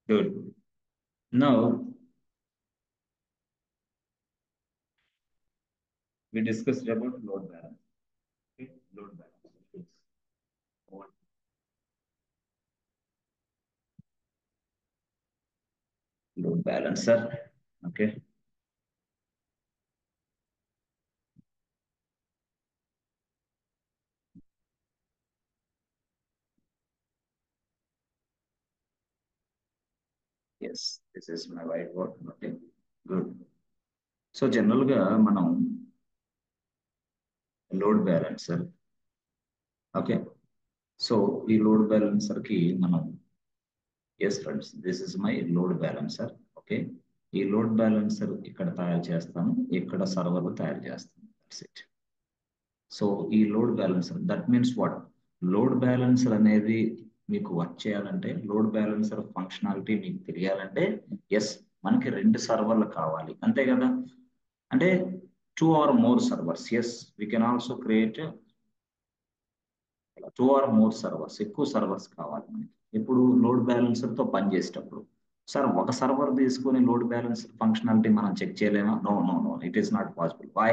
Good. Now we discussed about load balance. Okay, load balance. Load balancer. Okay. Yes, this is my whiteboard. Okay. Good. So జనరల్గా మనం load balancer okay so ఈ load బ్యాలెన్సర్కి మనం yes friends this is my load balancer okay ఈ load balancer ఇక్కడ తయారు చేస్తాను ఇక్కడ సర్వర్లు తయారు చేస్తాను దట్స్ ఇట్ సో ఈ load balancer that means what load balancer అనేది మీకు వర్క్ చేయాలంటే లోడ్ బ్యాలెన్సర్ ఫంక్షనాలిటీ మీకు తెలియాలంటే ఎస్ మనకి 2 సర్వర్లు కావాలి అంతే కదా అంటే 2 or more servers yes we can also create 2 or more servers ఎక్కువ సర్వర్స్ కావాలి మనకి ఇప్పుడు లోడ్ బ్యాలెన్సర్ తో పని చేసేటప్పుడు సార్ ఒక సర్వర్ తీసుకొని లోడ్ బ్యాలెన్సర్ ఫంక్షనాలిటీ మనం చెక్ చేయలేమా no no no it is not possible why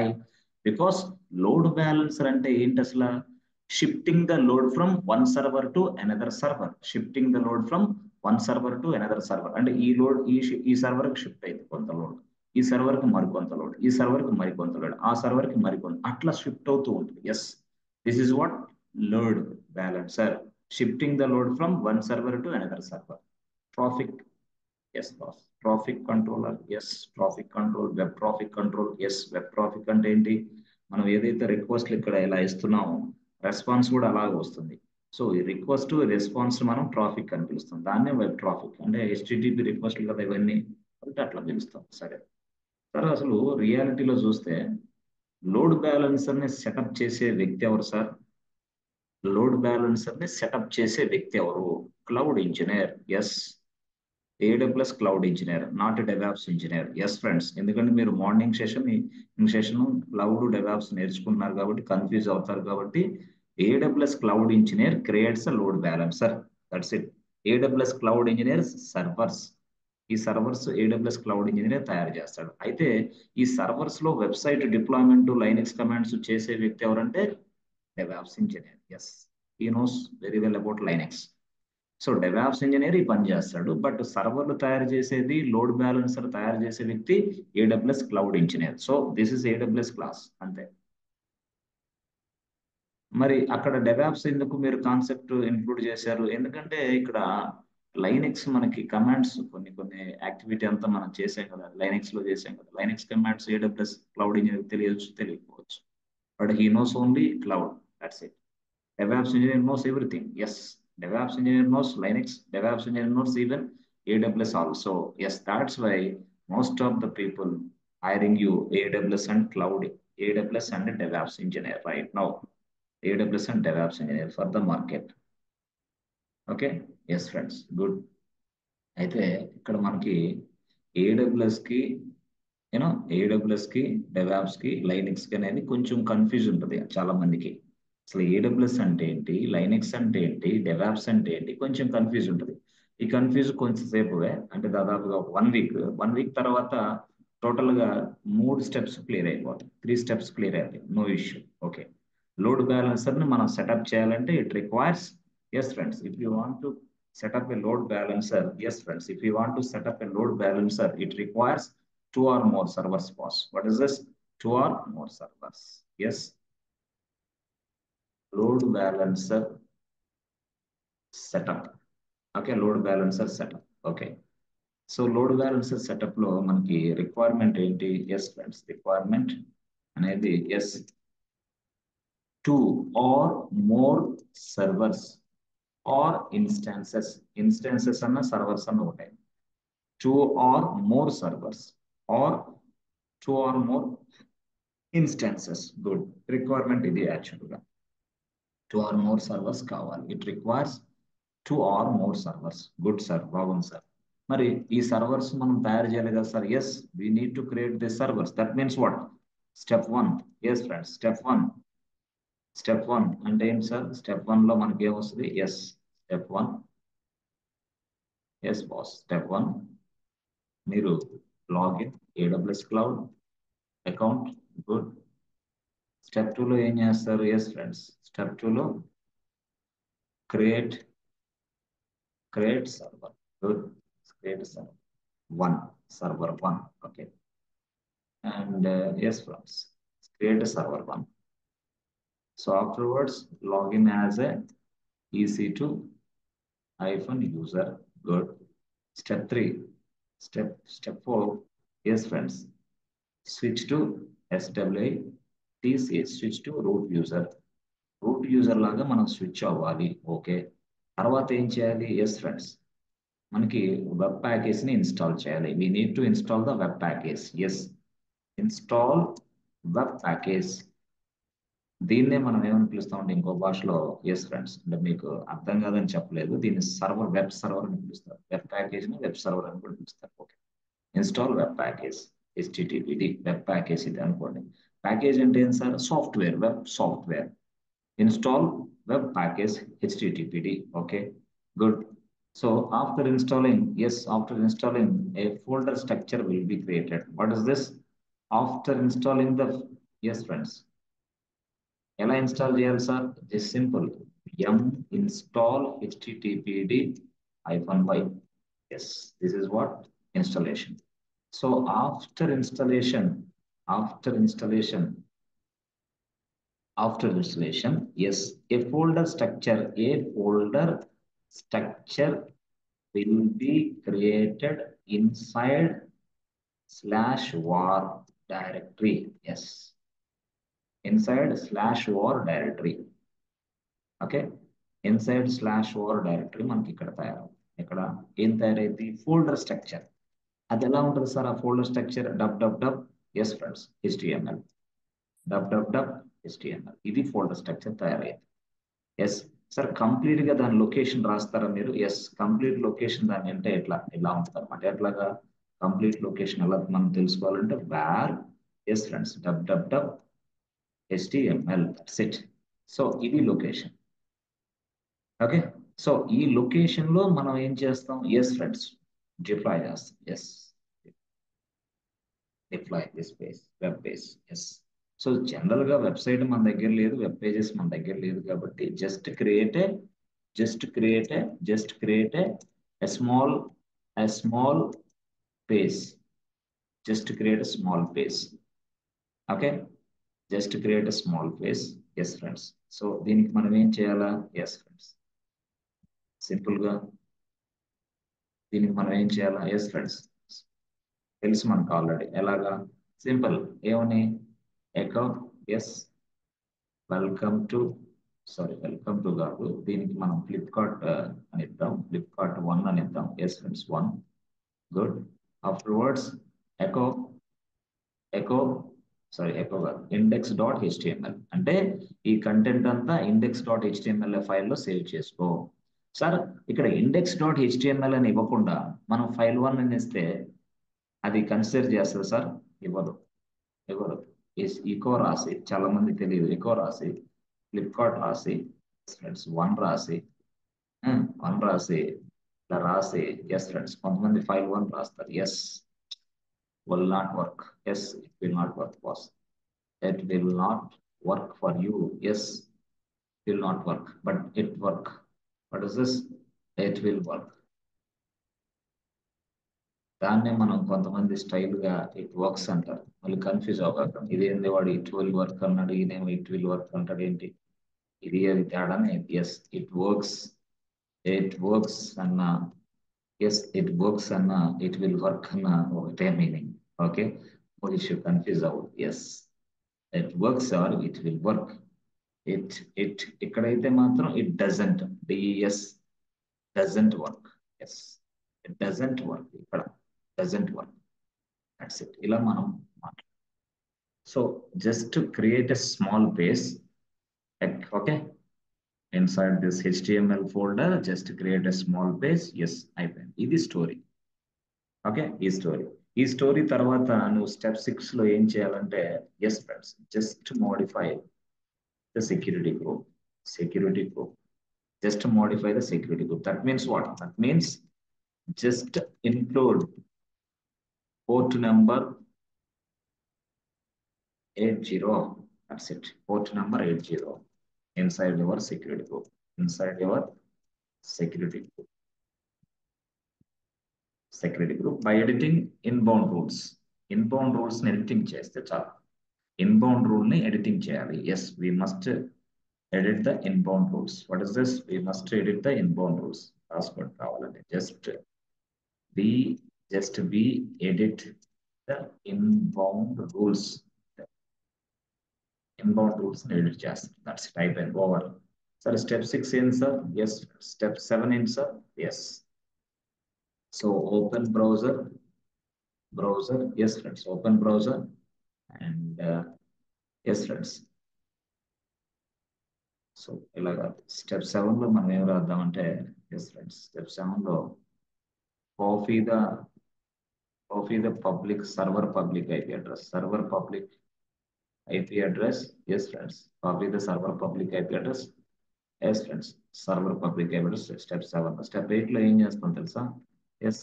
because load balancer అంటే ఏంటి అసలు shifting the load from one server to another server shifting the load from one server to another server అంటే ఈ load ఈ server కి shift అయింది కొంత load ఈ సర్వర్ కి మరికొంత లోడ్ ఈ సర్వర్ కి మరికొంత లోడ్ ఆ సర్వర్ కి మరికొంత అట్లా షిఫ్ట్ అవుతూ ఉంటుంది yes this is what load balancer shifting the load from one server to another server traffic yes boss traffic controller yes traffic control web traffic control yes web traffic అంటే ఏంటి మనం ఏదైతే రిక్వెస్ట్లు ఇక్కడ ఇలా ఇస్తున్నామో రెస్పాన్స్ కూడా అలాగే వస్తుంది సో ఈ రిక్వెస్ట్ రెస్పాన్స్ మనం ట్రాఫిక్ అని పిలుస్తాం దాన్నే వెబ్ ట్రాఫిక్ అంటే హెచ్టిటిపి రిక్వెస్ట్లు కదా ఇవన్నీ అంటే అట్లా పిలుస్తాం సరే సార్ అసలు రియాలిటీలో చూస్తే లోడ్ బ్యాలెన్సర్ ని సెటప్ చేసే వ్యక్తి ఎవరు సార్ లోడ్ బ్యాలెన్సర్ ని సెటప్ చేసే వ్యక్తి ఎవరు cloud engineer yes AWS cloud engineer not DevOps engineer yes friends ఎందుకంటే మీరు మార్నింగ్ సెషన్ క్లౌడ్ డెవాప్స్ నేర్చుకుంటున్నారు కాబట్టి కన్ఫ్యూజ్ అవుతారు కాబట్టి AWS cloud engineer creates a load balancer that's it AWS cloud engineer servers ఈ సర్వర్స్ ఏడబ్ల్యూఎస్ క్లౌడ్ ఇంజనీర్ తయారు చేస్తాడు అయితే ఈ సర్వర్స్ లో వెబ్సైట్ డిప్లాయ్మెంట్ లైనక్స్ కమాండ్స్ చేసే వ్యక్తి ఎవరంటే DevOps engineer. Yes, he knows very well about Linux. So DevOps engineer ఈ పని చేస్తాడు బట్ సర్వర్లు తయారు చేసేది లోడ్ బ్యాలెన్సర్ తయారు చేసే వ్యక్తి AWS cloud engineer so this is AWS class అంతే మరి అక్కడ డెవాప్స్ ఎందుకు మీరు కాన్సెప్ట్ ఇంక్లూడ్ చేశారు ఎందుకంటే ఇక్కడ లైనక్స్ మనకి కమాండ్స్ కొన్ని యాక్టివిటీ అంతా మనం చేసాం కదా లైనక్స్ లో చేసాం కదా Linux commands AWS cloud engineer తెలియచ్చు తెలియకపోవచ్చు but he knows only cloud that's it DevOps engineer knows everything. Yes, DevOps engineer knows Linux. DevOps engineer knows even AWS also. Yes, that's why most of the people hiring you AWS and cloud, AWS and DevOps engineer right now. AWS and DevOps engineer for the market. Okay. Yes, friends. Good. అయితే ఇక్కడ మనకి AWS కి you know AWS కి DevOps కి Linux కి అనేది కొంచెం confuse ఉంటుంది చాలా మందికి అసలు ఏడబ్ల్యూఎస్ అంటే ఏంటి లైనక్స్ అంటే ఏంటి డెవాప్స్ అంటే ఏంటి కొంచెం కన్ఫ్యూజ్ ఉంటుంది ఈ కన్ఫ్యూజ్ కొంచెంసేపు అంటే దాదాపుగా 1 వీక్ తర్వాత టోటల్ గా 3 స్టెప్స్ క్లియర్ అయిపోతాయి 3 స్టెప్స్ క్లియర్ అవుతాయి no issue okay load balancer ని మనం సెటప్ చేయాలంటే it requires yes friends if you want to set up a load balancer yes friends if you want to set up a load balancer it requires 2 or more servers boss what is this 2 or more servers yes load balancer setup okay load balancer setup okay so load balancer setup లో మనకి requirement ఏంటి yes friends requirement అనేది yes 2 or more servers or instances అన్న servers అన్న ఉంటాయి 2 or more servers or 2 or more instances good requirement ఇది యాక్చువల్గా 2 or more servers కావాలి ఇట్ requires 2 or more servers good sir బాగుంది సార్ మరి ఈ సర్వర్స్ మనం తయారు చేయాలి కదా sir yes we need to create the servers that means what step 1 yes friends step 1 అంటే ఏంటి సార్ స్టెప్ 1 లో మనకి ఏమొస్తుంది yes step 1 yes boss. Step 1 మీరు login AWS cloud account. Good. Step 2 లో ఏం చేస్తారు? ఎస్ ఫ్రెండ్స్, స్టెప్ 2 లో create server. Good. Create server 1, server 1. Okay. And yes friends, create a server 1. So afterwards log in as a EC2-user. Good. Step 3. Step 4. Yes friends, switch to SWI switch to root user. Root user లాగా మనం switch అవ్వాలి. Okay. తర్వాత ఏం చేయాలి? Yes friends, మనకి web ప్యాకేజ్ని install చేయాలి. We need to install the web package. Yes, install web package. దీన్నే మనం ఏమని పిలుస్తామంటే ఇంకో భాషలో, ఎస్ ఫ్రెండ్స్, అంటే మీకు అర్థం కాదని చెప్పలేదు, దీన్ని సర్వర్, వెబ్ సర్వర్ అని పిలుస్తారు. వెబ్ ప్యాకేజ్ని వెబ్ సర్వర్ అని కూడా పిలుస్తారు. Okay. Install web package, HTTPD web package ఇది అనుకోండి. ప్యాకేజ్ అంటే ఏం sir? Software, web software. Install web package HTTPD. Okay, good. So after installing, yes, after installing, a folder structure will be created. What is this? After installing the, yes friends, ఎలా install చేయాలి sir? It simple. yum install httpd-y. Yes, this is what installation. So after installation, yes, a folder structure will be created inside /var directory. Yes, inside /var directory. Okay, inside /var directory మనకి ఇక్కడ ఏం తయారైంది? Folder structure. అది ఎలా ఉంటుంది sir ఆ folder structure? www. Yes friends, HTML. www HTML. ఇది folder structure తయారైంది. ఎస్ సార్, కంప్లీట్ గా దాని లొకేషన్ రాస్తారా మీరు? ఎస్, కంప్లీట్ లొకేషన్ దాని అంటే ఇలా ఉంటుంది అనమాట. ఎట్లాగా కంప్లీట్ లొకేషన్ ఎలా మనం తెలుసుకోవాలంటే where, yes friends, www HTML. That's it. So ఇది లొకేషన్. ఓకే. సో ఈ లొకేషన్ లో మనం ఏం చేస్తాం? ఎస్ ఫ్రెండ్స్, డిప్లాయ్ చేస్తాం. Yes, deploy this page, web page. Yes. So general గా వెబ్సైట్ మన దగ్గర లేదు, వెబ్ పేజెస్ మన దగ్గర లేదు కాబట్టి just create a small page. Just create a small page. Okay, just create a small page. Yes friends. So దీనికి మనం ఏం చేయాలా? ఎస్ ఫ్రెండ్స్, సింపుల్ గా దీనికి మనం ఏం చేయాలా? ఎస్ ఫ్రెండ్స్, తెలుసు మనకు ఆల్రెడీ. ఎలాగా? సింపుల్. ఏమని? ఎకో ఎస్ వెల్కమ్ టు కాదు, దీనికి మనం ఫ్లిప్కార్ట్ అని ఇద్దాం. ఫ్లిప్కార్ట్ 1 అని ఇద్దాం. Yes friends, 1. Good. Afterwards echo కాదు, index.html. అంటే ఈ కంటెంట్ అంతా index.html ఫైల్లో సేవ్ చేసుకో. సార్ ఇక్కడ index.html అని ఇవ్వకుండా మనం ఫైల్ 1 అని ఇస్తే అది కన్సిడర్ చేస్తుంది సార్? ఇవ్వదు. ఈకో రాసి, చాలా మంది తెలియదు, ఈకో రాసి ఫ్లిప్కార్ట్ రాసి ఫ్రెండ్స్ 1 రాసి ఇలా రాసి, ఎస్ ఫ్రెండ్స్, కొంతమంది ఫైల్ 1 రాస్తారు. Yes, will not work. Yes, it will not work, boss. It will not work for you. Yes, it will not work, but it work. What is this? It will work. దాన్నే మనం కొంతమంది style గా it works అంటారు. మళ్ళీ confuse అవ్వకండి. ఇదేంది వాడు it will work అన్నాడు, ఈయనేమో ఇట్ విల్ వర్క్ అంటాడు, ఏంటి ఇది అది తేడానే? ఎస్, ఇట్ వర్క్స్ అన్న, ఎస్ ఇట్ వర్క్స్ అన్న, ఇట్ విల్ వర్క్ అన్న ఒకటే meaning. Okay, you should confuse అవ్వదు. Yes, it works or it will work. ఇక్కడైతే మాత్రం it doesn't, this doesn't work. Yes, it doesn't work. ఇక్కడ డజంట్ వర్క్. That's it. ఇలా మనం మాట్లాడాలి. So just create a small page. Okay, inside this HTML folder, just create a small page. Yes, అయిపోయింది. ఇది story. Okay, ఈ story తర్వాత నువ్వు step 6 లో ఏం చేయాలంటే, yes friends, just modify the security group. Just modify the security group. That means what? That means just include port number 80. That's it. Port number 80 inside your security group. Inside your security group. Security group by editing inbound rules. Inbound rules editing cheste chalu. Inbound rule ni editing cheyali. Yes, we must edit the inbound rules. What is this? We must edit the inbound rules. Password kavalante. We edit the inbound rules. Inbound rules ni edit chestam. That's type and over. Sir, step 6 in sir? Yes. Step 7 in sir? Yes. So open browser. Yes friends, open browser. And yes friends. So ఇలాగా step 7 లో మనం ఏం రాద్దామంటే yes friends step 7 లో copy the public server public IP address yes friends copy the server public IP address yes friends server public IP address step 7. Step 8 లో ఏం చేస్తాం తెలుసా? Yes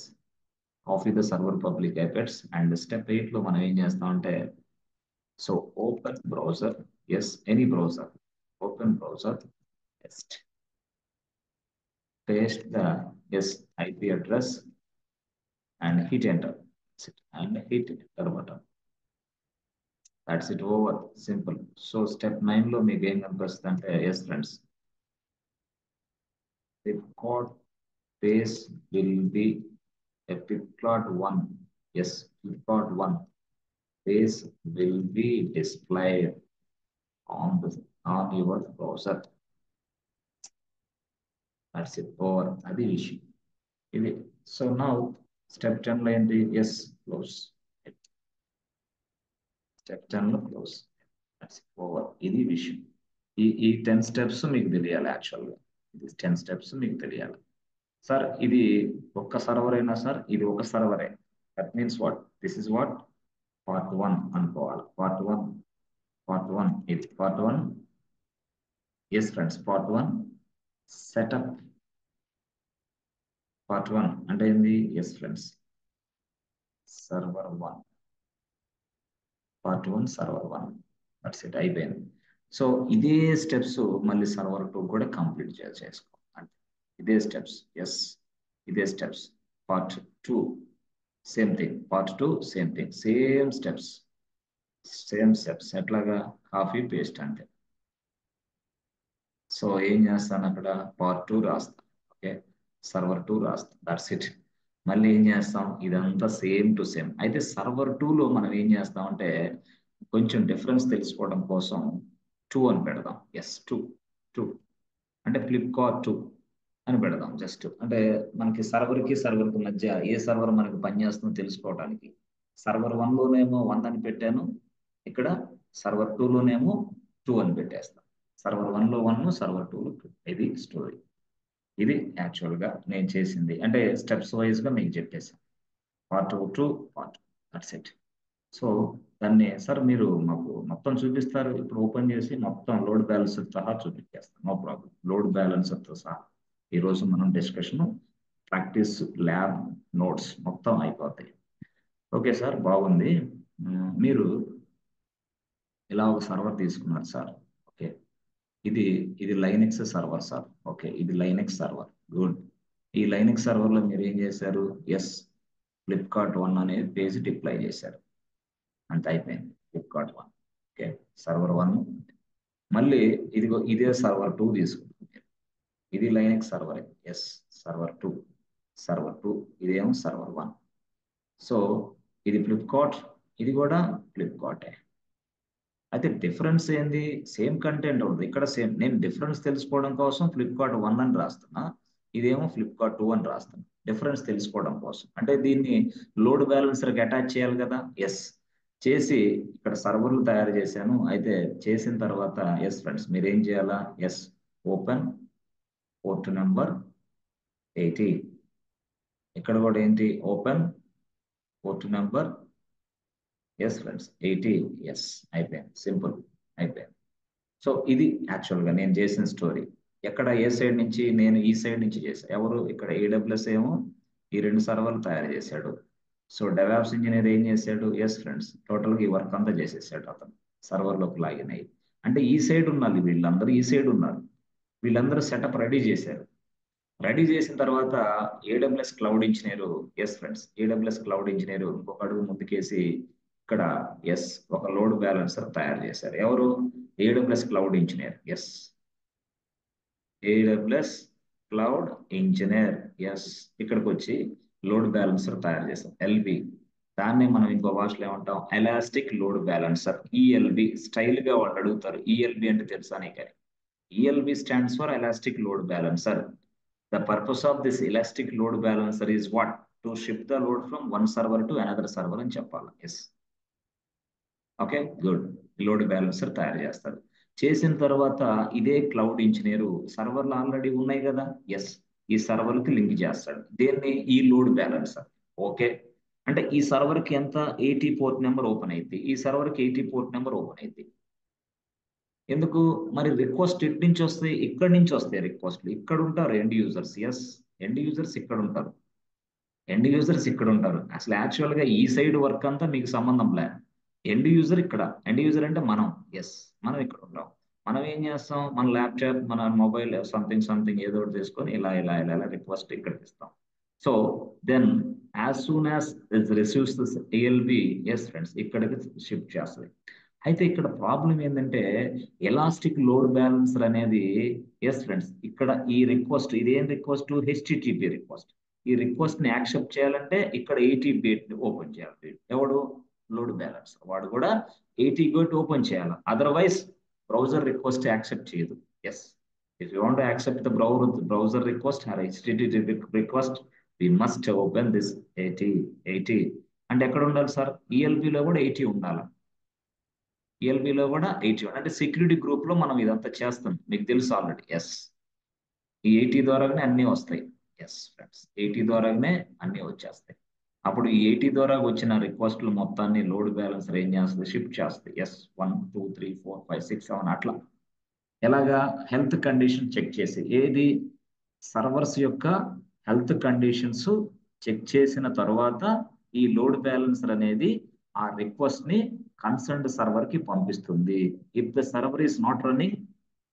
copy the server public IP address and step 8 లో మనం ఏం చేస్తామంటే so open browser yes any browser open browser, paste the IP address and hit enter. And hit enter button. That's it, over. Simple. So step 9 lo meeku em kanipistante yes friends. The code base will be a pipclot1. Yes, pipclot1 base will be displayed on your browser. That's it, over. Adi issue. So now step 10 lo enti yes close. Step 10 లో close. That's it, over. ఇది విషయం. ఈ 10 steps మీకు తెలియాలి యాక్చువల్గా. ఇది 10 steps మీకు తెలియాలి. సార్ ఇది ఒక్క సర్వర్ అయినా సార్ ఇది ఒక సర్వరే. That means what? This is what? Part 1 అనుకోవాలి. పార్ట్ 1 ఇది part 1. Yes friends, part 1 setup. Part 1 అంటే ఏంది? Yes friends, server 1. Part 1 server 1. That's it, అయిపోయింది. సో ఇదే స్టెప్స్ మళ్ళీ సర్వర్ 2 కూడా కంప్లీట్ చేసుకో అంటే ఇదే స్టెప్స్. ఎస్, ఇదే steps. Part 2 same thing. Part 2 same thing. Same steps. ఎట్లాగా? కాపీ పేస్ట్ అంటే. సో ఏం చేస్తాను అక్కడ? పార్ట్ 2 రాస్తాను. ఓకే, సర్వర్ 2 రాస్తాను. That's it. మళ్ళీ ఏం చేస్తాం? ఇదంతా సేమ్ టు సేమ్. అయితే సర్వర్ 2 లో మనం ఏం చేస్తాం అంటే కొంచెం డిఫరెన్స్ తెలుసుకోవడం కోసం 2 అని పెడదాం. ఎస్, 2 అంటే ఫ్లిప్కార్ట్ 2 అని పెడదాం. జస్ట్ అంటే మనకి సర్వర్కి మధ్య ఏ సర్వర్ మనకి పనిచేస్తుందో తెలుసుకోవడానికి. సర్వర్ 1 లోనేమో 1 అని పెట్టాను, ఇక్కడ సర్వర్ 2 లోనేమో 2 అని పెట్టేస్తాం. సర్వర్ 1 లో 1, సర్వర్ 2 లో 2. ఇది స్టోరీ. ఇది యాక్చువల్ గా నేను చేసింది. అంటే స్టెప్స్ వైజ్ గా మీకు చెప్పేసాను. Part 2 part. That's it. So దాన్ని సార్ మీరు మాకు మొత్తం చూపిస్తారు. ఇప్పుడు ఓపెన్ చేసి మొత్తం లోడ్ బ్యాలెన్సర్ సహా చూపించేస్తాం. No problem. లోడ్ బ్యాలెన్సర్తో సహా ఈరోజు మనం డిస్కషన్, ప్రాక్టీస్, ల్యాబ్ నోట్స్ మొత్తం అయిపోతాయి. ఓకే సార్, బాగుంది. మీరు ఇలా ఒక సర్వర్ తీసుకున్నారు సార్. ఓకే, ఇది లైనెక్స్ సర్వర్ సార్. ఓకే, ఇది లైనెక్స్ సర్వర్. గుడ్. ఈ లైనెక్స్ సర్వర్ లో మీరు ఏం చేశారు? ఎస్, ఫ్లిప్కార్ట్ 1 అనే పేజ్ డిప్లాయ్ చేశారు. అంత అయిపోయింది. ఫ్లిప్కార్ట్ 1. Okay, server 1. మళ్ళీ ఇదే సర్వర్ 2 తీసుకుంటారు. ఇది లైనెక్స్ సర్వర్. Yes, server 2. ఇదేమో సర్వర్ 1. సో ఇది ఫ్లిప్కార్ట్, ఇది కూడా ఫ్లిప్కార్టే. అయితే డిఫరెన్స్ ఏంది? సేమ్ కంటెంట్ ఉంది ఇక్కడ. సేమ్. నేను డిఫరెన్స్ తెలుసుకోవడం కోసం ఫ్లిప్కార్ట్ 1 అని రాస్తున్నా, ఇదేమో ఫ్లిప్కార్ట్ 2 అని రాస్తున్నా. డిఫరెన్స్ తెలుసుకోవడం కోసం. అంటే దీన్ని లోడ్ బ్యాలెన్సర్కి అటాచ్ చేయాలి కదా. ఎస్, చేసి ఇక్కడ సర్వర్లు తయారు చేశాను. అయితే చేసిన తర్వాత ఎస్ ఫ్రెండ్స్ మీరు ఏం చేయాలా? Yes, open port number 80. ఇక్కడ కూడా ఏంటి? Open port number yes friends 80. Yes, అయిపోయింది. సింపుల్, అయిపోయింది. సో ఇది యాక్చువల్గా నేను చేసిన స్టోరీ. ఎక్కడ ఏ సైడ్ నుంచి? నేను ఈ సైడ్ నుంచి చేశాను. ఎవరు? ఇక్కడ AWS ఏమో ఈ 2 సర్వర్లు తయారు చేశాడు. సో డెవాప్స్ ఇంజనీర్ ఏం చేశాడు? ఎస్ ఫ్రెండ్స్, టోటల్గా ఈ వర్క్ అంతా చేసేసాడు అతను. సర్వర్లోకి లాగిన్ అయ్యి. అంటే ఈ సైడ్ ఉన్నారు వీళ్ళందరూ, ఈ సైడ్ ఉన్నారు. వీళ్ళందరూ సెటప్ రెడీ చేశారు. రెడీ చేసిన తర్వాత AWS cloud engineer, yes friends, AWS cloud engineer ఇంకొక అడుగు ముందుకేసి ఇక్కడ ఎస్ ఒక లోడ్ బ్యాలెన్సర్ తయారు చేశారు. ఎవరు? AWS cloud engineer. Yes, AWS cloud engineer. Yes, ఇక్కడికి వచ్చి లోడ్ బ్యాలెన్సర్ తయారు చేశాం, ఎల్బి. దాన్నే మనం ఇంకో భాషలో ఏమంటాం? Elastic load balancer, ELB. Style గా వాళ్ళు అడుగుతారు, ఈఎల్బి అంటే తెలుసా నీకు? ELB stands for elastic load balancer. The purpose of this elastic load balancer is what? To shift the load from one server to another server అని చెప్పాలి. Yes, okay, good. Load balancer తయారు చేస్తారు. చేసిన తర్వాత ఇదే క్లౌడ్ ఇంజనీర్ సర్వర్లు already ఉన్నాయి కదా, ఎస్, ఈ సర్వర్కి లింక్ చేస్తాడు. దేన్ని? ఈ లోడ్ బ్యాలెన్సర్. ఓకే, అంటే ఈ సర్వర్కి ఎంత? 80 పోర్ట్ నెంబర్ ఓపెన్ అయింది, ఈ సర్వర్కి 80 పోర్ట్ నెంబర్ ఓపెన్ అయింది. ఎందుకు మరి? రిక్వెస్ట్ ఎటు నుంచి వస్తాయి? ఇక్కడి నుంచి వస్తాయి రిక్వెస్ట్లు. ఇక్కడ ఉంటారు end users. Yes, end users ఇక్కడ ఉంటారు, ఎండ్ యూజర్స్ ఇక్కడ ఉంటారు. అసలు యాక్చువల్ గా ఈ సైడ్ వర్క్ అంతా మీకు సంబంధం లే. ఎండ్ యూజర్ ఇక్కడ, ఎండ్ యూజర్ అంటే మనం. ఎస్, మనం ఇక్కడ ఉంటాం. మనం ఏం చేస్తాం? మన ల్యాప్టాప్, మన మొబైల్, సంథింగ్ సంథింగ్ ఏదో ఒకటి తీసుకొని ఇలా ఇలా ఇలా ఇలా రిక్వెస్ట్ ఇక్కడికి ఇస్తాం. So then as soon as it receives this ALB, yes friends, ఇక్కడికి షిఫ్ట్ చేస్తుంది. అయితే ఇక్కడ ప్రాబ్లం ఏంటంటే ఎలాస్టిక్ లోడ్ బ్యాలెన్సర్ అనేది, ఎస్ ఫ్రెండ్స్, ఇక్కడ ఈ రిక్వెస్ట్, ఇదేం రిక్వెస్ట్? HTTP request. ఈ రిక్వెస్ట్ ని యాక్సెప్ట్ చేయాలంటే ఇక్కడ 80 గేట్ ని ఓపెన్ చేయాలి. ఎవడు? Load balancer. వాడు కూడా 80 గేట్ ఓపెన్ చేయాలి, అదర్వైజ్ బ్రౌజర్ రిక్వెస్ట్ యాక్సెప్ట్ చేయదు. Yes, if you want to accept the browser request are HTTP request, we must open this 80. అంటే ఎక్కడ ఉండాలి సార్? ELB లో కూడా 80 ఉండాలి, ELBలో కూడా 80. అంటే సెక్యూరిటీ గ్రూప్ లో మనం ఇదంతా చేస్తాం, మీకు తెలుసు ఆల్రెడీ. ఎస్, ఈ 80 ద్వారానే అన్ని వస్తాయి. ఎస్ ఫ్రెండ్స్, 80 ద్వారానే అన్ని వచ్చేస్తాయి. అప్పుడు ఈ 80 ద్వారా వచ్చిన రిక్వెస్ట్లు మొత్తాన్ని లోడ్ బ్యాలెన్సర్ ఏం చేస్తుంది? షిఫ్ట్ చేస్తుంది. ఎస్, 1 2 3 4 5 6 7 అట్లా. ఎలాగా? హెల్త్ కండిషన్ చెక్ చేసి, ఏది? సర్వర్స్ యొక్క హెల్త్ కండిషన్స్ చెక్ చేసిన తర్వాత ఈ లోడ్ బ్యాలెన్సర్ అనేది ఆ రిక్వెస్ట్ ని కన్సర్న్డ్ సర్వర్ కి పంపిస్తుంది. If the server is not running,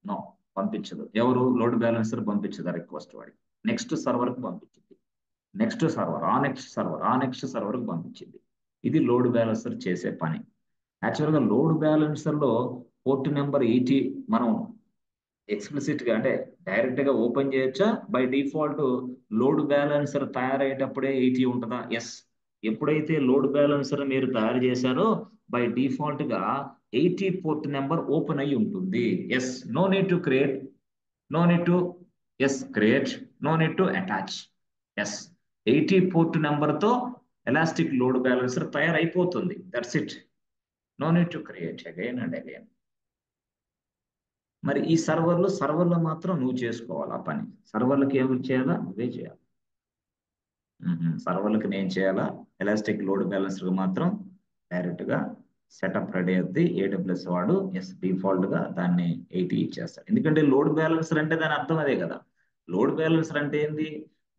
no, పంపించదు. ఎవరు? లోడ్ బ్యాలెన్సర్ పంపించదు ఆ రిక్వెస్ట్ వాడికి. నెక్స్ట్ సర్వర్ కి పంపించింది, నెక్స్ట్ సర్వర్, ఆ నెక్స్ట్ సర్వర్, ఆ నెక్స్ట్ సర్వర్ కి పంపించింది. ఇది లోడ్ బ్యాలెన్సర్ చేసే పని. యాక్చువల్గా లోడ్ బ్యాలెన్సర్ లో పోర్ట్ నెంబర్ 80 మనం ఎక్స్ప్లిసిట్ గా అంటే డైరెక్ట్ గా ఓపెన్ చేయొచ్చా? బై డిఫాల్ట్ లోడ్ బ్యాలెన్సర్ తయారయ్యేటప్పుడే 80 ఉంటుందా? ఎస్, ఎప్పుడైతే లోడ్ బ్యాలెన్సర్ మీరు తయారు చేశారో బై డిఫాల్ట్ గా 80 పోర్ట్ నెంబర్ ఓపెన్ అయి ఉంటుంది. Yes, no need to create, no need to, yes, create, no need to attach. Yes, 80 port number తో ఎలాస్టిక్ లోడ్ బ్యాలెన్సర్ తయారైపోతుంది. That's it, no need to create again and again. మరి ఈ సర్వర్లు మాత్రం నువ్వు చేసుకోవాలి ఆ పని. సర్వర్లకి ఏమి చేయాలా? నువ్వే చేయాలి. సర్వర్లకి నేను చేయాలా? ఎలాస్టిక్ లోడ్ బ్యాలెన్సర్ మాత్రం డైరెక్ట్ గా సెటప్ రెడీ అవుద్ది. AWS వాడు ఎస్ డిఫాల్ట్ గా దాన్ని 80 ఇచ్చేస్తాడు. ఎందుకంటే లోడ్ బ్యాలెన్సర్ అంటే దాని అర్థం అదే కదా. లోడ్ బ్యాలెన్సర్ అంటే ఏంది?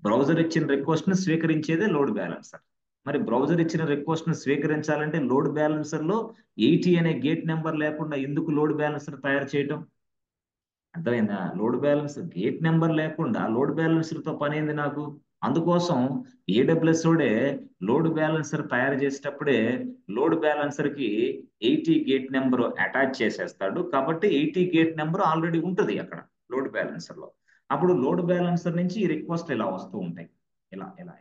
బ్రౌజర్ ఇచ్చిన రిక్వెస్ట్ ని స్వీకరించేదే లోడ్ బ్యాలెన్సర్. మరి బ్రౌజర్ ఇచ్చిన రిక్వెస్ట్ ని స్వీకరించాలంటే లోడ్ బ్యాలెన్సర్ లో 80 అనే గేట్ నెంబర్ లేకుండా ఎందుకు లోడ్ బ్యాలెన్సర్ తయారు చేయటం? అర్థమైందా? లోడ్ బ్యాలెన్స్ గేట్ నెంబర్ లేకుండా లోడ్ బ్యాలెన్సర్ తో పని ఏంది నాకు? అందుకోసం AWS ఓడే లోడ్ బ్యాలెన్సర్ తయారు చేసేటప్పుడే లోడ్ బ్యాలెన్సర్ కి 80 గేట్ నెంబర్ అటాచ్ చేసేస్తాడు. కాబట్టి 80 గేట్ నెంబర్ ఆల్రెడీ ఉంటుంది అక్కడ లోడ్ బ్యాలెన్సర్ లో. అప్పుడు లోడ్ బ్యాలెన్సర్ నుంచి ఈ రిక్వెస్ట్ ఇలా వస్తూ ఉంటాయి, ఇలా ఇలా.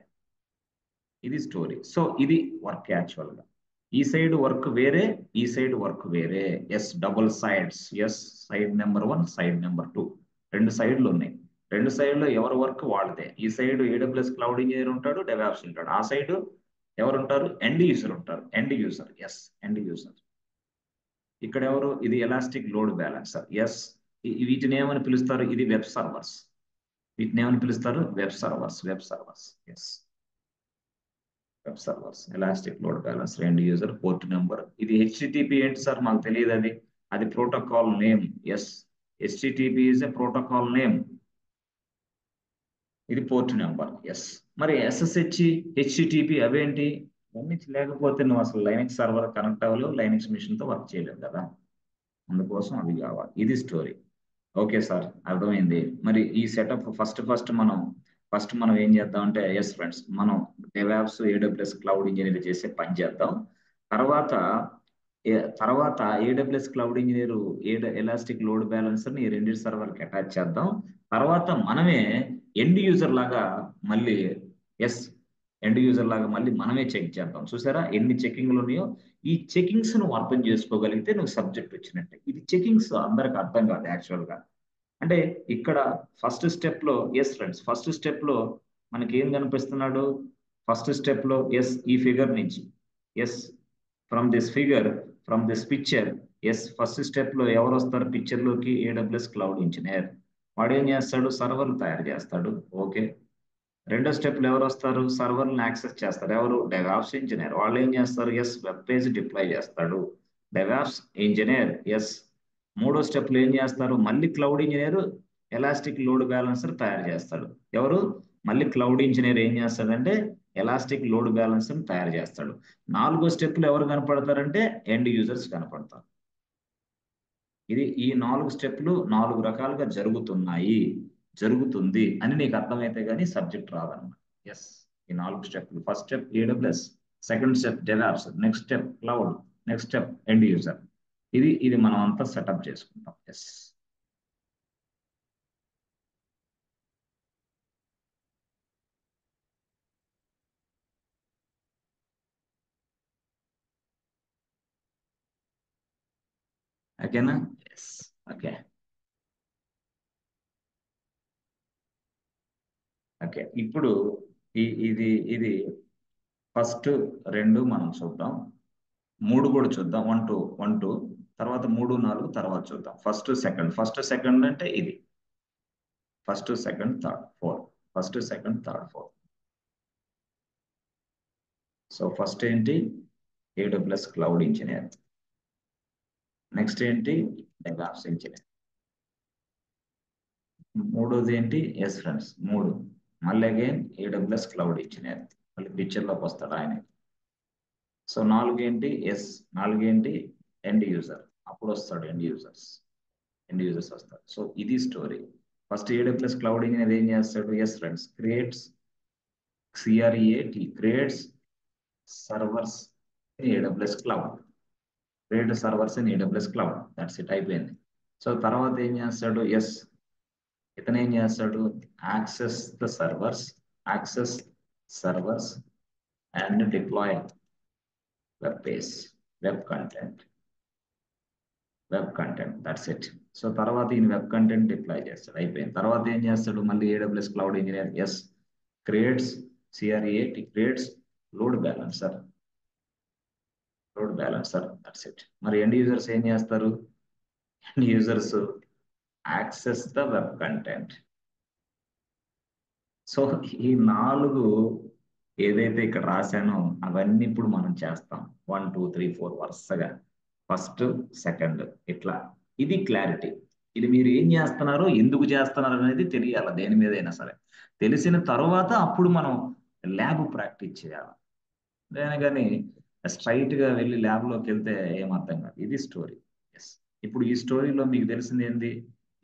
ఇది స్టోరీ. సో ఇది వర్క్ యాక్చువల్ గా. ఈ సైడ్ వర్క్ వేరే, ఈ సైడ్ వర్క్ వేరే. Yes, double sides. Yes, side number 1, side number 2, 2 సైడ్లు ఉన్నాయి. 2 సైడ్లో ఎవరి వర్క్ వాళ్ళదే. ఈ సైడ్ AWS క్లౌడ్ ఇంజనీర్ ఉంటాడు, డెవాప్స్ ఉంటాడు. ఆ సైడ్ ఎవరు ఉంటారు? ఎండ్ యూజర్ ఉంటారు, end user. Yes, end user. ఇక్కడ ఎవరు? ఇది ఎలాస్టిక్ లోడ్ బ్యాలెన్సర్. ఎస్, వీటిని ఏమని పిలుస్తారు? ఇది వెబ్ సర్వర్స్. వీటిని ఏమని పిలుస్తారు? Web servers, web servers. Yes, web servers, elastic load balancer, end user, port number. ఇది HTTP ఏంటి సార్? మాకు తెలియదు. అది protocol name. Yes, HTTP is a protocol name. ఇది పోర్ట్ నెంబర్. ఎస్, మరి ఎస్ఎస్హెచ్, హెచ్టిటిపి అవేంటి? ఇవన్నీ లేకపోతే నువ్వు అసలు లైనక్స్ సర్వర్ కనెక్ట్ అవ్వలేవు, లైనక్స్ మిషన్ తో వర్క్ చేయలేవు కదా. అందుకోసం అవి కావాలి. ఇది స్టోరీ. ఓకే సార్, అర్థమైంది. మరి ఈ సెటప్ ఫస్ట్ మనం ఏం చేద్దాం అంటే, ఎస్ ఫ్రెండ్స్, మనం డెవాప్స్ ఏడబ్ల్యూఎస్ క్లౌడ్ ఇంజనీర్ చేసే పని చేద్దాం. తర్వాత తర్వాత AWS cloud engineer elastic load balancer ని ఈ రెండింటి సర్వర్ కి అటాచ్ చేద్దాం. తర్వాత మనమే ఎండ్ యూజర్ లాగా మళ్ళీ ఎస్ ఎండ్ యూజర్ లాగా మళ్ళీ మనమే చెక్ చేద్దాం. చూసారా ఎన్ని చెకింగ్లు ఉన్నాయో? ఈ చెకింగ్స్ నువ్వు అర్థం చేసుకోగలిగితే నువ్వు సబ్జెక్ట్ వచ్చినట్టే. ఇది చెకింగ్స్ అందరికి అర్థం కాదు యాక్చువల్ గా. అంటే ఇక్కడ ఫస్ట్ స్టెప్ లో, ఎస్ ఫ్రెండ్స్, ఫస్ట్ స్టెప్ లో మనకి ఏం కనిపిస్తున్నాడు? ఫస్ట్ స్టెప్ లో ఎస్ ఈ ఫిగర్ నుంచి, yes from this figure, from this picture, yes first step లో ఎవరు వస్తారు పిక్చర్ లోకి? AWS cloud engineer. వాడు ఏం చేస్తాడు? సర్వర్లు తయారు చేస్తాడు. ఓకే. రెండో స్టెప్ లో ఎవరు వస్తారు? సర్వర్లను యాక్సెస్ చేస్తారు. ఎవరు? DevOps engineer. వాళ్ళు ఏం చేస్తారు? ఎస్ వెబ్ పేజ్ డిప్లాయ్ చేస్తాడు. DevOps engineer. ఎస్ మూడో స్టెప్ లో ఏం చేస్తారు? మళ్ళీ cloud engineer elastic load balancer తయారు చేస్తాడు. ఎవరు? మళ్ళీ క్లౌడ్ ఇంజనీర్ ఏం చేస్తాడంటే ఎలాస్టిక్ లోడ్ బ్యాలెన్సర్ తయారు చేస్తాడు. నాలుగో స్టెప్ లో ఎవరు కనపడతారంటే ఎండ్ యూజర్స్ కనపడతారు. ఇది ఈ 4 స్టెప్లు 4 రకాలుగా జరుగుతుంది అని నీకు అర్థమైతే గానీ సబ్జెక్ట్ రాదన్నమాట. ఎస్ ఈ 4 స్టెప్లు. First step AWS, second step DevOps, next step cloud, next step end user. ఇది మనం అంతా సెటప్ చేసుకుంటాం. ఎస్ ఓకేనా? ఎస్. ఓకే. ఓకే. ఇప్పుడు ఇది ఫస్ట్ 2 మనం చూద్దాం. 3 కూడా చూద్దాం. 1 2 తర్వాత 3 4 తర్వాత చూద్దాం. ఫస్ట్ సెకండ్ అంటే ఇది first second third fourth. First second third fourth. So first ఏంటి? AWS cloud engineer. నెక్స్ట్ ఏంటి? DevOps engineer. మూడోది ఏంటి? ఎస్ ఫ్రెండ్స్, మళ్ళీ అగైన్ ఏడబ్ల్యూఎస్ క్లౌడ్ ఇంజనీర్. మళ్ళీ పిక్చర్ లోకి వస్తాడు ఆయన. సో నాలుగేంటి? End user. అప్పుడు వస్తాడు ఎండ్ యూజర్స్ వస్తారు. సో ఇది story. First AWS cloud engineer ఏం చేస్తాడు? Yes friends, creates servers in AWS cloud. That's it, అయిపోయింది. సో తర్వాత ఏం చేస్తాడు? ఇతను ఏం చేస్తాడు? Access the access servers and deploy web page, web content that's it. So తర్వాత ఈయన వెబ్ కంటెంట్ డిప్లాయ్ చేస్తాడు. అయిపోయింది. తర్వాత ఏం చేస్తాడు? మళ్ళీ AWS cloud engineer creates creates load balancer that's it. మరి ఎండ్ యూజర్స్ ఏం చేస్తారు? End users access the web content. So ఈ 4 ఏదైతే ఇక్కడ రాశానో అవన్నీ ఇప్పుడు మనం చేస్తాం. 1 2 3 4 వరుసగా. ఫస్ట్ సెకండ్ ఇట్లా. ఇది క్లారిటీ. ఇది మీరు ఏం చేస్తున్నారో, ఎందుకు చేస్తున్నారు అనేది తెలియాలి దేని మీద అయినా సరే. తెలిసిన తర్వాత అప్పుడు మనం ల్యాబ్ ప్రాక్టీస్ చేయాలి. కానీ స్ట్రైట్ గా వెళ్ళి ల్యాబ్ లోకి వెళ్తే ఏం అర్థం కాదు. ఇది స్టోరీ. ఎస్. ఇప్పుడు ఈ స్టోరీలో మీకు తెలిసింది ఏంది?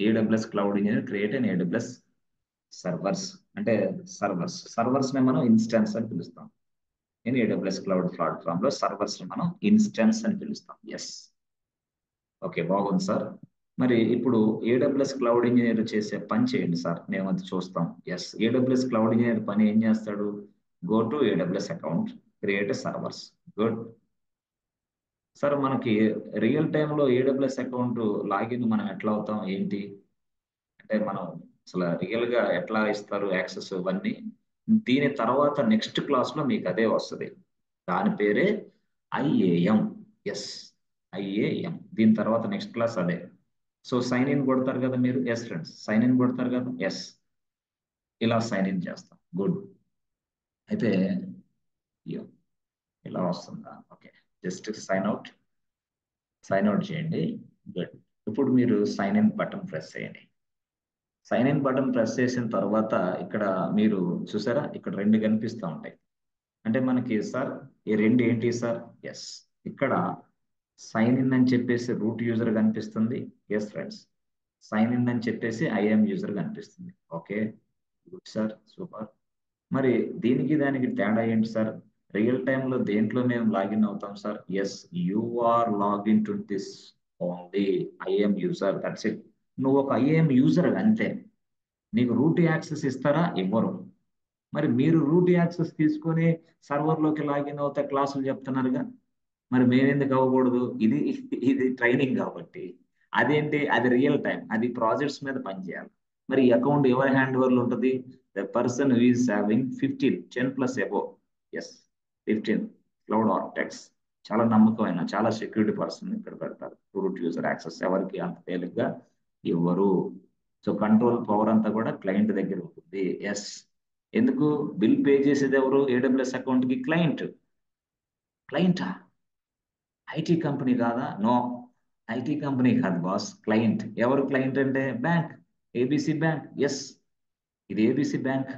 AWS cloud engineer create and AWS servers. అంటే సర్వర్స్ ని మనం ఇన్స్టెన్స్ అని పిలుస్తాం. నేను ఏడబ్ల్యూఎస్ క్లౌడ్ ప్లాట్ఫామ్ లో సర్వర్స్ ని మనం ఇన్స్టెన్స్ అని పిలుస్తాం. ఎస్. ఓకే, బాగుంది సార్. మరి ఇప్పుడు ఏడబ్ల్యూఎస్ క్లౌడ్ ఇంజనీర్ చేసే పని చేయండి సార్, మేము అది చూస్తాం. ఎస్, ఏడబ్ల్యూఎస్ క్లౌడ్ ఇంజనీర్ పని ఏం చేస్తాడు? Go to AWS account, create servers. Good sir. మనకి రియల్ టైంలో ఏడబ్ల్యూఎస్ అకౌంట్ లాగిన్ మనం ఎట్లా అవుతాం ఏంటి? అంటే మనం అసలు రియల్ గా ఎట్లా ఇస్తారు యాక్సెస్ ఇవన్నీ? దీని తర్వాత నెక్స్ట్ క్లాస్ లో మీకు అదే వస్తుంది. దాని పేరే ఐఏఎం. Yes, IAM. దీని తర్వాత నెక్స్ట్ క్లాస్ అదే. సో సైన్ ఇన్ కొడతారు కదా మీరు? ఎస్ ఫ్రెండ్స్, సైన్ ఇన్ కొడతారు కదా? ఎస్, ఇలా సైన్ ఇన్ చేస్తాం. గుడ్. అయితే అయ్యో, ఇలా వస్తుందా? ఓకే, జస్ట్ సైన్ అవుట్ చేయండి. గుడ్. ఇప్పుడు మీరు సైన్ ఇన్ బటన్ ప్రెస్ చేయండి. సైన్ ఇన్ బటన్ ప్రెస్ చేసిన తర్వాత ఇక్కడ మీరు చూసారా, ఇక్కడ రెండు కనిపిస్తూ ఉంటాయి. అంటే మనకి సార్ ఈ రెండు ఏంటి సార్? ఎస్, ఇక్కడ సైన్ ఇన్ అని చెప్పేసి రూట్ యూజర్ కనిపిస్తుంది. ఎస్ ఫ్రెండ్స్, సైన్ ఇన్ అని చెప్పేసి ఐఎమ్ యూజర్ కనిపిస్తుంది. Okay, good sir, super. మరి దీనికి దానికి తేడా ఏంటి సార్? రియల్ టైంలో దేంట్లో మేము లాగిన్ అవుతాం sir? Yes, you are login to this only IAM user, that's it. నువ్వు ఒక ఐఎమ్ యూజర్ అంతే. నీకు రూట్ యాక్సెస్ ఇస్తారా? ఇవ్వరు. మరి మీరు రూట్ యాక్సెస్ తీసుకొని సర్వర్లోకి లాగిన్ అవుతే క్లాసులు చెప్తున్నారుగా, మరి మేమెందుకు అవ్వకూడదు? ఇది ఇది ట్రైనింగ్ కాబట్టి. అదేంటి, అది రియల్ టైం, అది ప్రాజెక్ట్స్ మీద పనిచేయాలి. మరి ఈ అకౌంట్ ఎవరి హ్యాండ్ ఓవర్లో ఉంటుంది? The person who is having 15 10 plus above. Yes, 15 cloud architects. చాలా నమ్మకమైన, చాలా సెక్యూరిటీ పర్సన్ ఇక్కడ పెడతారు. రూట్ యూజర్ యాక్సెస్ ఎవరికి అంత తేలిగ్గా ఇవ్వరు. సో కంట్రోల్ పవర్ అంతా కూడా క్లయింట్ దగ్గర ఉంటుంది. ఎస్, ఎందుకు? బిల్ పే చేసేది ఎవరు? ఏడబ్ల్యూఎస్ అకౌంట్ కి క్లయింట్. క్లయింటా? ఐటీ కంపెనీ కాదా? నో, ఐటీ కంపెనీ కాదు బాస్, క్లయింట్. ఎవరు క్లయింట్ అంటే? Bank, ABC bank. ఎస్, ఇది ABC bank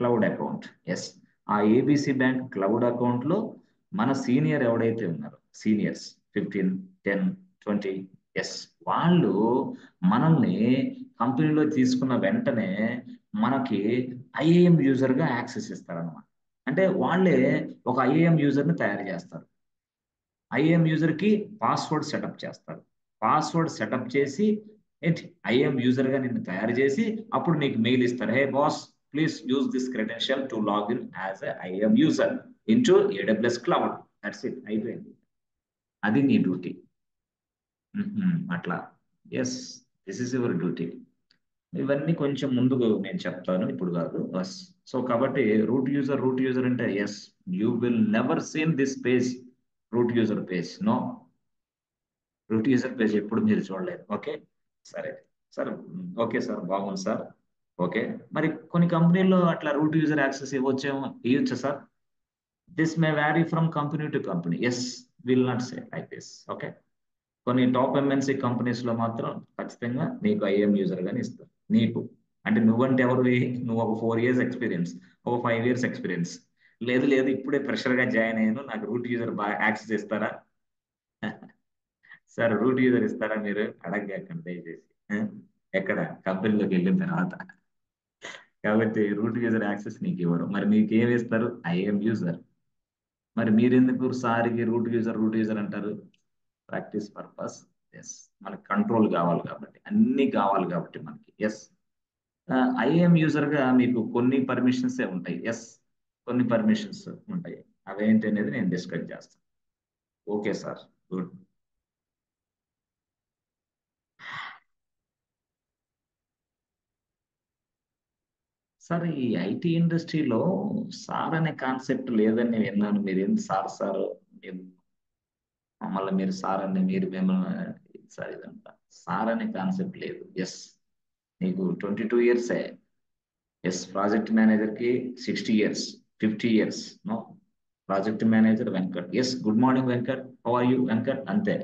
cloud account. Yes, ఆ ఏబిసి బ్యాంక్ క్లౌడ్ అకౌంట్ లో మన సీనియర్ ఎవడైతే ఉన్నారో, సీనియర్స్ 15 10 20, ఎస్, వాళ్ళు మనల్ని కంపెనీలో తీసుకున్న వెంటనే మనకి ఐఏఎం యూజర్ గా యాక్సెస్ ఇస్తారనమాట. అంటే వాళ్ళే ఒక ఐఏఎం యూజర్ ని తయారు చేస్తారు. ఐఏఎం యూజర్ కి పాస్వర్డ్ సెటప్ చేస్తారు. పాస్వర్డ్ సెటప్ చేసి ఏంటి, ఐఏఎం యూజర్ గా నిన్ను తయారు చేసి అప్పుడు నీకు మెయిల్ ఇస్తారు. Hey boss, please use this credential to login as IAM user into AWS cloud. That's it, అయిపోయింది. అది నీ డ్యూటీ. అట్లా. Yes, this is your duty. ఇవన్నీ కొంచెం ముందుకు నేను చెప్తాను, ఇప్పుడు కాదు. బస్. సో కాబట్టి రూట్ యూజర్ అంటే yes, you will never seen this page, root user page. No, root user page ఎప్పుడు మీరు చూడలేదు. ఓకే, సరే సార్. ఓకే సార్, బాగుంది సార్. ఓకే, మరి కొన్ని కంపెనీల్లో అట్లా రూట్ యూజర్ యాక్సెస్ ఇవ్వచ్చేమో, ఇవ్వచ్చా sir? This may vary from company to company. Yes, will not say like this. Okay, కొన్ని టాప్ ఎంఎన్సీ కంపెనీస్ లో మాత్రం ఖచ్చితంగా నీకు ఐఎం యూజర్ గాని ఇస్తారు. నీకు అంటే నువ్వంటే ఎవరు? నువ్వు ఒక 4 years ఎక్స్పీరియన్స్, ఒక 5 years ఎక్స్పీరియన్స్. లేదు లేదు, ఇప్పుడే ఫ్రెషర్ గా జాయిన్ అయ్యాను, నాకు రూట్ యూజర్ బాగా యాక్సెస్ ఇస్తారా? సార్ రూట్ యూజర్ ఇస్తారా మీరు? అడగకండి దయచేసి. ఆ? ఎక్కడ? కంపెనీలోకి వెళ్ళిన తర్వాత. కాబట్టి రూట్ యూజర్ యాక్సెస్ నీకు ఇవ్వరు. మరి మీకు ఏమి ఇస్తారు? IAM user. మరి మీరెందుకు సారికి రూట్ యూజర్ అంటారు? Practice purpose. ఎస్, మనకి కంట్రోల్ కావాలి కాబట్టి, అన్ని కావాలి కాబట్టి మనకి. ఎస్, ఐఏఎం యూజర్ గా మీకు కొన్ని పర్మిషన్స్ ఉంటాయి. ఎస్, కొన్ని పర్మిషన్స్ ఉంటాయి. అవేంటి అనేది నేను డిస్కస్ చేస్తాను. Okay sir, good. సార్ ఈ ఐటీ ఇండస్ట్రీలో సార్ అనే కాన్సెప్ట్ లేదని విన్నాను. మీరేం సార్ సార్, మీరు మమ్మల్ని మీరు సార్ అని, మీరు మేము సార్, ఇదంతా సార్ అనే కాన్సెప్ట్ లేదు. ఎస్, నీకు 22 years. ఎస్, ప్రాజెక్ట్ మేనేజర్ కి 60 years, 50 years. No, project manager Venkat. Yes, good morning Venkat, how are you Venkat, అంతే.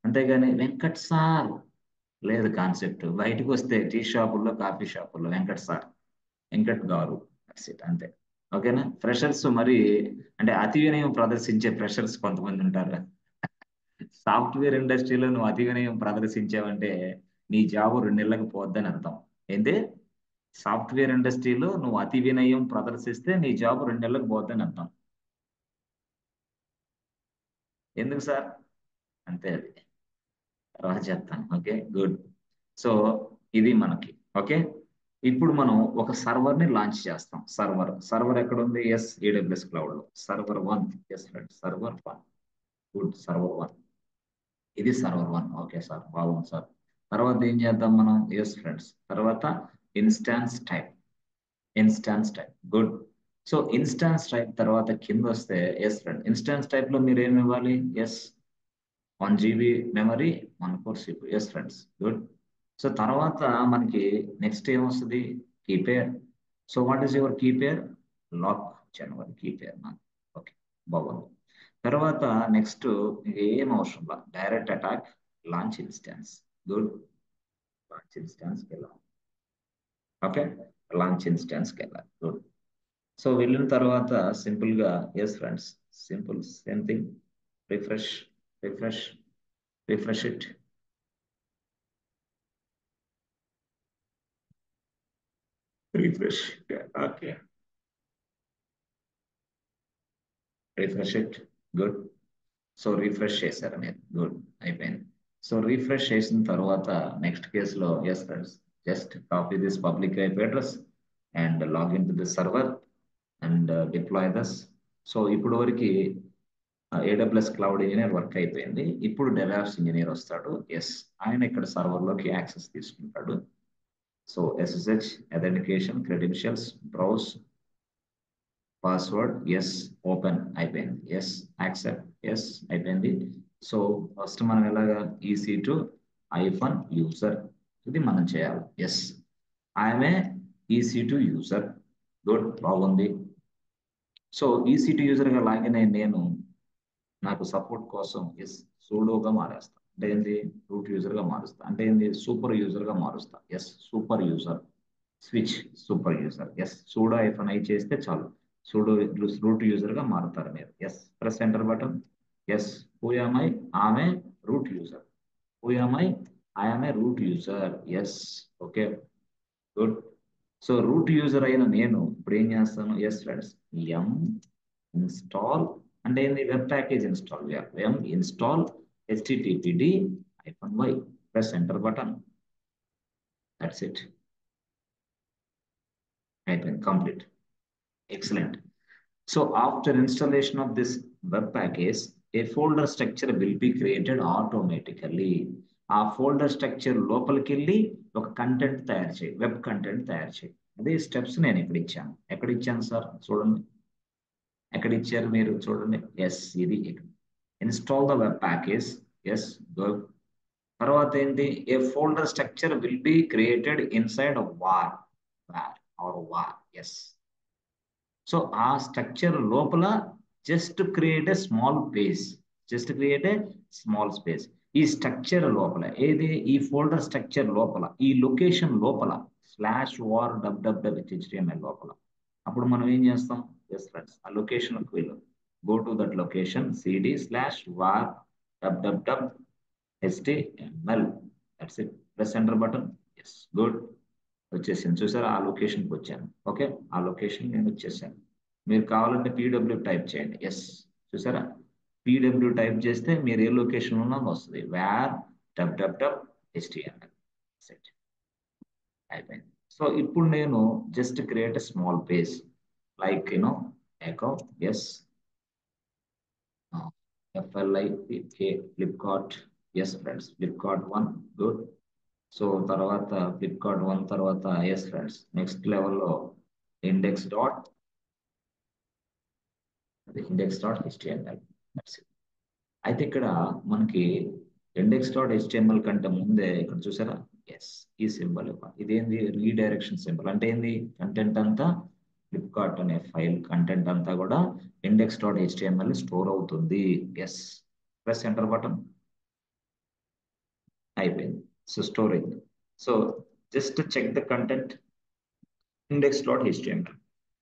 అంతేగాని వెంకట్ సార్ లేదు కాన్సెప్ట్. బయటకు వస్తే టీ షాపుల్లో, కాఫీ షాపుల్లో వెంకట్ సార్, వెంకట్ గారు, దట్స్ ఇట్, అంతే. ఓకేనా? ఫ్రెషర్స్ మరి, అంటే అతి వినయం ప్రదర్శించే ఫ్రెషర్స్ కొంతమంది ఉంటారు. సాఫ్ట్వేర్ ఇండస్ట్రీలో నువ్వు అతి వినయం ప్రదర్శించావంటే నీ జాబు 2 నెలలకు పోద్దని అర్థం. ఏంటి? సాఫ్ట్వేర్ ఇండస్ట్రీలో నువ్వు అతి వినయం ప్రదర్శిస్తే నీ జాబ్ 2 నెలలకు పోద్దని అర్థం. ఎందుకు సార్? అంతే, అది తర్వాత చెప్తాను. Okay, good. సో ఇది మనకి. ఓకే, ఇప్పుడు మనం ఒక సర్వర్ ని లాంచ్ చేస్తాం. సర్వర్ ఎక్కడ ఉంది? ఎస్, ఏడబ్ల్యూఎస్ క్లౌడ్ లో server 1. Yes friend, server 1. Good, server 1. ఇది సర్వర్ 1. ఓకే సార్, బాగుంది సార్. తర్వాత ఏం చేద్దాం మనం? ఎస్ ఫ్రెండ్స్, తర్వాత instance type. Instance type, good. So instance type తర్వాత కింద వస్తే, ఎస్ ఫ్రెండ్, ఇన్స్టాన్స్ టైప్ లో మీరు ఏమి ఇవ్వాలి? Yes, 1 GB memory, 1 core CPU. Yes friends, good. So తర్వాత మనకి నెక్స్ట్ ఏమొస్తుంది? Key pair. So what is your key pair? Lock January key pair. Okay, బాగుంది. తర్వాత నెక్స్ట్ ఏం అవసరం లా, direct attack, launch instance. Good, launch instance వెళ్ళాం. Okay, launch ఇన్స్టెన్స్కి వెళ్ళాలి. గుడ్. సో వెళ్ళిన తర్వాత సింపుల్ గా yes friends, simple same thing, refresh, refresh, refresh it, refresh. Okay, refresh it. Good. So refresh చేశారు మీరు. గుడ్, అయిపోయింది. సో రిఫ్రెష్ చేసిన తర్వాత నెక్స్ట్ కేసులో yes friends, just copy this public IP address and login to this server and deploy thus. So ఇప్పుడు వరకు AWS cloud engineer work అయిపోయింది. ఇప్పుడు డెవాప్స్ ఇంజనీర్ వస్తాడు. ఎస్, ఆయన ఇక్కడ సర్వర్లోకి యాక్సెస్ తీసుకుంటాడు. So SSH, authentication, credentials, browse, password, yes, open, అయిపోయింది. ఎస్, యాక్సెప్ట్, ఎస్, అయిపోయింది. సో ఫస్ట్ మనం ఎలాగా EC2 ఐఫన్ యూజర్, ఇది మనం చేయాలి. Yes, I'm EC2 user. Good, బాగుంది. సో EC2 యూజర్గా లాగిన్ అయిన నేను నాకు సపోర్ట్ కోసం ఎస్ సూడోగా మారేస్తా. అంటే ఏంది, రూట్ యూజర్గా మారుస్తా. అంటే ఏంది, సూపర్ యూజర్గా మారుస్తా. Yes, super user, switch, super user. Yes, sudo hyphen I చేస్తే చాలు, సూడో రూట్ యూజర్గా మారుతారు మీరు. Yes, press enter button. Yes, who am I, ఆమె root user. Who am I, I'm root user. Yes, okay, good. So root user అయిన నేను ఇప్పుడు ఏం చేస్తాను, ఎస్ ఫ్రెండ్స్, ఎం ఇన్స్టాల్, అంటే ఏంది, వెబ్ ప్యాకేజ్ ఇన్స్టాల్ చేయాలి. ఎం install httpd -y, press enter button. That's it, అయిపోయింది, complete. Excellent. So after installation of this web package, a folder structure will be created automatically. ఆ ఫోల్డర్ స్ట్రక్చర్ లోపలికి వెళ్ళి ఒక content తయారు చేయి, వెబ్ కంటెంట్ తయారు చేయి. అదే స్టెప్స్ నేను ఇక్కడ ఇచ్చాను. ఎక్కడ ఇచ్చాను సార్ చూడండి, ఎక్కడ ఇచ్చారు మీరు చూడండి. ఎస్, ఇది install the web package. Yes, good. తర్వాత ఏంటి, a folder structure will be created inside var, var. Yes, so ఆ స్ట్రక్చర్ లోపల just create a small page, just create a small space. ఈ స్ట్రక్చర్ లోపల ఏది, ఈ ఫోల్డర్ స్ట్రక్చర్ లోపల, ఈ లొకేషన్ లోపల /war www.html లోపల. అప్పుడు మనం ఏం చేస్తాం, ఎస్ ఫ్రెండ్స్, ఆ లొకేషన్కి వెళ్ళు, go to that location, cd/var www.html. That's it, press enter button. Yes, good, వచ్చేసింది. చూసారా, ఆ లొకేషన్కి వచ్చాను. ఓకే, ఆ లొకేషన్ నేను వచ్చేసాను. మీరు కావాలంటే పీడబ్ల్యూ టైప్ చేయండి. ఎస్, చూసారా, పీడబ్ల్యూ టైప్ చేస్తే మీరు ఏ లొకేషన్ ఉన్నా వస్తుంది, వేర్ www.html. సెట్, అయిపోయింది. సో ఇప్పుడు నేను just create a small page like echo, yes, Flipkart. Yes friends, Flipkart 1, good. So తర్వాత ఫ్లిప్కార్ట్ 1 తర్వాత ఎస్ ఫ్రెండ్స్, నెక్స్ట్ లెవెల్లో index.html. అయితే ఇక్కడ మనకి index.html కంటే ముందే ఇక్కడ చూసారా, ఎస్, ఈ సింబల్ ఇదేంది, రీడైరెక్షన్ సింబల్. అంటే ఏంది, కంటెంట్ అంతా ఫ్లిప్కార్ట్ అనే ఫైల్ కంటెంట్ అంతా కూడా index.html స్టోర్ అవుతుంది. ఎస్, ప్రెస్ ఎంటర్ బటన్, అయిపోయింది. సో స్టోర్ అయింది. So just check the content index.html.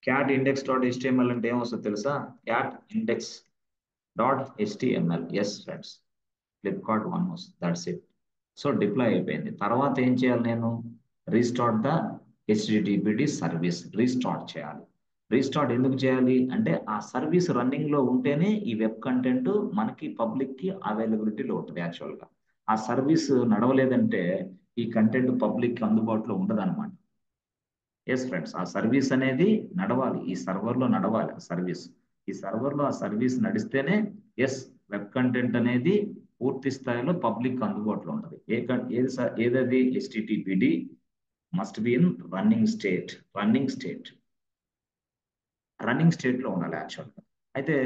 Cat index.html అంటే ఏమొస్తుందో తెలుసా, cat index.html. Yes friends, Flipkart 1 వస్తుంది. That's it. సో డిప్లాయ్ అయిపోయింది. తర్వాత ఏం చేయాలి, నేను restart the httpd service, restart చేయాలి. రీస్టార్ట్ ఎందుకు చేయాలి అంటే, ఆ సర్వీస్ రన్నింగ్ లో ఉంటేనే ఈ వెబ్ కంటెంట్ మనకి పబ్లిక్ కి అవైలబిలిటీలో ఉంటుంది. యాక్చువల్ గా ఆ సర్వీస్ నడవలేదంటే ఈ కంటెంట్ పబ్లిక్ కి అందుబాటులో ఉండదు అనమాట. ఎస్ ఫ్రెండ్స్, ఆ సర్వీస్ అనేది నడవాలి, ఈ సర్వర్ లో నడవాలి ఆ సర్వీస్. ఈ సర్వర్ లో ఆ సర్వీస్ నడిస్తేనే ఎస్, వెబ్ కంటెంట్ అనేది పూర్తి స్థాయిలో పబ్లిక్ అందుబాటులో ఉంటుంది. ఏదది httpd must be in running state. Running state లో ఉండాలి యాక్చువల్ గా. అయితే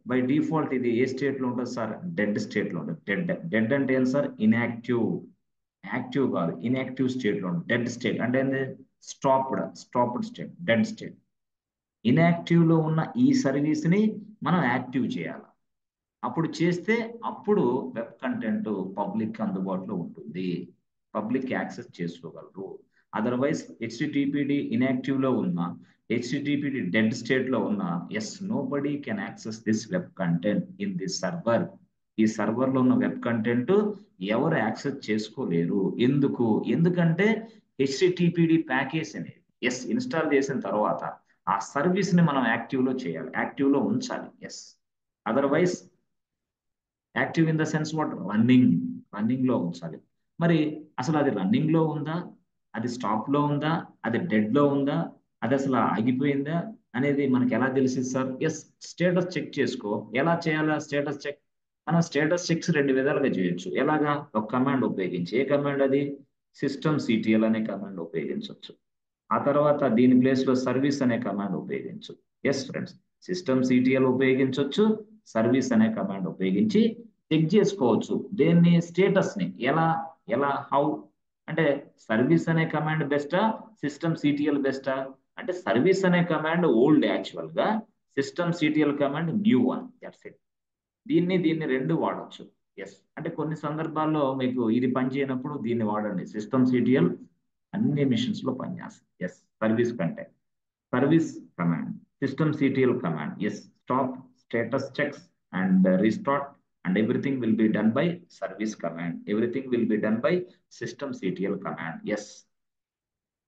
బై డిఫాల్ట్ ఇది ఏ స్టేట్ లో ఉంటుంది సార్, డెడ్ స్టేట్ లో ఉంటుంది. డెడ్ అంటే ఏంటి సార్, ఇన్యాక్టివ్. యాక్టివ్ కాదు, ఇన్యాక్టివ్ స్టేట్ లో ఉంటుంది. డెడ్ స్టేట్ అంటే ఏంది, stopped state, dead state. Inactive లో ఉన్న ఈ సర్వీస్ ని మనం యాక్టివ్ చేయాలి. అప్పుడు చేస్తే అప్పుడు వెబ్ కంటెంట్ పబ్లిక్ అందుబాటులో ఉంటుంది, పబ్లిక్ యాక్సెస్ చేసుకోగలరు. అదర్వైజ్ హెచ్టిటిపిడి ఇన్యాక్టివ్ లో ఉన్నా, హెచ్టిటిపిడి డెడ్ స్టేట్ లో ఉన్నా, yes nobody can access this web content in this server. ఈ సర్వర్ లో ఉన్న వెబ్ కంటెంట్ ఎవరు యాక్సెస్ చేసుకోలేరు. ఎందుకంటే హెచ్టిటిపిడి ప్యాకేజ్ అనేది ఎస్ ఇన్స్టాల్ చేసిన తర్వాత ఆ సర్వీస్ ని మనం యాక్టివ్ లో చేయాలి, యాక్టివ్ లో ఉంచాలి. Yes otherwise active in the sense what running లో ఉంచాలి. మరి అసలు అది రన్నింగ్ లో ఉందా, అది స్టాప్ లో ఉందా, అది డెడ్ లో ఉందా, అది అసలు ఆగిపోయిందా అనేది మనకి ఎలా తెలిసింది సార్? ఎస్ స్టేటస్ చెక్ చేసుకో. ఎలా చేయాలా స్టేటస్ చెక్? మనం స్టేటస్ చెక్స్ రెండు విధాలుగా చేయొచ్చు. ఎలాగా? ఒక కమాండ్ ఉపయోగించి. ఏ కమాండ్ అది? సిస్టమ్ సిటిఎల్ అనే కమాండ్ ఉపయోగించవచ్చు. ఆ తర్వాత దీని ప్లేస్ లో సర్వీస్ అనే కమాండ్ ఉపయోగించు. ఎస్ ఫ్రెండ్స్, సిస్టమ్ సిటిఎల్ ఉపయోగించవచ్చు, సర్వీస్ అనే కమాండ్ ఉపయోగించి చెక్ చేసుకోవచ్చు. దేన్ని? స్టేటస్ ని. ఎలా హౌ అంటే సర్వీస్ అనే కమాండ్ బెస్టా, సిస్టమ్ సిటిఎల్ బెస్టా అంటే సర్వీస్ అనే కమాండ్ ఓల్డ్ యాక్చువల్ గా, system CTL command new one. That's it. దీన్ని రెండు వాడచ్చు. ఎస్ అంటే కొన్ని సందర్భాల్లో మీకు ఇది పని చేయనప్పుడు దీన్ని వాడండి. సిస్టమ్ సిటిఎల్ అన్ని మిషన్స్ లో పనిచేస్తుంది. ఎస్ సర్వీస్ కంటే service command, system CTL command. Yes stop, status checks and restart and everything will be done by service command. Everything will be done by system ctl command. Yes,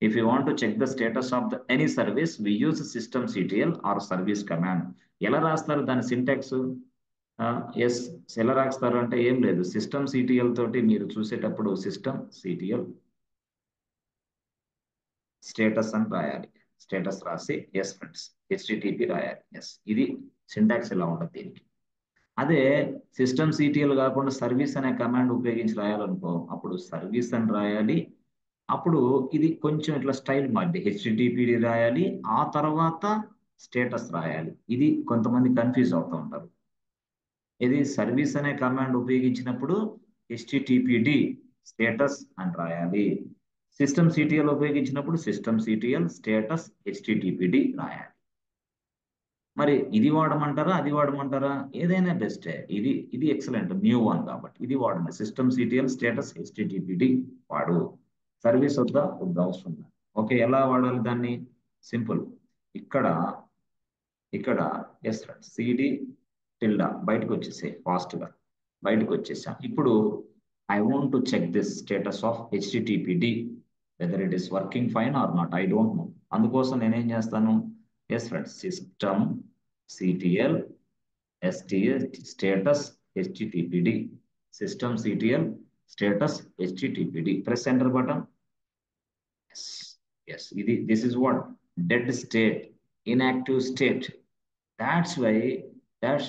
if you want to check the status of any service, we use system ctl or service command. ఎలా రాస్తారు దాని syntax? Yes ఎలా రాస్తారు అంటే ఏం లేదు, system CTL తోటి మీరు చూసేటప్పుడు సిస్టమ్ సిటిఎల్ స్టేటస్ అని రాయాలి. స్టేటస్ రాసి ఎస్ ఫ్రెండ్స్ హెచ్టిటిపి రాయాలి. ఎస్ ఇది సింటాక్స్ ఇలా ఉంటుంది దీనికి. అదే సిస్టమ్ సిటిఎల్ కాకుండా సర్వీస్ అనే కమాండ్ ఉపయోగించి రాయాలనుకో, అప్పుడు సర్వీస్ అని రాయాలి. అప్పుడు ఇది కొంచెం ఇట్లా స్టైల్ మారింది, హెచ్టిటిపిడి రాయాలి, ఆ తర్వాత స్టేటస్ రాయాలి. ఇది కొంతమంది కన్ఫ్యూజ్ అవుతూ ఉంటారు. ఇది సర్వీస్ అనే కమాండ్ ఉపయోగించినప్పుడు హెచ్టిటిపిడి స్టేటస్ అని రాయాలి. సిస్టమ్ సిటిఎల్ ఉపయోగించినప్పుడు సిస్టమ్ సిటిఎల్ స్టేటస్ హెచ్టిటిపిడి రాయాలి. మరి ఇది వాడమంటారా అది వాడమంటారా? ఏదైనా బెస్టే. ఇది ఎక్సలెంట్ న్యూ వన్ కాబట్టి ఇది వాడండి. సిస్టమ్ సిటిఎల్ స్టేటస్ హెచ్టిటిపిడి వాడు. సర్వీస్ వద్ద అవసరం లేదు. ఓకే, ఎలా వాడాలి దాన్ని? సింపుల్. ఇక్కడ ఎస్ ఫ్రెండ్స్ సిడి టిల్డా బయటకు వచ్చేసే ఫాస్ట్ గా బయటకు వచ్చేసాం. ఇప్పుడు I want to check this status of HTTPD whether it is working fine or not, I don't know. అందుకోసం నేనేం చేస్తాను? Yes friends system CTL status HTTPD, system CTL status HTTPD. Press enter button. Yes this is what dead state, inactive state. That's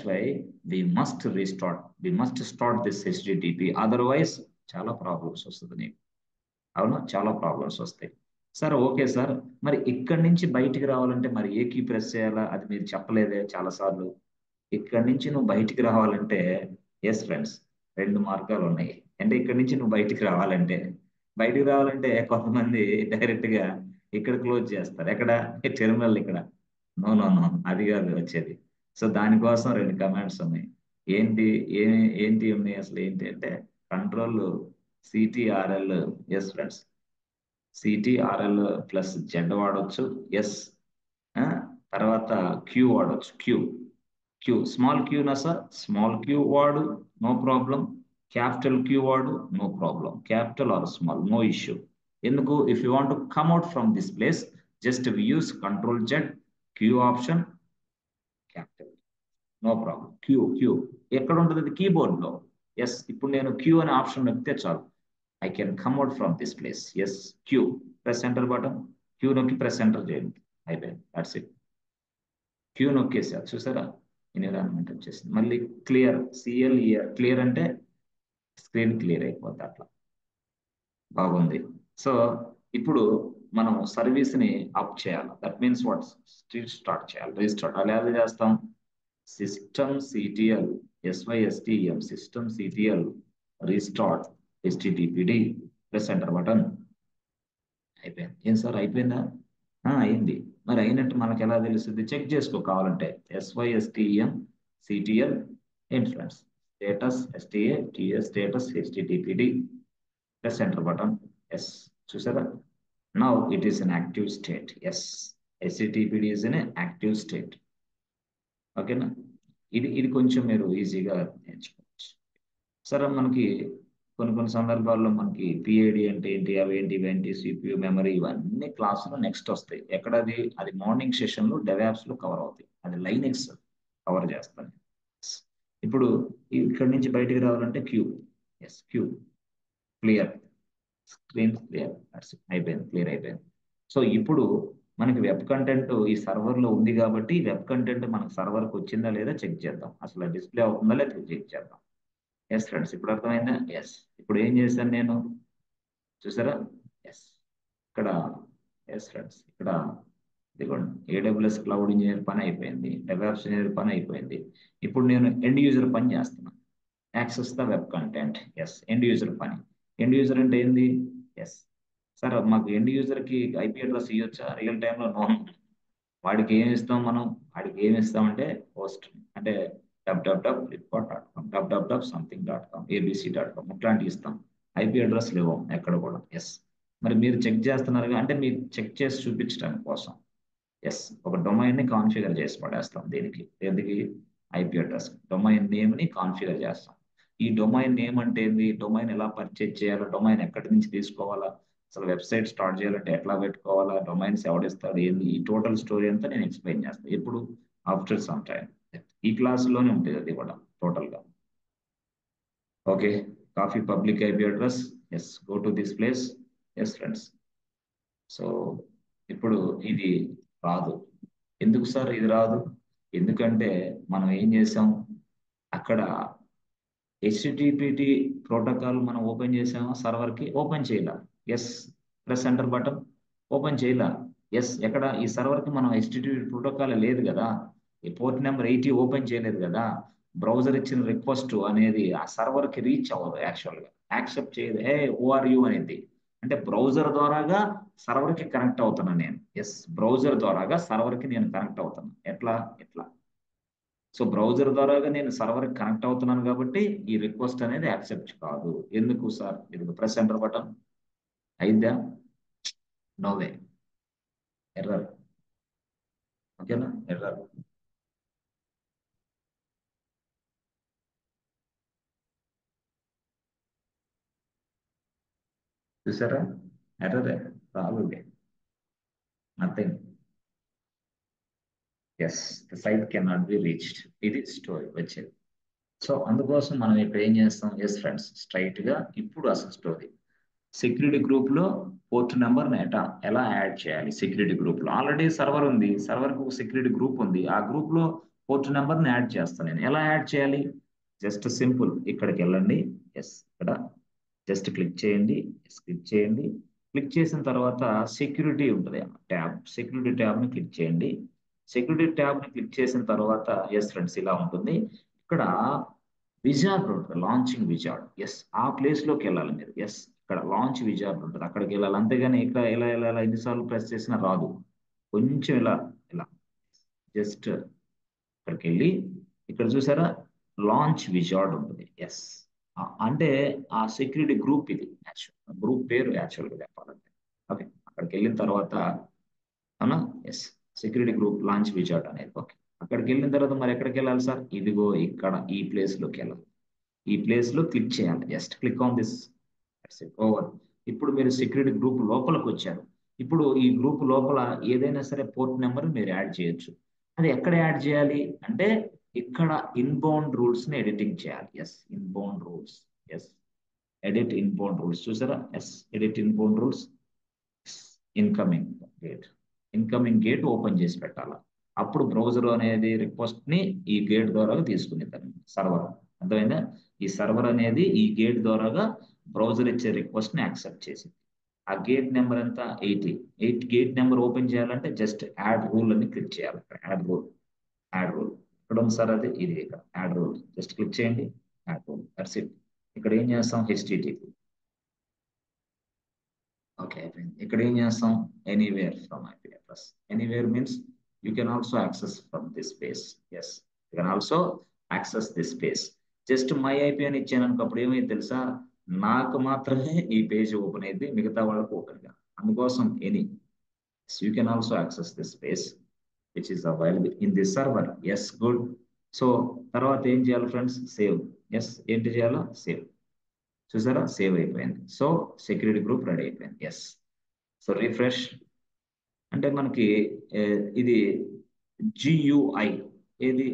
why we must restart, we must start this http, otherwise చాలా problems వస్తుంది నీకు. అవునా, చాలా problems వస్తాయి. Sir okay sir, మరి ఇక్కడి నుంచి బయటికి రావాలంటే మరి ఏ కీ ప్రెస్ చేయాలా? అది మీరు చెప్పలేదే చాలా సార్లు. ఇక్కడి నుంచి నువ్వు బయటికి రావాలంటే ఎస్ ఫ్రెండ్స్ రెండు మార్గాలు ఉన్నాయి. అంటే ఇక్కడి నుంచి నువ్వు బయటికి రావాలంటే కొంతమంది డైరెక్ట్ గా ఇక్కడ క్లోజ్ చేస్తారు. ఎక్కడ? టెర్మినల్ ఇక్కడ. నో నో నో, అది కాదు వచ్చేది. సో దానికోసం రెండు కమాండ్స్ ఉన్నాయి. ఏంటి ఏంటి ఉన్నాయి అసలు? ఏంటి అంటే control CTRL. Yes friends CTRL plus Z వాడొచ్చు. ఎస్ తర్వాత క్యూ వాడొచ్చు. క్యూ స్మాల్ క్యూనా సార్? స్మాల్ క్యూ వాడు, నో ప్రాబ్లం. క్యాపిటల్ క్యూ వాడు, no problem. Capital or small, no issue. ఎందుకు? If you want to come out from this place, just use control Z, Q option, capital, no problem. Q ఎక్కడ ఉంటుంది? అది keyboard లో. Yes ఇప్పుడు నేను queue అనే option నొక్కితే చాలు, I can come out from this place. Yes Q, press enter button. Q నొక్కి ప్రెస్ ఎంటర్ చేయండి, అయిపోయింది. That's it. క్యూ నొక్కేసారు చూసారా, ఎన్విరాన్మెంట్ వచ్చేసింది. మళ్ళీ క్లియర్, క్లియర్ అంటే స్క్రీన్ క్లియర్ అయిపోద్ది. అట్లా బాగుంది. సో ఇప్పుడు మనం సర్వీస్ ని అప్ చేయాలి. That means what? స్టార్ట్ చేయాలి, రీస్టార్ట్. అలా ఎలా చేస్తాం? System CTL SYSTEM system CTL restart HTTPD, press enter button. అయిపోయింది. ఏం సార్ అయిపోయిందా? అయింది. మరి అయినట్టు మనకు ఎలా తెలుస్తుంది? చెక్ చేసుకో కావాలంటే. SYSTEM CTL ఏంటి friends? Status STA TS status HTTPD, press enter button. Yes చూసారా, Now it is an active state. Yes, HTTPD is an active state. ఓకేనా? ఇది కొంచెం మీరు ఈజీగా నేర్చుకోవచ్చు. సరే, మనకి కొన్ని సందర్భాల్లో మనకి పిఐడి అంటే ఏంటి, ఇవేంటి, సిపియు మెమరీ, ఇవన్నీ క్లాసులో నెక్స్ట్ వస్తాయి. ఎక్కడది? అది మార్నింగ్ సెషన్లో డెవాప్స్ లో కవర్ అవుతాయి. అది లైనెక్స్ కవర్ చేస్తాను. ఇప్పుడు ఇక్కడి నుంచి బయటికి రావాలంటే Q. Yes, Q clear, screen clear, అయిపోయింది, క్లియర్ అయిపోయింది. సో ఇప్పుడు మనకి వెబ్ కంటెంట్ ఈ సర్వర్ లో ఉంది కాబట్టి వెబ్ కంటెంట్ మనకు సర్వర్కి వచ్చిందా లేదా చెక్ చేద్దాం. అసలు డిస్ప్లే అవుతుందా లేదా చెక్ చేద్దాం. ఎస్ ఫ్రెండ్స్, ఇప్పుడు అర్థమైందా? ఎస్. ఇప్పుడు ఏం చేశాను నేను, చూసారా? ఎస్, ఇక్కడ ఎస్ ఫ్రెండ్స్, ఇక్కడ ఇదిగోండి, ఏడబ్ల్యూఎస్ క్లౌడ్ ఇంజనీర్ పని అయిపోయింది, డెవాప్స్ ఇంజనీర్ పని అయిపోయింది. ఇప్పుడు నేను ఎండ్ యూజర్ పని చేస్తున్నాను. Access the web content. Yes, end user పని. ఎండ్ యూజర్ అంటే ఏంది? ఎస్ సార్, మాకు ఎండ్ యూజర్ కి ఐపీ అడ్రస్ ఇవ్వచ్చా రియల్ టైంలో? నో. వాడికి ఏమి ఇస్తాం మనం? వాడికి ఏమి ఇస్తామంటే హోస్ట్, అంటే www.flipkart.com, www.something.com, abc.com ఇట్లాంటివి ఇస్తాం. ఐపీ అడ్రస్ లేవు ఎక్కడ కూడా. ఎస్, మరి మీరు చెక్ చేస్తున్నారుగా, అంటే మీరు చెక్ చేసి చూపించడానికి కోసం ఎస్ ఒక డొమైన్ ని కాన్ఫిగర్ చేసి పడేస్తాం. దీనికి ఎందుకు? ఐపీ అడ్రస్ డొమైన్ నేమ్ ని కాన్ఫిగర్ చేస్తాం. ఈ డొమైన్ నేమ్ అంటే ఏంది, డొమైన్ ఎలా పర్చేజ్ చేయాలా, డొమైన్ ఎక్కడి నుంచి తీసుకోవాలా, అసలు వెబ్సైట్ స్టార్ట్ చేయాలంటే ఎట్లా పెట్టుకోవాలా, డొమైన్స్ ఎవడిస్తాడు, ఏంది, ఈ టోటల్ స్టోరీ అంతా నేను ఎక్స్ప్లెయిన్ చేస్తాను. ఎప్పుడు? After some time. ఈ క్లాసులోనే ఉంటుంది అది కూడా టోటల్ గా. Okay, copy public IP address. Yes, go to this place. Yes friends, so ఇప్పుడు ఇది రాదు. ఎందుకు సార్ ఇది రాదు? ఎందుకంటే మనం ఏం చేసాం, అక్కడ హెచ్టిటిపిటి ప్రోటోకాల్ మనం ఓపెన్ చేసామా, సర్వర్ కి ఓపెన్ చేయాల. Yes, press enter button. Open చేయాల. ఎస్, ఎక్కడ? ఈ సర్వర్ కి మనం హెచ్టిటిపి ప్రోటోకాల్ లేదు కదా, ఈ పోర్ట్ నెంబర్ 80 ఓపెన్ చేయలేదు కదా. బ్రౌజర్ ఇచ్చిన రిక్వెస్ట్ అనేది ఆ సర్వర్ కి రీచ్ అవ్వదు, యాక్చువల్ గా యాక్సెప్ట్ చేయదు. హే హూ ఆర్ యూ అనేది. అంటే బ్రౌజర్ ద్వారాగా సర్వర్ కి కనెక్ట్ అవుతున్నాను నేను. ఎస్, బ్రౌజర్ ద్వారాగా సర్వర్ కి నేను కనెక్ట్ అవుతాను. ఎట్లా? ఎట్లా? సో బ్రౌజర్ ద్వారాగా నేను సర్వర్ కనెక్ట్ అవుతున్నాను కాబట్టి ఈ రిక్వెస్ట్ అనేది యాక్సెప్ట్ కాదు. ఎందుకు సార్? ఇది ప్రెస్ ఎంటర్ బటన్ అయిద్దా? No way, error. ఓకేనా? ఎర్రర్. చూసారా? ఎర్రరే, రాలేదు, nothing. Yes, the site can not be reached. ఇది స్టోరీ వచ్చేది. సో అందుకోసం మనం ఇక్కడ ఏం చేస్తాం? ఎస్ ఫ్రెండ్స్, స్ట్రైట్ గా ఇప్పుడు అసలు స్టోరీ. సెక్యూరిటీ గ్రూప్ లో పోర్ట్ నెంబర్ ఎలా యాడ్ చేయాలి? సెక్యూరిటీ గ్రూప్ లో ఆల్రెడీ సర్వర్ ఉంది, సర్వర్ కు ఒక సెక్యూరిటీ గ్రూప్ ఉంది, ఆ గ్రూప్ లో పోర్ట్ నెంబర్ ని యాడ్ చేస్తాను నేను. ఎలా యాడ్ చేయాలి? జస్ట్ సింపుల్, ఇక్కడికి వెళ్ళండి. ఎస్, ఇక్కడ జస్ట్ క్లిక్ చేయండి. క్లిక్ చేయండి. క్లిక్ చేసిన తర్వాత సెక్యూరిటీ ఉంటుంది ట్యాబ్, సెక్యూరిటీ ట్యాబ్ ని క్లిక్ చేయండి. సెక్యూరిటీ ట్యాబ్ ని క్లిక్ చేసిన తర్వాత ఎస్ ఫ్రెండ్స్, ఇలా ఉంటుంది. ఇక్కడ విజార్డ్ ఉంటుంది, లాంచింగ్ విజార్డ్. ఎస్, ఆ ప్లేస్ లోకి వెళ్ళాలి మీరు. ఎస్, ఇక్కడ లాంచ్ విజార్డ్ ఉంటుంది, అక్కడికి వెళ్ళాలి. అంతేగాని ఇక్కడ ఎలా ఎలా ఎన్నిసార్లు ప్రెస్ చేసినా రాదు. కొంచెం ఇలా ఇలా జస్ట్ ఇక్కడికి వెళ్ళి ఇక్కడ చూసారా, లాంచ్ విజార్డ్ ఉంటుంది. ఎస్, అంటే ఆ సెక్యూరిటీ గ్రూప్ ఇది, యాక్చువల్ గ్రూప్ పేరు యాక్చువల్గా చెప్పాలంటే. ఓకే, అక్కడికి వెళ్ళిన తర్వాత అవునా, yes, security group launch wizard అనేది. ఓకే, అక్కడికి వెళ్ళిన తర్వాత మరి ఎక్కడికి వెళ్ళాలి సార్? ఇదిగో ఇక్కడ ఈ ప్లేస్ లోకి వెళ్ళాలి. ఈ ప్లేస్ లో క్లిక్ చేయాలి. Just click on this, over. ఇప్పుడు మీరు సెక్యూరిటీ గ్రూప్ లోపలికి వచ్చారు. ఇప్పుడు ఈ గ్రూప్ లోపల ఏదైనా సరే పోర్ట్ నెంబర్ మీరు యాడ్ చేయొచ్చు. అది ఎక్కడ యాడ్ చేయాలి అంటే ఇక్కడ ఇన్బౌండ్ రూల్స్ ని ఎడిటింగ్ చేయాలి. Yes, inbound rules. Yes, edit inbound rules. చూసారా? Yes, edit inbound rules. Incoming gate, incoming gate open చేసి పెట్టాలా. అప్పుడు బ్రౌజర్ అనేది రిక్వెస్ట్ ని ఈ గేట్ ద్వారా తీసుకునేది సర్వర్. అర్థమైందా? ఈ సర్వర్ అనేది ఈ గేట్ ద్వారాగా బ్రౌజర్ ఇచ్చే రిక్వెస్ట్ ని యాక్సెప్ట్ చేసింది. ఆ గేట్ నెంబర్ ఎంత? 80. గేట్ నెంబర్ ఓపెన్ చేయాలంటే జస్ట్ యాడ్ రూల్ అని క్లిక్ చేయాలి. యాడ్ రూల్, యాడ్ రూల్ ఇక్కడ ఉంది సార్, అది ఇది ఇక్కడ యాడ్ రూల్. జస్ట్ క్లిక్ చేయండి, యాడ్ రూల్, దట్స్ ఇట్. ఇక్కడ ఏం చేస్తాం? హెచ్టిటిపి. ఓకే, అయిపోయింది. ఇక్కడ ఏం చేస్తాం? Anywhere from IP address. Anywhere means you can also access from this space. Yes, you can also access this space. Just my IP అని ఇచ్చాను అనుకో, అప్పుడు ఏమైంది తెలుసా? నాకు మాత్రమే ఈ పేజ్ ఓపెన్ అయింది, మిగతా వాళ్ళకు ఓపెన్ గా. అందుకోసం any you can also access this space which is available in this server. Yes, good. So తర్వాత ఏం చేయాలి ఫ్రెండ్స్? సేవ్. ఎస్, ఏంటి చేయాలో? సేవ్. చూసారా, సేవ్ అయిపోయింది. సో సెక్యూరిటీ గ్రూప్ రెడీ అయిపోయింది. ఎస్. సో రిఫ్రెష్ అంటే మనకి ఇది జియుఐ, ఏది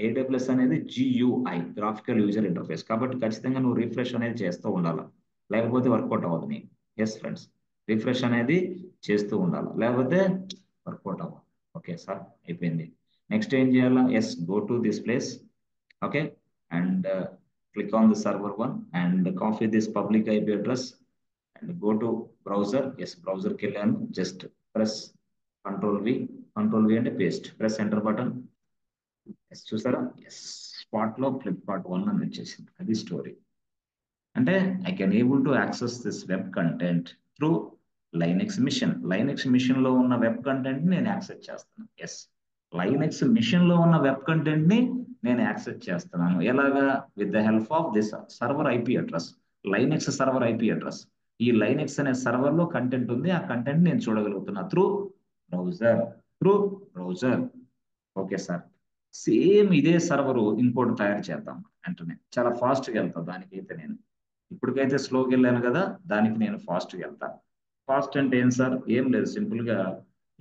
ఏడబ్ల్యూఎస్ అనేది జియుఐ, గ్రాఫికల్ యూజర్ ఇంటర్ఫేస్. కాబట్టి ఖచ్చితంగా నువ్వు రిఫ్రెష్ అనేది చేస్తూ ఉండాలి, లేకపోతే వర్కౌట్ అవ్వదు నీకు. ఎస్ ఫ్రెండ్స్, రిఫ్రెష్ అనేది చేస్తూ ఉండాలి, లేకపోతే వర్కౌట్ అవ్వదు. ఓకే సార్, అయిపోయింది. నెక్స్ట్ ఏం చేయాలా? Yes, go to this place. Okay, and click on the server one and copy this public IP address and go to browser. Yes, browser కి వెళ్ళాను. Just press control V అంటే paste. Press enter button. Yes, చూసారా? Yes, spot లో Flipkart 1 అని వచ్చేసింది. అది story. అంటే I can able to access this web content through Linux machine. Linux machine లో ఉన్న వెబ్ కంటెంట్ ని నేను యాక్సెస్ చేస్తున్నాను. ఎస్, లైనెక్స్ మిషన్ లో ఉన్న వెబ్ కంటెంట్ ని నేను యాక్సెస్ చేస్తున్నాను. ఎలాగా? With the help of this server IP address, Linux server IP address. ఈ లైనెక్స్ అనే సర్వర్ లో కంటెంట్ ఉంది, ఆ కంటెంట్ నేను చూడగలుగుతున్నా through browser. Through browser. Okay sir, same ఇదే సర్వర్ ఇంకోటి తయారు చేద్దాం. వెంటనే చాలా ఫాస్ట్ గా వెళ్తా దానికైతే. నేను ఇప్పటికైతే స్లోకి వెళ్ళాను కదా, దానికి నేను ఫాస్ట్ గా వెళ్తా. ఫాస్ట్ అంటే ఏం సార్? ఏం లేదు, సింపుల్ గా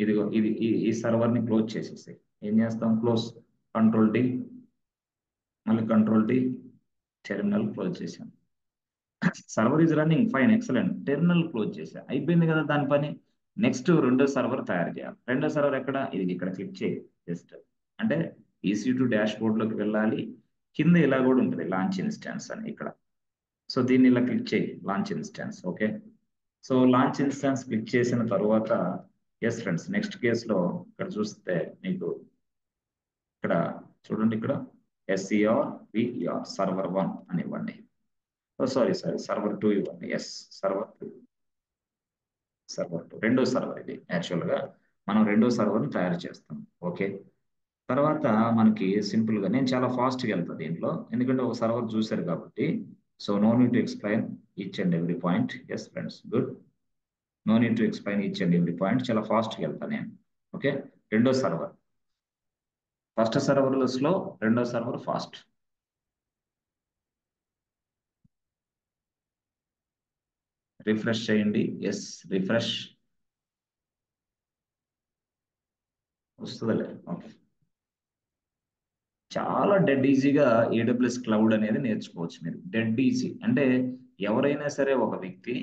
ఇదిగో ఇది ఈ సర్వర్ ని క్లోజ్ చేసేసి ఏం చేస్తాం? క్లోజ్, కంట్రోల్ డి, మళ్ళీ కంట్రోల్ డి, టెర్మినల్ క్లోజ్ చేశాను. Server is running fine, excellent. Terminal close చేశా, అయిపోయింది కదా దాని పని. నెక్స్ట్ రెండో సర్వర్ తయారు చేయాలి. రెండో సర్వర్ ఎక్కడ? ఇది ఇక్కడ క్లిక్ చేయి. జస్ట్ అంటే EC2 డాష్ బోర్డ్ లోకి వెళ్ళాలి. కింద ఇలా కూడా ఉంటుంది, లాంచ్ ఇన్స్టాన్స్ అని ఇక్కడ. సో దీన్ని ఇలా క్లిక్ చేయి, launch instance. Okay, so launch instance click చేసిన తర్వాత ఎస్ ఫ్రెండ్స్, నెక్స్ట్ కేసులో ఇక్కడ చూస్తే మీకు ఇక్కడ చూడండి, ఇక్కడ SERVR సర్వర్ 1 అని ఇవ్వండి. సారీ సర్వర్ 2 ఇవ్వండి. ఎస్, సర్వర్ 2 రెండో సర్వర్ ఇది. యాక్చువల్ గా మనం రెండో సర్వర్ని తయారు చేస్తాం. ఓకే, తర్వాత మనకి సింపుల్ గా నేను చాలా ఫాస్ట్ గా వెళ్తా దీంట్లో, ఎందుకంటే ఒక సర్వర్ చూశారు కాబట్టి. So no need to explain each and every point. Yes friends, good. No need to explain each and every point, చాలా ఫాస్ట్ గా వెళ్తా నేను. ఓకే, రెండో సర్వర్, ఫస్ట్ సర్వర్ లో స్లో, రెండో సర్వర్ ఫాస్ట్. రిఫ్రెష్ చేయండి. ఎస్, రిఫ్రెష్ వస్తుందిలే. Okay, చాలా డెడ్ ఈజీగా AWS క్లౌడ్ అనేది నేర్చుకోవచ్చు మీరు. డెడ్ ఈజీ అంటే ఎవరైనా సరే ఒక వ్యక్తి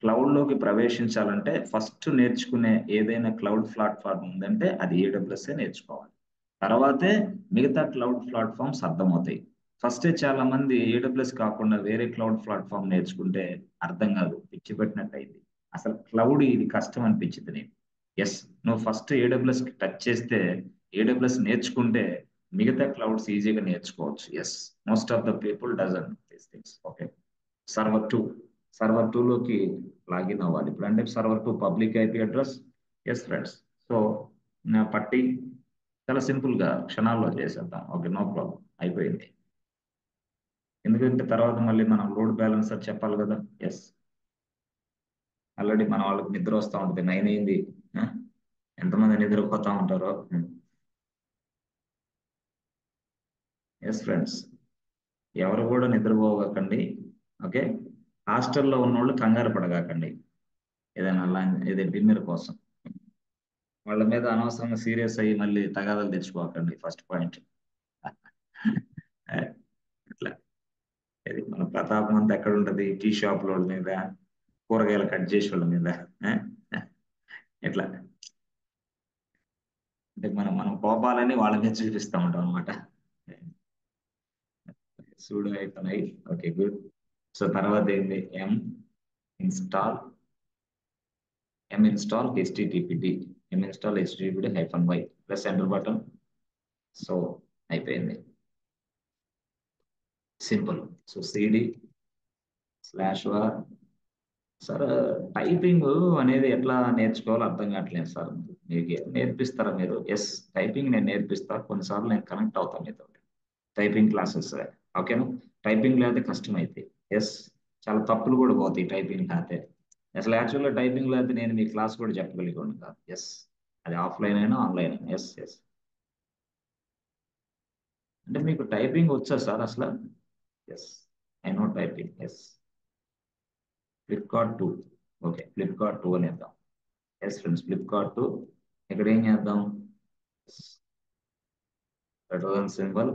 క్లౌడ్ లోకి ప్రవేశించాలంటే ఫస్ట్ నేర్చుకునే ఏదైనా క్లౌడ్ ప్లాట్ఫామ్ ఉందంటే అది AWS నేర్చుకోవాలి. తర్వాతే మిగతా క్లౌడ్ ప్లాట్ఫామ్స్ అర్థమవుతాయి. ఫస్టే చాలా మంది AWS కాకుండా వేరే క్లౌడ్ ప్లాట్ఫామ్ నేర్చుకుంటే అర్థం కాదు, పిచ్చి పెట్టినట్టు అయింది. అసలు క్లౌడ్ ఇది కష్టం అనిపించింది నీకు. ఎస్, నువ్వు ఫస్ట్ AWS కి టచ్ చేస్తే, AWS నేర్చుకుంటే మిగతా క్లౌడ్స్ ఈజీగా నేర్చుకోవచ్చు. Yes, most of the people doesn't these things. Okay, server 2, server 2 లోకి లాగిన్ అవ్వాలి. ఇప్పుడు అంటే server 2 public IP address. Yes friends, so పట్టి చాలా సింపుల్ గా క్షణాల్లో చేసేద్దాం. ఓకే, నో ప్రాబ్లం, అయిపోయింది. ఎందుకంటే తర్వాత మళ్ళీ మనం లోడ్ బ్యాలెన్సర్ చెప్పాలి కదా. ఎస్, ఆల్రెడీ మన వాళ్ళకి నిద్ర వస్తూ ఉంటుంది, 9 అయింది. ఆ? ఎంతమంది నిద్రపోతా ఉంటారో. ఎస్ ఫ్రెండ్స్, ఎవరు కూడా నిద్రపోకండి. ఓకే, హాస్టల్లో ఉన్న వాళ్ళు కంగారు పడగాకండి ఏదైనా ఇది డిన్నర్ కోసం. వాళ్ళ మీద అనవసరంగా సీరియస్ అయ్యి మళ్ళీ తగాదాలు తెచ్చుకోకండి. First point. ఇట్లా ఇది మన ప్రతాపం అంతా ఎక్కడ ఉంటది? టీ షాప్ వాళ్ళ మీద, కూరగాయలు కట్ చేసే వాళ్ళ మీద. ఆ? ఇట్లా అంటే మనం కోపాలని వాళ్ళ మీద చూపిస్తా ఉంటాం అనమాట. సూడో అయిపోయినాయి. Okay, good. సో తర్వాత ఏంటి? Install install httpd install httpd -y press enter button. So అయిపోయింది, simple. So cd/var. Sir typing అనేది ఎట్లా నేర్చుకోవాలో అర్థం కావట్లేదు సార్. మీకు నేర్పిస్తారా మీరు? ఎస్, టైపింగ్ నేను నేర్పిస్తా. కొన్నిసార్లు నేను కనెక్ట్ అవుతాను మీతో, టైపింగ్ క్లాసెస్. ఓకేనా? టైపింగ్ లేదా కష్టం అయితే. ఎస్, చాలా తప్పులు కూడా పోతాయి టైపింగ్ కాతే. అసలు యాక్చువల్గా టైపింగ్ లో అయితే నేను మీ క్లాస్ కూడా చెప్పగలిగాను కాదు. ఎస్, అది ఆఫ్లైన్ అయినా ఆన్లైన్ అయినా. Yes yes. అంటే మీకు టైపింగ్ వచ్చా సార్ అసలు? Yes, I know typing. Yes. Flipkart 2. Okay, Flipkart 2 అని వేద్దాం. Yes friends, Flipkart 2. ఇక్కడ ఏం చేద్దాం? return symbol,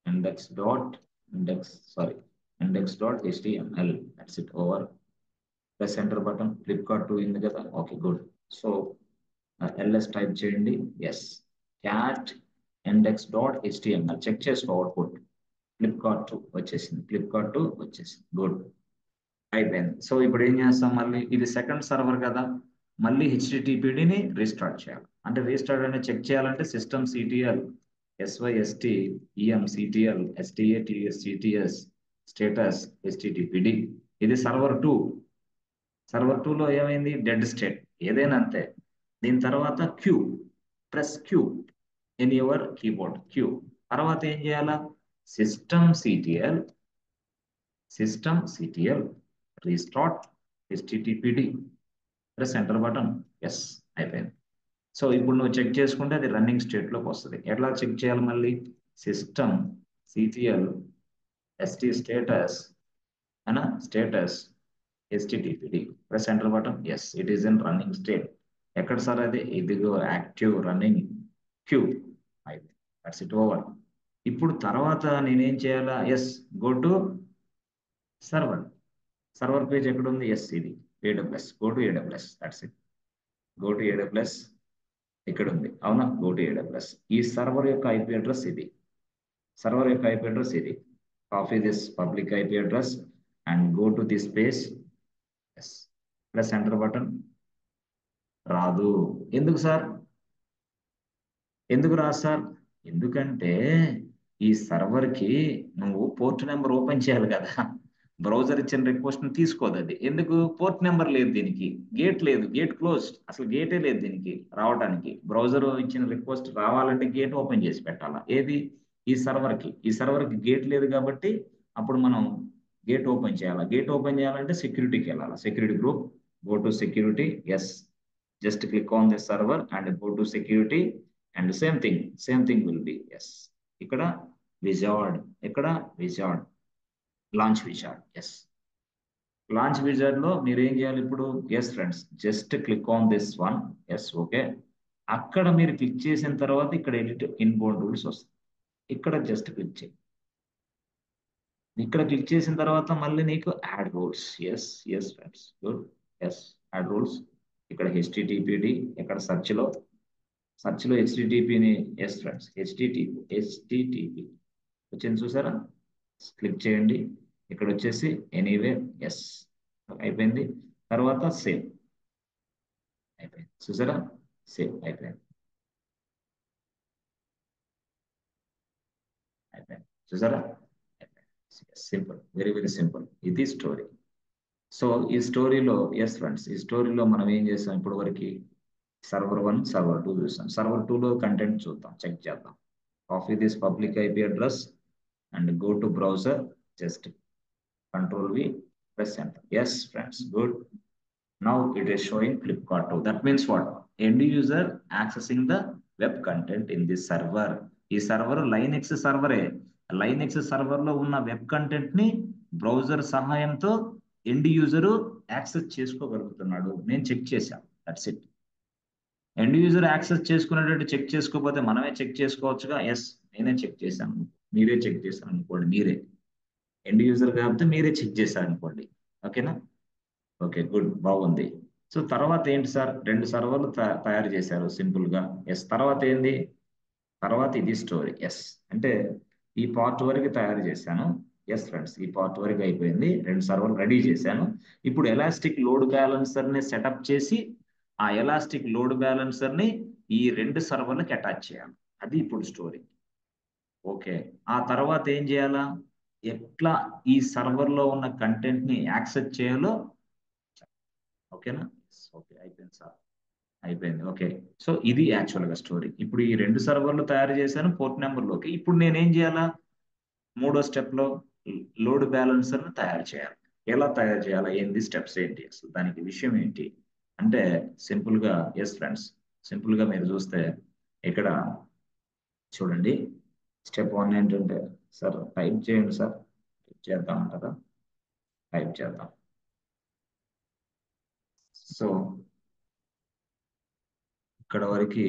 index.html. That's it, over. Press enter button. Flipkart 2 in the. Okay, good. So ls type చేయండి. Yes, cat index.html చెక్ చేసుకో output. Flipkart 2 వచ్చేసింది. Flipkart 2 వచ్చేసింది. Good, అయిపోయింది. సో ఇప్పుడు ఏం చేస్తాం, మళ్ళీ ఇది సెకండ్ సర్వర్ కదా, మళ్ళీ హెచ్టిటిపిడిని రీస్టార్ట్ చేయాలి. అంటే రీస్టార్ట్ అనేది చెక్ చేయాలంటే system CTL SYST EM CTL STATS status httpd. ఇది సర్వర్ 2. సర్వర్ 2 లో ఏమైంది? Dead state. ఏదైనా అంతే. దీని తర్వాత Q, press Q in your keyboard. Q తర్వాత ఏం చేయాలా? System CTL restart httpd. Press enter button. Yes, అయిపోయింది. సో ఇప్పుడు నువ్వు చెక్ చేసుకుంటే అది రన్నింగ్ స్టేట్ లోకి వస్తుంది. ఎట్లా చెక్ చేయాలి? మళ్ళీ system CTL status status httpd. Press enter button. Yes, it is in running state. ఎక్కడ సార్ అది? ఇదిగో యాక్టివ్ రన్నింగ్ క్యూ. అయిపోయింది. That's it, over. ఇప్పుడు తర్వాత నేనేం చేయాలా? Yes, go to server. Server page ఎక్కడ ఉంది? ఎస్, ఇది AWS. Go to AWS. That's it. Go to AWS. ఇక్కడ ఉంది, అవునా? Go to AWS. ఈ సర్వర్ యొక్క ఐపీ అడ్రస్ ఇది. సర్వర్ యొక్క ఐపీ అడ్రస్ ఇది. Copy this public IP address and go to this page. Yes, press enter button. రాదు. ఎందుకు సార్? ఎందుకు రాదు సార్? ఎందుకంటే ఈ సర్వర్ కి నువ్వు పోర్ట్ నెంబర్ ఓపెన్ చేయాలి కదా. బ్రౌజర్ ఇచ్చిన రిక్వెస్ట్ ని తీసుకోదు అది. ఎందుకు? పోర్ట్ నెంబర్ లేదు దీనికి, గేట్ లేదు, గేట్ క్లోజ్, అసలు గేటే లేదు దీనికి రావడానికి. బ్రౌజర్ ఇచ్చిన రిక్వెస్ట్ రావాలంటే గేట్ ఓపెన్ చేసి పెట్టాలా. ఏది? ఈ సర్వర్ కి గేట్ లేదు కాబట్టి అప్పుడు మనం గేట్ ఓపెన్ చేయాలా. గేట్ ఓపెన్ చేయాలంటే సెక్యూరిటీకి వెళ్ళాలి. Security group. Go to security. Yes, just click on the server and go to security and same thing will be. Yes, ఇక్కడ wizard, ఇక్కడ wizard, launch wizard. Yes, launch wizard లో మీరు ఏం చేయాలి ఇప్పుడు? Yes friends, just click on this one. Yes, okay. అక్కడ మీరు click చేసిన తర్వాత ఇక్కడ ఎడిట్ ఇన్బౌండ్ రూల్స్ వస్తుంది. ఇక్కడ జస్ట్ క్లిక్ చేయి. ఇక్కడ క్లిక్ చేసిన తర్వాత మళ్ళీ నీకు add rules. Yes yes friends, good. Yes, add rules. ఇక్కడ httpd. ఇక్కడ సెర్చ్ లో httpని. ఎస్ ఫ్రెండ్స్, http వచ్చింది చూసారా? క్లిక్ చేయండి. ఇక్కడ వచ్చేసి ఎనీవే. ఎస్, అయిపోయింది. తర్వాత సేవ్. అయిపోయింది చూసారా? సేవ్ అయిపోయింది. అయిపోయింది చూసారా? Simple, very very simple. ఇది స్టోరీ. సో ఈ స్టోరీలో, ఎస్ ఫ్రెండ్స్, ఈ స్టోరీలో మనం ఏం చేసాం ఇప్పుడు వరకు? సర్వర్ 1 సర్వర్ 2 చూసాం. సర్వర్ 2 లో కంటెంట్ చూద్దాం, చెక్ చేద్దాం. Copy this public IP address and go to browser. Just Control V, press enter. Yes friends, good. Now it is showing Flipkart 2. That means what? End user accessing the web content in this server. ఈ server Linux సర్వరే. Linux server లో ఉన్న web content ని browser సహాయంతో end user access చేసుకోగలుగుతున్నాడు. నేను check చేశాను. That's it. End user access చేసుకునేటట్టు చెక్ చేసుకోకపోతే మనమే చెక్ చేసుకోవచ్చుగా. ఎస్, నేనే చెక్ చేశాను, మీరే చెక్ చేశాను అనుకోండి. మీరే ఎండ్ యూజర్ కాబట్టి మీరే చెక్ చేశారు అనుకోండి. ఓకేనా? ఓకే, గుడ్, బాగుంది. సో తర్వాత ఏంటి సార్? 2 సర్వర్లు తయారు చేశారు సింపుల్ గా. ఎస్, తర్వాత ఏంది? తర్వాత ఇది స్టోరీ. ఎస్, అంటే ఈ పార్ట్ వరకు తయారు చేశాను. ఎస్ ఫ్రెండ్స్, ఈ పార్ట్ వరకు అయిపోయింది. 2 సర్వర్లు రెడీ చేశాను. ఇప్పుడు ఎలాస్టిక్ లోడ్ బ్యాలెన్సర్ ని సెటప్ చేసి ఆ ఎలాస్టిక్ లోడ్ బ్యాలెన్సర్ ని ఈ 2 సర్వర్లకు అటాచ్ చేయాలి. అది ఇప్పుడు స్టోరీ. ఓకే, ఆ తర్వాత ఏం చేయాలా? ఎట్లా ఈ సర్వర్ లో ఉన్న కంటెంట్ ని యాక్సెస్ చేయాలో. ఓకేనా? ఓకే, అయిపోయింది సార్, అయిపోయింది. ఓకే, సో ఇది యాక్చువల్ గా స్టోరీ. ఇప్పుడు ఈ 2 సర్వర్లు తయారు చేశాను పోర్ట్ నెంబర్ లోకి. ఇప్పుడు నేనేం చేయాలా? 3వ స్టెప్ లో లోడ్ బ్యాలెన్సర్ ని తయారు చేయాలి. ఎలా తయారు చేయాలా, ఏంది స్టెప్స్ ఏంటి, అసలు దానికి విషయం ఏంటి అంటే సింపుల్ గా ఎస్ ఫ్రెండ్స్, సింపుల్ గా మీరు చూస్తే ఇక్కడ చూడండి. స్టెప్ 1 ఏంటంటే, సార్ టైప్ చేయండి సార్, టైప్ చేద్దాం అంటారా, టైప్ చేద్దాం. సో ఇక్కడ వరకు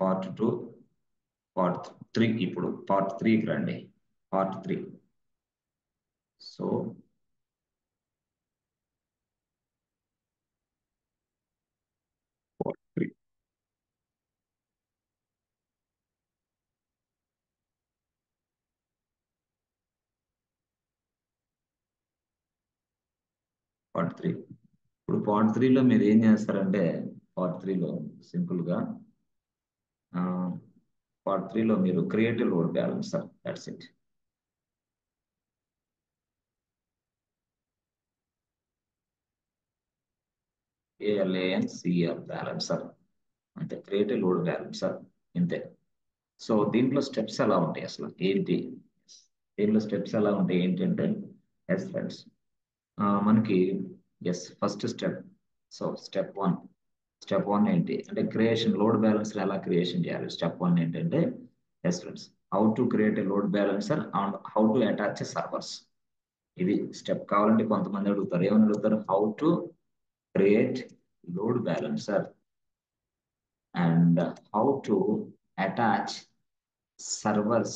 పార్ట్ 2, పార్ట్ 3, ఇప్పుడు పార్ట్ 3కి రండి. పార్ట్ 3. So part 3, part 3. ఇప్పుడు పార్ట్ 3లో మీరు ఏం చేస్తారంటే, పార్ట్ 3లో సింపుల్ గా పార్ట్ 3లో మీరు creative load balancer, that's it. ALANCR balancer అంటే క్రియేటివ్ లోడ్ బ్యాలెన్సర్, ఇంతే. సో దీంట్లో స్టెప్స్ ఎలా ఉంటాయి అసలు ఏంటి, దీంట్లో స్టెప్స్ ఎలా ఉంటాయి ఏంటంటే, ఎస్ ఫ్రెండ్స్, మనకి yes first step. So step one ఏంటి అంటే, క్రియేషన్ లోడ్ బ్యాలెన్సర్ ఎలా క్రియేషన్ చేయాలి. స్టెప్ 1 ఏంటంటే, yes friends, how to create a load balancer and how to attach servers. ఇది స్టెప్. కావాలంటే కొంతమంది అడుగుతారు, ఏమని అడుగుతారు, how to create load balancer and how to attach servers,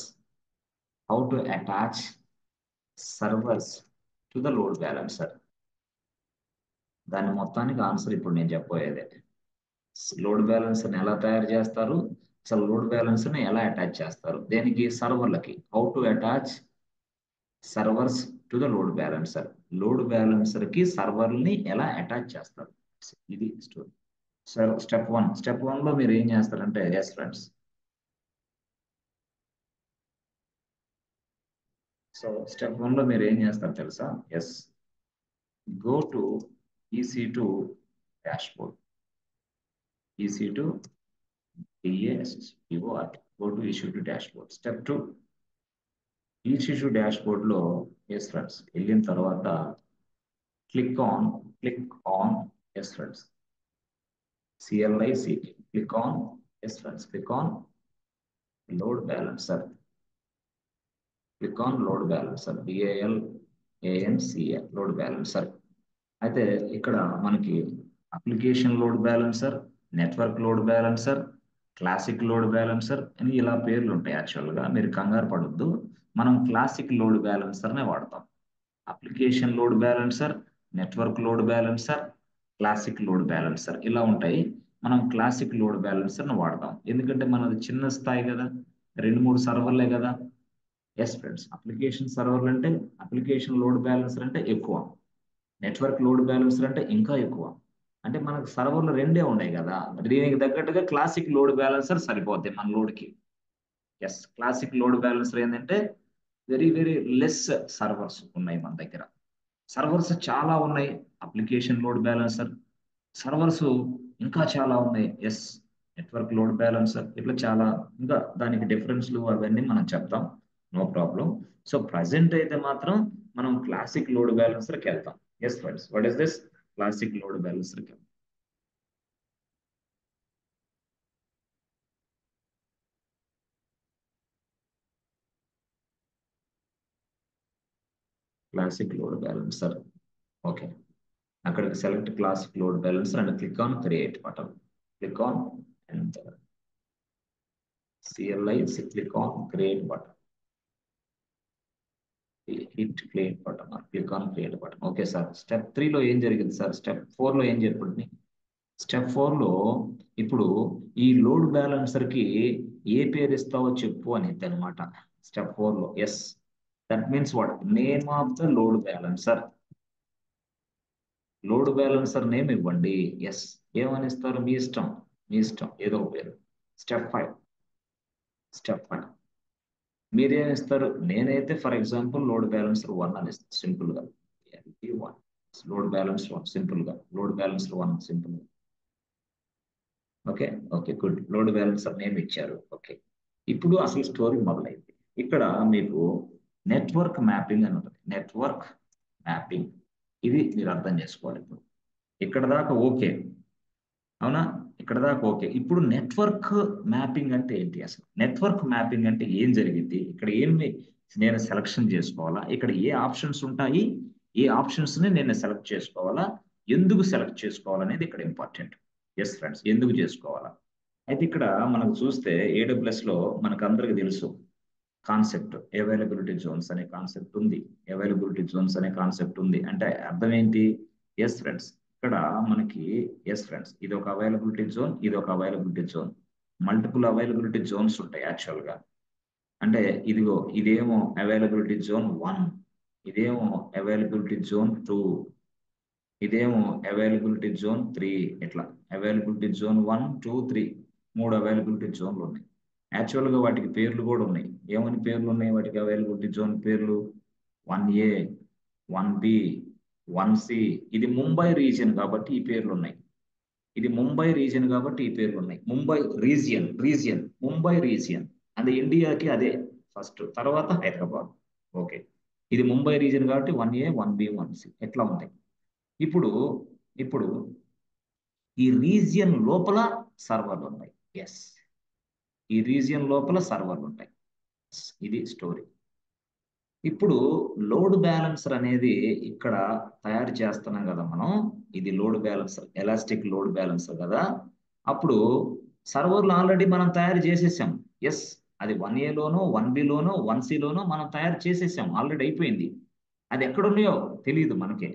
how to attach servers to the load balancer. దాని మొత్తానికి answer ఇప్పుడు నేను చెప్పబోయేదే. లోడ్ బ్యాలెన్సర్ని ఎలా తయారు చేస్తారు, అసలు లోడ్ బ్యాలెన్సర్ని ఎలా అటాచ్ చేస్తారు, దేనికి, సర్వర్లకి. How to attach servers to the load balancer, load balancer కి సర్వర్ని ఎలా అటాచ్ చేస్తారు, ఇది స్టోరీ. సార్ స్టెప్ 1 లో మీరు ఏం చేస్తారంటే, ఎస్ ఫ్రెండ్స్, సో స్టెప్ 1లో మీరు ఏం చేస్తారు తెలుసా, yes, go to EC2 dashboard, EC2 DASHBORD, go to EC2 dashboard. Step 2, EC2 dashboard లో ఎస్ ఫ్రెండ్స్ వెళ్ళిన తర్వాత click on yes friends CLICK, click on load balancer, load balancer, BALANCR, load balancer. అయితే ఇక్కడ మనకి application load balancer, network load balancer, classic load balancer అని ఇలా పేర్లు ఉంటాయి. యాక్చువల్గా మీరు కంగారు పడొద్దు, మనం క్లాసిక్ లోడ్ బ్యాలెన్సర్నే వాడతాం. Application load balancer, network load balancer, classic load balancer ఇలా ఉంటాయి. మనం క్లాసిక్ లోడ్ బ్యాలెన్సర్ని వాడతాం, ఎందుకంటే మనది చిన్న స్థాయి కదా, 2-3 సర్వర్లే కదా. ఎస్ ఫ్రెండ్స్, అప్లికేషన్ సర్వర్లు అంటే, అప్లికేషన్ లోడ్ బ్యాలెన్సర్ అంటే ఎక్కువ, నెట్వర్క్ లోడ్ బ్యాలెన్సర్ అంటే ఇంకా ఎక్కువ. అంటే మనకు సర్వర్లు రెండే ఉన్నాయి కదా, దీనికి తగ్గట్టుగా క్లాసిక్ లోడ్ బ్యాలెన్సర్ సరిపోద్ది మన లోడ్కి. ఎస్, క్లాసిక్ లోడ్ బ్యాలెన్సర్ ఏంటంటే వెరీ వెరీ లెస్ సర్వర్స్ ఉన్నాయి మన దగ్గర. సర్వర్స్ చాలా ఉన్నాయి, అప్లికేషన్ లోడ్ బ్యాలెన్సర్. సర్వర్స్ ఇంకా చాలా ఉన్నాయి, ఎస్, నెట్వర్క్ లోడ్ బ్యాలెన్సర్. ఇట్లా చాలా, ఇంకా దానికి డిఫరెన్స్లు అవన్నీ మనం చెప్తాం, నో ప్రాబ్లం. సో ప్రజెంట్ అయితే మాత్రం మనం క్లాసిక్ లోడ్ బ్యాలెన్సర్కి వెళ్తాం. Yes friends, what is this classic load బ్యాలెన్సర్కి. Classic load balancer, okay. అక్కడికి select classic load balancer and click on create button, click on and click on create button, hit create button or click on create button. Okay sir, step 3లో ఏం జరిగింది sir, step 4లో ఏం జరిగింది. Step 4లో ఇప్పుడు ఈ load balancer కి ఏ పేరు ఇస్తావో చెప్పు అని అనమాట. స్టెప్ 4లో yes, that means what, name of the load balancer, load balancer name ఇవ్వండి. ఎస్, ఏమని ఇస్తారు మీ ఇష్టం, మీ ఇష్టం ఏదో ఒక పేరు. స్టెప్ 5 మీరేం ఇస్తారు, నేనైతే ఫర్ ఎగ్జాంపుల్ లోడ్ బ్యాలెన్సర్ 1 అని ఇస్తాను సింపుల్ గా. LB1, లోడ్ బ్యాలెన్స్ 1 సింపుల్ గా, లోడ్ బ్యాలెన్సర్ 1 సింపుల్ గా. Okay, okay good, load balancer name ఇచ్చారు. ఓకే, ఇప్పుడు అసలు స్టోరీ మొదలైంది. ఇక్కడ మీకు నెట్వర్క్ మ్యాపింగ్ అని ఉంటుంది. Network mapping. ఇది మీరు అర్థం చేసుకోవాలి. ఇప్పుడు ఇక్కడ దాకా ఓకే, అవునా? ఇక్కడ దాకా ఓకే. ఇప్పుడు నెట్వర్క్ మ్యాపింగ్ అంటే ఏంటి అసలు? నెట్వర్క్ మ్యాపింగ్ అంటే ఏం జరిగింది ఇక్కడ? ఏమి నేను సెలక్షన్ చేసుకోవాలా? ఇక్కడ ఏ ఆప్షన్స్ ఉంటాయి? ఏ ఆప్షన్స్ ని నేను సెలెక్ట్ చేసుకోవాలా? ఎందుకు సెలెక్ట్ చేసుకోవాలనేది ఇక్కడ ఇంపార్టెంట్. ఎస్ ఫ్రెండ్స్, ఎందుకు చేసుకోవాలా? అయితే ఇక్కడ మనకు చూస్తే AWS లో మనకు అందరికి తెలుసు కాన్సెప్ట్ అవైలబిలిటీ జోన్స్ అనే కాన్సెప్ట్ ఉంది. అవైలబిలిటీ జోన్స్ అనే కాన్సెప్ట్ ఉంది అంటే అర్థం ఏంటి? ఎస్ ఫ్రెండ్స్, ఇక్కడ మనకి ఎస్ ఫ్రెండ్స్, ఇది ఒక అవైలబిలిటీ జోన్, ఇది ఒక availability zone. Multiple availability Jones ఉంటాయి యాక్చువల్ గా. అంటే ఇదిగో ఇదేమో అవైలబిలిటీ జోన్ 1, ఇదేమో అవైలబిలిటీ జోన్ 2, ఇదేమో అవైలబిలిటీ జోన్ 3. ఇట్లా అవైలబిలిటీ జోన్ 1, 2, 3 మూడు అవైలబిలిటీ జోన్లు ఉన్నాయి. యాక్చువల్ గా వాటికి పేర్లు కూడా ఉన్నాయి. ఏమని పేర్లు ఉన్నాయి వాటికి? అవైలబిలిటీ జోన్ పేర్లు 1A, 1B, 1C. ఇది ముంబై రీజియన్ కాబట్టి ఈ పేర్లు ఉన్నాయి. ఇది ముంబై రీజియన్ కాబట్టి ఈ పేర్లు ఉన్నాయి. Mumbai region Mumbai region. అది ఇండియాకి అదే ఫస్ట్, తర్వాత హైదరాబాద్. ఓకే, ఇది ముంబై రీజియన్ కాబట్టి 1A, 1B, 1C ఎట్లా ఉంటాయి. ఇప్పుడు ఇప్పుడు ఈ రీజియన్ లోపల సర్వర్లు ఉంటాయి. ఎస్, ఈ రీజియన్ లోపల సర్వర్లు ఉంటాయి. ఇది స్టోరీ. ఇప్పుడు లోడ్ బ్యాలెన్సర్ అనేది ఇక్కడ తయారు చేస్తున్నాం కదా మనం. ఇది load balancer, elastic load balancer కదా. అప్పుడు సర్వర్లు ఆల్రెడీ మనం తయారు చేసేసాం. ఎస్, అది 1A లోనో 1B లోనో 1C లోనో మనం తయారు చేసేసాం, ఆల్రెడీ అయిపోయింది. అది ఎక్కడున్నాయో తెలియదు మనకి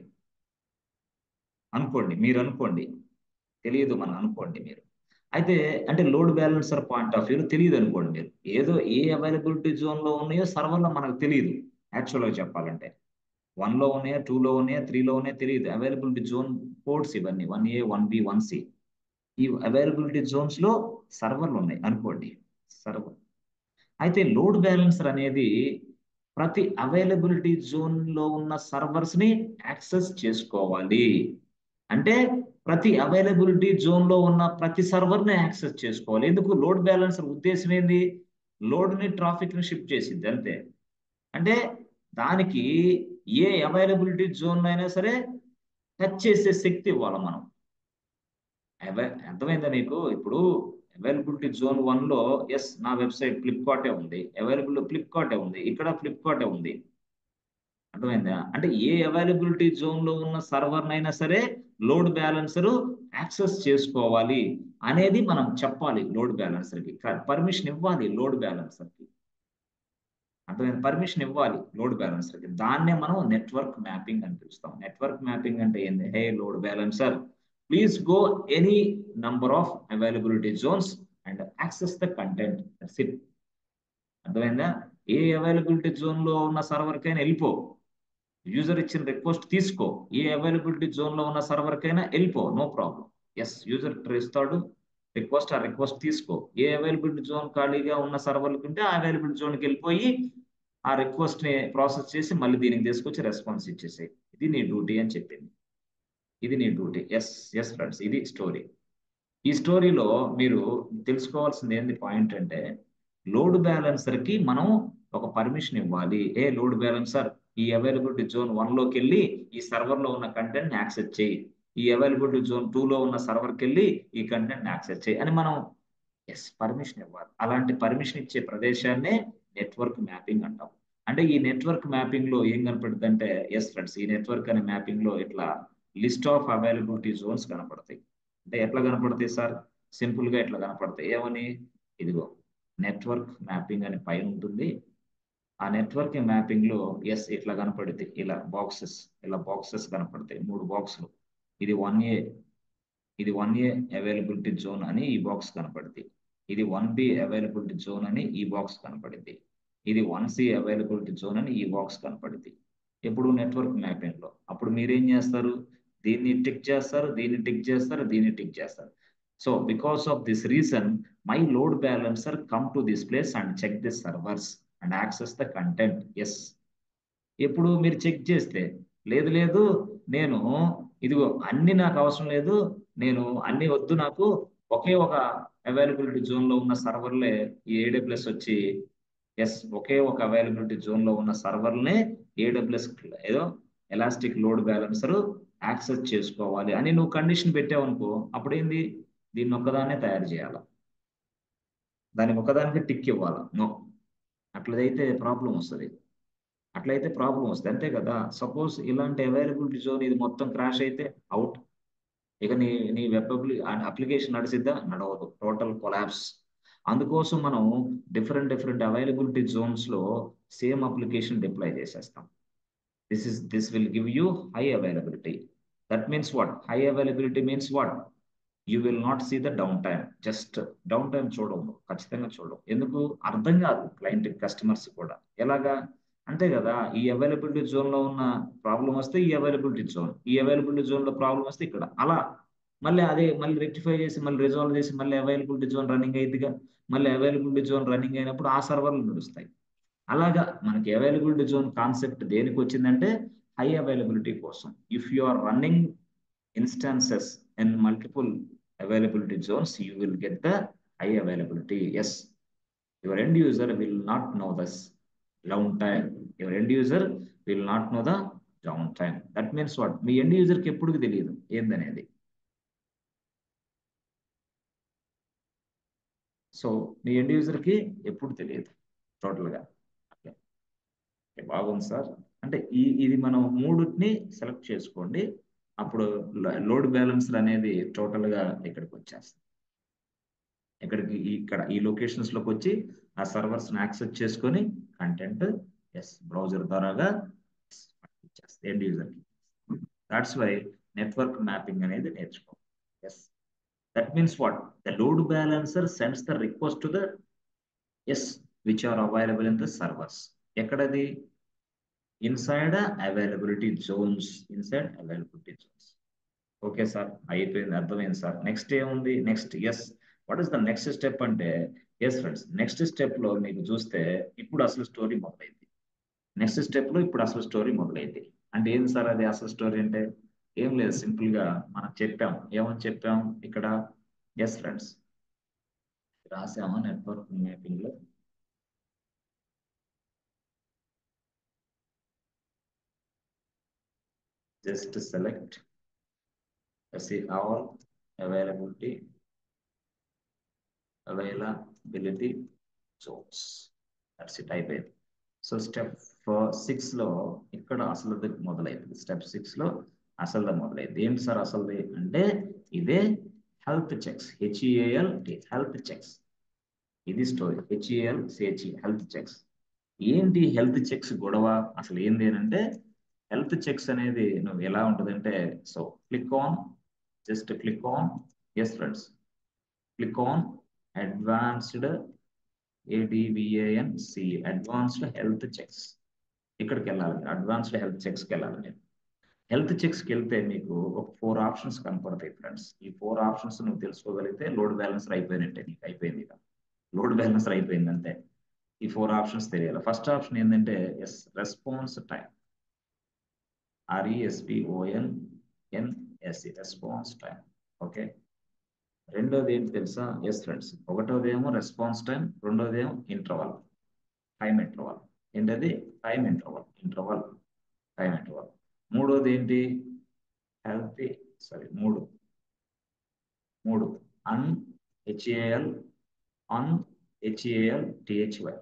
అనుకోండి, మీరు అనుకోండి తెలియదు మనం అనుకోండి మీరు. అయితే అంటే లోడ్ బ్యాలెన్సర్ పాయింట్ ఆఫ్ వ్యూలో తెలియదు అనుకోండి మీరు. ఏదో ఏ అవైలబిలిటీ జోన్ లో ఉన్నాయో సర్వర్లో మనకు తెలియదు. యాక్చువల్గా చెప్పాలంటే 1 లో ఉన్నాయా, 2 లో ఉన్నాయా, 3 లో ఉన్నాయా తెలియదు. అవైలబిలిటీ జోన్ కోడ్స్ ఇవన్నీ 1A, 1B, 1C. ఈ అవైలబిలిటీ జోన్స్ లో సర్వర్లు ఉన్నాయి అనుకోండి, సర్వర్. అయితే లోడ్ బ్యాలెన్సర్ అనేది ప్రతి అవైలబిలిటీ జోన్ లో ఉన్న సర్వర్స్ ని యాక్సెస్ చేసుకోవాలి. అంటే ప్రతి అవైలబిలిటీ జోన్ లో ఉన్న ప్రతి సర్వర్ ని యాక్సెస్ చేసుకోవాలి. ఎందుకు? లోడ్ బ్యాలెన్సర్ ఉద్దేశం ఏంది? లోడ్ ని ట్రాఫిక్ ని షిఫ్ట్ చేసింది అంతే. అంటే దానికి ఏ అవైలబిలిటీ జోన్ అయినా సరే టచ్ చేసే శక్తి ఇవ్వాలి మనం. అర్థమైందా నీకు? ఇప్పుడు అవైలబిలిటీ జోన్ 1 లో ఎస్ నా వెబ్సైట్ ఫ్లిప్కార్టే ఉంది, అవైలబుల్ ఫ్లిప్కార్టే ఉంది, ఇక్కడ ఫ్లిప్కార్టే ఉంది. అర్థమైందా? అంటే ఏ అవైలబిలిటీ జోన్ లో ఉన్న సర్వర్ అయినా సరే లోడ్ బ్యాలెన్సర్ యాక్సెస్ చేసుకోవాలి అనేది మనం చెప్పాలి. లోడ్ బ్యాలెన్సర్ కి పర్మిషన్ ఇవ్వాలి. లోడ్ బ్యాలెన్సర్ కి అర్థమైంది, పర్మిషన్ ఇవ్వాలి లోడ్ బ్యాలెన్సర్ కి. దాన్నే మనం నెట్వర్క్ మ్యాపింగ్ అని పిలుస్తాం. నెట్వర్క్ మ్యాపింగ్ అంటే ఏంది? Hey load balancer, please go any number of availability zones and access the content. That's it. అర్థమైందా? ఏ అవైలబిలిటీ జోన్ లో ఉన్న సర్వర్ కైనా వెళ్ళిపో, యూజర్ ఇచ్చిన రిక్వెస్ట్ తీసుకో. ఏ అవైలబిలిటీ జోన్ లో ఉన్న సర్వర్ కైనా వెళ్ళిపో, నో ప్రాబ్లం. ఎస్, యూజర్ ఇస్తాడు రిక్వెస్ట్, ఆ రిక్వెస్ట్ తీసుకో. ఏ అవైలబిలిటీ జోన్ ఖాళీగా ఉన్న సర్వర్లు ఉంటే ఆ అవైలబిలిటీ జోన్కి వెళ్ళిపోయి ఆ రిక్వెస్ట్ ని ప్రాసెస్ చేసి మళ్ళీ దీనికి తీసుకొచ్చి రెస్పాన్స్ ఇచ్చేసాయి. ఇది నీ డ్యూటీ అని చెప్పింది. ఇది నీ డ్యూటీ. ఎస్ ఎస్ ఫ్రెండ్స్, ఇది స్టోరీ. ఈ స్టోరీలో మీరు తెలుసుకోవాల్సింది ఏంది పాయింట్ అంటే, లోడ్ బ్యాలెన్సర్ కి మనం ఒక పర్మిషన్ ఇవ్వాలి. ఏ లోడ్ బ్యాలెన్సర్, ఈ అవైలబిలిటీ జోన్ 1 లోకి వెళ్ళి ఈ సర్వర్ లో ఉన్న కంటెంట్ యాక్సెస్ చేయి, ఈ అవైలబిలిటీ జోన్ 2 లో ఉన్న సర్వర్కి వెళ్ళి ఈ కంటెంట్ యాక్సెస్ చేయి అని మనం ఎస్ పర్మిషన్ ఇవ్వాలి. అలాంటి పర్మిషన్ ఇచ్చే ప్రదేశాన్నే నెట్వర్క్ మ్యాపింగ్ అంటాం. అంటే ఈ నెట్వర్క్ మ్యాపింగ్ లో ఏం కనపడుతుంది అంటే, ఎస్ ఫ్రెండ్స్, ఈ నెట్వర్క్ అనే మ్యాపింగ్ లో ఇట్లా లిస్ట్ ఆఫ్ అవైలబిలిటీ జోన్స్ కనపడతాయి. అంటే ఎట్లా కనపడతాయి సార్? సింపుల్ గా ఎట్లా కనపడతాయి? ఏమని? ఇదిగో నెట్వర్క్ మ్యాపింగ్ అని పైన ఉంటుంది. ఆ నెట్వర్క్ మ్యాపింగ్ లో ఎస్ ఇట్లా కనపడుతుంది. ఇలా బాక్సెస్ కనపడతాయి, 3 బాక్సులు. ఇది 1A, ఇది 1A అవైలబిలిటీ జోన్ అని ఈ బాక్స్ కనపడుతుంది. ఇది 1B అవైలబిలిటీ జోన్ అని ఈ బాక్స్ కనపడుతుంది. ఇది 1C అవైలబిలిటీ జోన్ అని ఈ బాక్స్ కనపడుతుంది. ఎప్పుడు నెట్వర్క్ మ్యాపింగ్ లో అప్పుడు మీరేం చేస్తారు? దీన్ని టిక్ చేస్తారు, దీన్ని టిక్ చేస్తారు, దీన్ని టిక్ చేస్తారు. So because of this reason my load balancer come to this place and check this servers and access the content. Yes, ఎప్పుడు మీరు చెక్ చేస్తే లేదు లేదు, నేను ఇదిగో అన్ని నాకు అవసరం లేదు, నేను అన్ని వద్దు, నాకు ఒకే ఒక అవైలబిలిటీ జోన్ లో ఉన్న సర్వర్లే ఈ AWS వచ్చి ఎస్ ఒకే ఒక అవైలబిలిటీ జోన్ లో ఉన్న సర్వర్లనే ఏడబ్ల్యూఎస్ ఏదో ఎలాస్టిక్ లోడ్ బ్యాలెన్సర్ యాక్సెస్ చేసుకోవాలి అని నువ్వు కండిషన్ పెట్టావు అనుకో, అప్పుడు ఏంది, దీన్ని ఒక్కదాన్నే తయారు చేయాలి, దానికి ఒకదానికి టిక్ ఇవ్వాలి. నో, అట్లయితే ప్రాబ్లం వస్తుంది. అంతే కదా. సపోజ్ ఇలాంటి అవైలబిలిటీ జోన్ ఇది మొత్తం క్రాష్ అయితే అవుట్. ఇక నీ నీ వెబ్ అప్లికేషన్ నడిసిద్దా, నడవదు, టోటల్ కొలాప్స్. అందుకోసం మనం డిఫరెంట్ డిఫరెంట్ అవైలబిలిటీ జోన్స్ లో సేమ్ అప్లికేషన్ డిప్లాయ్ చేసేస్తాం. This will give you high availability. That means what? High availability means what? You will not see the downtime. Just downtime చూడవు, ఖచ్చితంగా చూడవు. ఎందుకు అర్థం కాదు క్లయింట్ కస్టమర్స్ కూడా. ఎలాగా అంతే కదా, ఈ అవైలబిలిటీ జోన్ లో ఉన్న ప్రాబ్లం వస్తే ఈ అవైలబిలిటీ జోన్, ఈ అవైలబిలిటీ జోన్ లో ప్రాబ్లం వస్తే ఇక్కడ, అలా మళ్ళీ రెక్టిఫై చేసి మళ్ళీ రిజాల్వ్ చేసి మళ్ళీ అవైలబిలిటీ జోన్ రన్నింగ్ అయ్యిదిగా. మళ్ళీ అవైలబిలిటీ జోన్ రన్నింగ్ అయినప్పుడు ఆ సర్వర్లు నడుస్తాయి. అలాగా మనకి అవైలబిలిటీ జోన్ కాన్సెప్ట్ దేనికి వచ్చిందంటే హై అవైలబిలిటీ కోసం. If you are running instances in multiple availability zones, you will get the high availability. Yes, your end user will not know this downtime. Your end user will not know the downtime. That means what? Me end user కి ఎప్పుడు తెలియదు ఏందనేది. So మీ end user కి ఎప్పుడు తెలియదు total గా. బాగుంది sir. అంటే ఇది మనం మూడుని సెలెక్ట్ చేసుకోండి, అప్పుడు లోడ్ బ్యాలెన్సర్ అనేది టోటల్ గా ఇక్కడికి వచ్చేస్తుంది. ఇక్కడ ఈ లొకేషన్స్ లోకి వచ్చి ఆ సర్వర్స్ యాక్సెస్ చేసుకొని కంటెంట్ బ్రౌజర్ ద్వారాగా ఇచ్చేస్తుంది ఎండ్ యూజర్ కి. దాట్స్ వై నెట్వర్క్ మ్యాపింగ్ అనేది నేర్చుకో. Yes, that means what? The load balancer sends the request to the which are available in the servers. ఎక్కడది? Inside availability zones. Okay sir, అయిపోయింది, అర్థమైంది sir. Next ఏముంది? Next what is the next step అంటే, friends, next step లో మీకు చూస్తే ఇప్పుడు అసలు స్టోరీ మొదలైంది. అంటే ఏంది సార్ అది అసలు స్టోరీ అంటే? ఏం లేదు, సింపుల్ గా మనం చెప్పాం. ఏమని చెప్పాం ఇక్కడ? ఫ్రెండ్స్, రాసామా నెట్వర్క్ మ్యాపింగ్ లో? Just select all availability zones. That's it, అయిపోయింది. సో స్టెప్ 6 లో ఇక్కడ అసలు మొదలైంది. స్టెప్ 6 లో అసలు మొదలైంది. ఏంటి సార్ అసలు అంటే? ఇదే హెల్త్ చెక్స్. Health checks. ఇది స్టోరీ. Health checks. ఏంటి హెల్త్ చెక్స్ గొడవ? అసలు ఏంది అంటే, హెల్త్ చెక్స్ అనేది నువ్వు ఎలా ఉంటుందంటే, so click on friends, click on advanced advanced health checks. ఇక్కడికి వెళ్ళాలి, అడ్వాన్స్డ్ హెల్త్ చెక్స్ కి వెళ్ళాలి. నేను హెల్త్ చెక్స్ కి వెళ్తే మీకు ఒక 4 ఆప్షన్స్ కనపడతాయి ఫ్రెండ్స్. ఈ 4 ఆప్షన్స్ నువ్వు తెలుసుకోగలిగితే లోడ్ బ్యాలెన్సర్ అయిపోయినట్టే, నీకు అయిపోయింది. ఇక లోడ్ బ్యాలెన్సర్ అయిపోయింది అంతే. ఈ 4 ఆప్షన్స్ తెలియాలి. ఫస్ట్ ఆప్షన్ ఏంటంటే response time. Response time. Okay. రెండోది ఏంటి తెలుసా? ఫ్రెండ్స్, ఒకటోదేమో రెస్పాన్స్ టైం, రెండోదేమో టైం ఇంటర్వల్. ఏంటది? Time interval. మూడోది ఏంటి? మూడు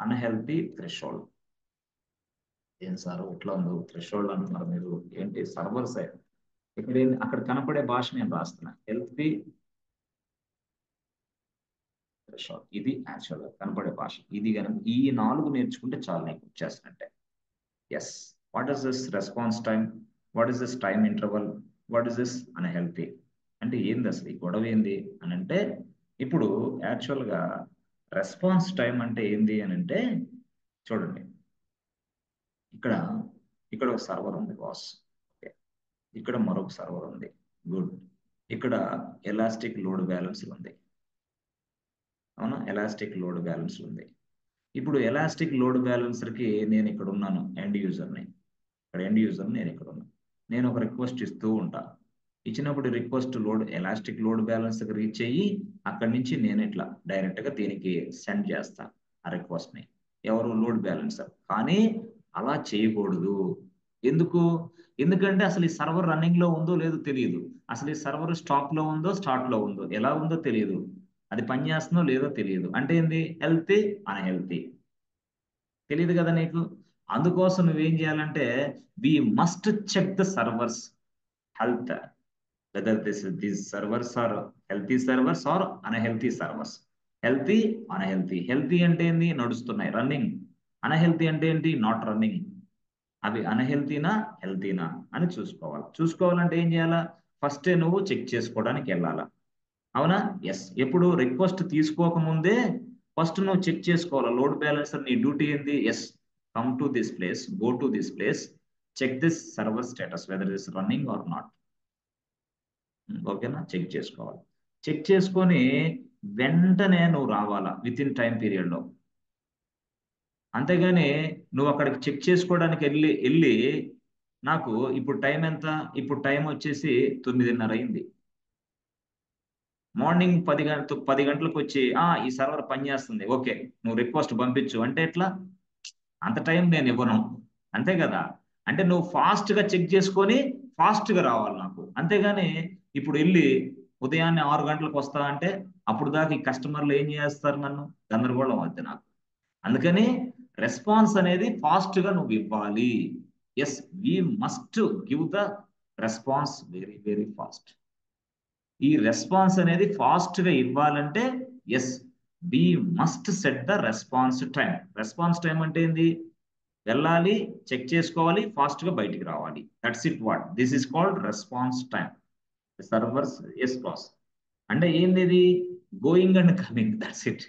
అన్హెల్తీ థ్రెషోల్డ్. ఏం సార్ ఇట్లా ఉంది థ్రెషోల్డ్ అంటున్నారు మీరు? ఏంటి? Server side. అక్కడ కనపడే భాష నేను రాస్తున్నా, హెల్తీ థ్రెషోల్డ్. ఇది యాక్చువల్ గా కనపడే భాష. ఇది కనుక ఈ 4 నేర్చుకుంటే చాలు నీకు వచ్చేసినట్టే. What is this response time? What is this time interval? What is this unhealthy? అంటే ఏంది అసలు ఈ గొడవ ఏంది అని అంటే, ఇప్పుడు యాక్చువల్ గా రెస్పాన్స్ టైం అంటే ఏంది అని అంటే, చూడండి, ఇక్కడ ఒక సర్వర్ ఉంది బాస్. ఇక్కడ మరొక సర్వర్ ఉంది. గుడ్. ఇక్కడ ఎలాస్టిక్ లోడ్ బ్యాలెన్సర్ ఉంది. అవునా? ఎలాస్టిక్ లోడ్ బ్యాలెన్సర్ ఉంది. ఇప్పుడు ఎలాస్టిక్ లోడ్ బ్యాలెన్సర్ కి నేను ఇక్కడ ఉన్నాను, ఎండ్ యూజర్ని. నేను ఇక్కడ ఉన్నాను. నేను ఒక రిక్వెస్ట్ ఇస్తూ ఉంటా. ఇచ్చినప్పుడు request elastic load balancer reach అయ్యి అక్కడి నుంచి నేను ఇట్లా డైరెక్ట్ గా దీనికి సెండ్ చేస్తా ఆ రిక్వెస్ట్ ని. ఎవరు? Load balancer. కానీ అలా చేయకూడదు. ఎందుకు? ఎందుకంటే అసలు ఈ సర్వర్ రన్నింగ్ లో ఉందో లేదో తెలియదు. అసలు ఈ సర్వర్ స్టాప్ లో ఉందో స్టార్ట్ లో ఉందో ఎలా ఉందో తెలియదు. అది పనిచేస్తుందో లేదో తెలియదు. అంటే ఏంది? హెల్తీ అన్హెల్తీ తెలియదు కదా నీకు. అందుకోసం నువ్వేం చేయాలంటే we must check the servers health, whether these servers are healthy servers are unhealthy servers. Healthy unhealthy. Healthy అంటే ఏంది? నడుస్తున్నాయి, రన్నింగ్. అన్హెల్తీ అంటే ఏంటి? Not running. అవి అన్హెల్తీనా హెల్తీనా అని చూసుకోవాలి. చూసుకోవాలంటే ఏం చేయాలా? ఫస్టే నువ్వు చెక్ చేసుకోవడానికి వెళ్ళాలా. అవునా? ఎస్. ఎప్పుడు రిక్వెస్ట్ తీసుకోకముందే ఫస్ట్ నువ్వు చెక్ చేసుకోవాలి. లోడ్ బ్యాలెన్సర్ నీ డ్యూటీ ఏంది? Yes, come to this place, go to this place, check this server status whether is running or not. ఓకేనా? చెక్ చేసుకోవాలి. చెక్ చేసుకొని వెంటనే నువ్వు రావాలా విత్ ఇన్ టైం పీరియడ్ లో. అంతేగాని నువ్వు అక్కడికి చెక్ చేసుకోవడానికి వెళ్ళి వెళ్ళి నాకు ఇప్పుడు టైం ఎంత? ఇప్పుడు టైం వచ్చేసి 9:30 అయింది. మార్నింగ్ 10 గంటలకు వచ్చి ఈ సర్వర్ పనిచేస్తుంది, ఓకే నువ్వు రిక్వెస్ట్ పంపించు అంటే ఎట్లా? అంత టైం నేను ఇవ్వను. అంతే కదా. అంటే నువ్వు ఫాస్ట్ గా చెక్ చేసుకొని ఫాస్ట్ గా రావాలి నాకు. అంతేగాని ఇప్పుడు వెళ్ళి ఉదయాన్నే 6 గంటలకు వస్తా అంటే అప్పుడు దాకా ఈ కస్టమర్లు ఏం చేస్తారు? నన్ను గందరగోళం అవుతుంది నాకు. అందుకని రెస్పాన్స్ అనేది ఫాస్ట్ గా నువ్వు ఇవ్వాలి. Yes, we must give the response very very fast. ఈ రెస్పాన్స్ అనేది ఫాస్ట్ గా ఇవ్వాలంటే yes, we must set the response time. Response time అంటే ఏంది? వెళ్ళాలి, చెక్ చేసుకోవాలి, ఫాస్ట్ గా బయటికి రావాలి. That's it. What this is called response time. Servers yes ప్రాస్ అంటే ఏంది? ఇది going and coming, that's it.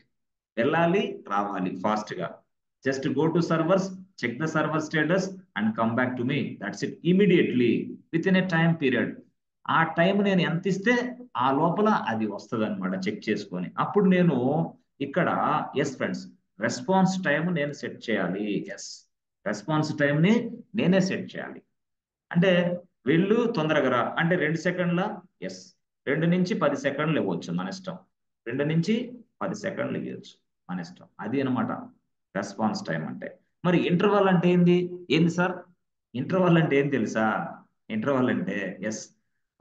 వెళ్ళాలి, రావాలి ఫాస్ట్ గా. Just go to servers, check the server status and come back to me, that's it. Immediately with in a time period. ఆ time నేను ఎంత ఇస్తే ఆ లోపల అది వస్తుంది అనమాట. చెక్ చేసుకొని అప్పుడు నేను ఇక్కడ ఎస్ ఫ్రెండ్స్, రెస్పాన్స్ టైం నేను సెట్ చేయాలి. ఎస్, రెస్పాన్స్ టైం ని నేనే సెట్ చేయాలి. అంటే వెళ్ళు తొందరగా రా అంటే 2 సెకండ్ల. ఎస్, 2 నుంచి 10 సెకండ్లు ఇవ్వచ్చు మన ఇష్టం. 2 నుంచి 10 సెకండ్లు ఇవ్వచ్చు మన ఇష్టం. అది అనమాట రెస్పాన్స్ టైం అంటే. మరి ఇంటర్వల్ అంటే ఏంది? ఏంది సార్ ఇంటర్వల్ అంటే? ఏం తెలుసా? ఇంటర్వల్ అంటే ఎస్,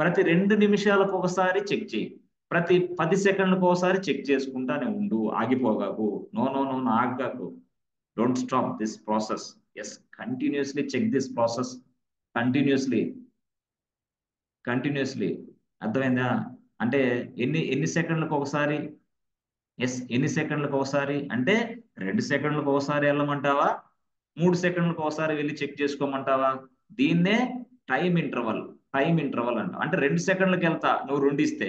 ప్రతి 2 నిమిషాలకు ఒకసారి చెక్ చేయి, ప్రతి 10 సెకండ్లకు ఒకసారి చెక్ చేసుకుంటానే ఉండు, ఆగిపోగాకు. నో నో నో నో, ఆగాకు. Don't stop this process. Yes, continuously check this process. Continuously, continuously. అర్థమైందా? అంటే ఎన్ని ఎన్ని సెకండ్లకు ఒకసారి? ఎస్, ఎన్ని సెకండ్లకు ఒకసారి అంటే 2 సెకండ్లకు ఒకసారి వెళ్ళమంటావా? 3 సెకండ్లకు ఒకసారి వెళ్ళి చెక్ చేసుకోమంటావా? దీన్నే టైం ఇంటర్వల్. టైం ఇంటర్వల్ అంట. అంటే 2 సెకండ్లకు వెళ్తా నువ్వు 2 ఇస్తే,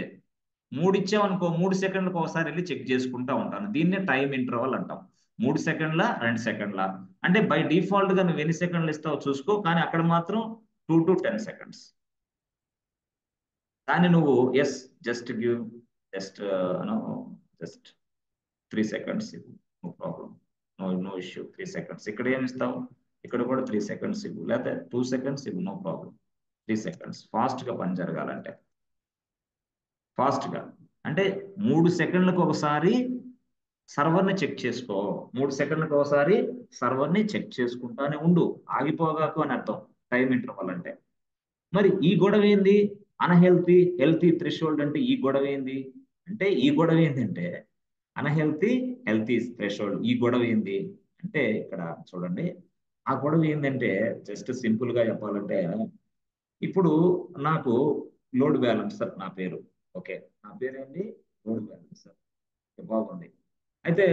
3 ఇచ్చావనుకో 3 సెకండ్లకు ఒకసారి వెళ్ళి చెక్ చేసుకుంటా ఉంటాను. దీన్నే టైం ఇంటర్వల్ అంటాం. 3 సెకండ్ల 2 సెకండ్ల అంటే బై డిఫాల్ట్ గా నువ్వు ఎన్ని సెకండ్లు ఇస్తావో చూసుకో, కానీ అక్కడ మాత్రం 2 to 10 seconds. దాన్ని నువ్వు yes, just give, just no, just 3 seconds ఇవ్వు, no problem, no no issue. 3 seconds ఇక్కడ ఏమి ఇస్తావు? ఇక్కడ కూడా 3 seconds ఇవ్వు, లేకపోతే 2 seconds ఇవ్వు, నో ప్రాబ్లం. 3 seconds ఫాస్ట్ గా పని జరగాలంటే. ఫాస్ట్ గా అంటే 3 సెకండ్లకు ఒకసారి సర్వర్ని చెక్ చేసుకో. 3 సెకండ్లకు ఒకసారి సర్వర్ని చెక్ చేసుకుంటానే ఉండు, ఆగిపోగాకు అని అర్థం టైం ఇంటర్వల్ అంటే. మరి ఈ గొడవ ఏంది? అన్హెల్తీ హెల్తీ థ్రెషోల్డ్ అంటే ఈ గొడవ ఏంది? అంటే ఈ గొడవ ఏంటంటే అన్హెల్తీ హెల్తీ థ్రెషోల్డ్. ఈ గొడవ ఏంది అంటే ఇక్కడ చూడండి. ఆ గొడవ ఏంటంటే జస్ట్ సింపుల్ గా చెప్పాలంటే ఇప్పుడు నాకు లోడ్ బ్యాలెన్సర్ నా పేరు. ఓకే, నా పేరు ఏంటి? Load balancer. బాగుంది. అయితే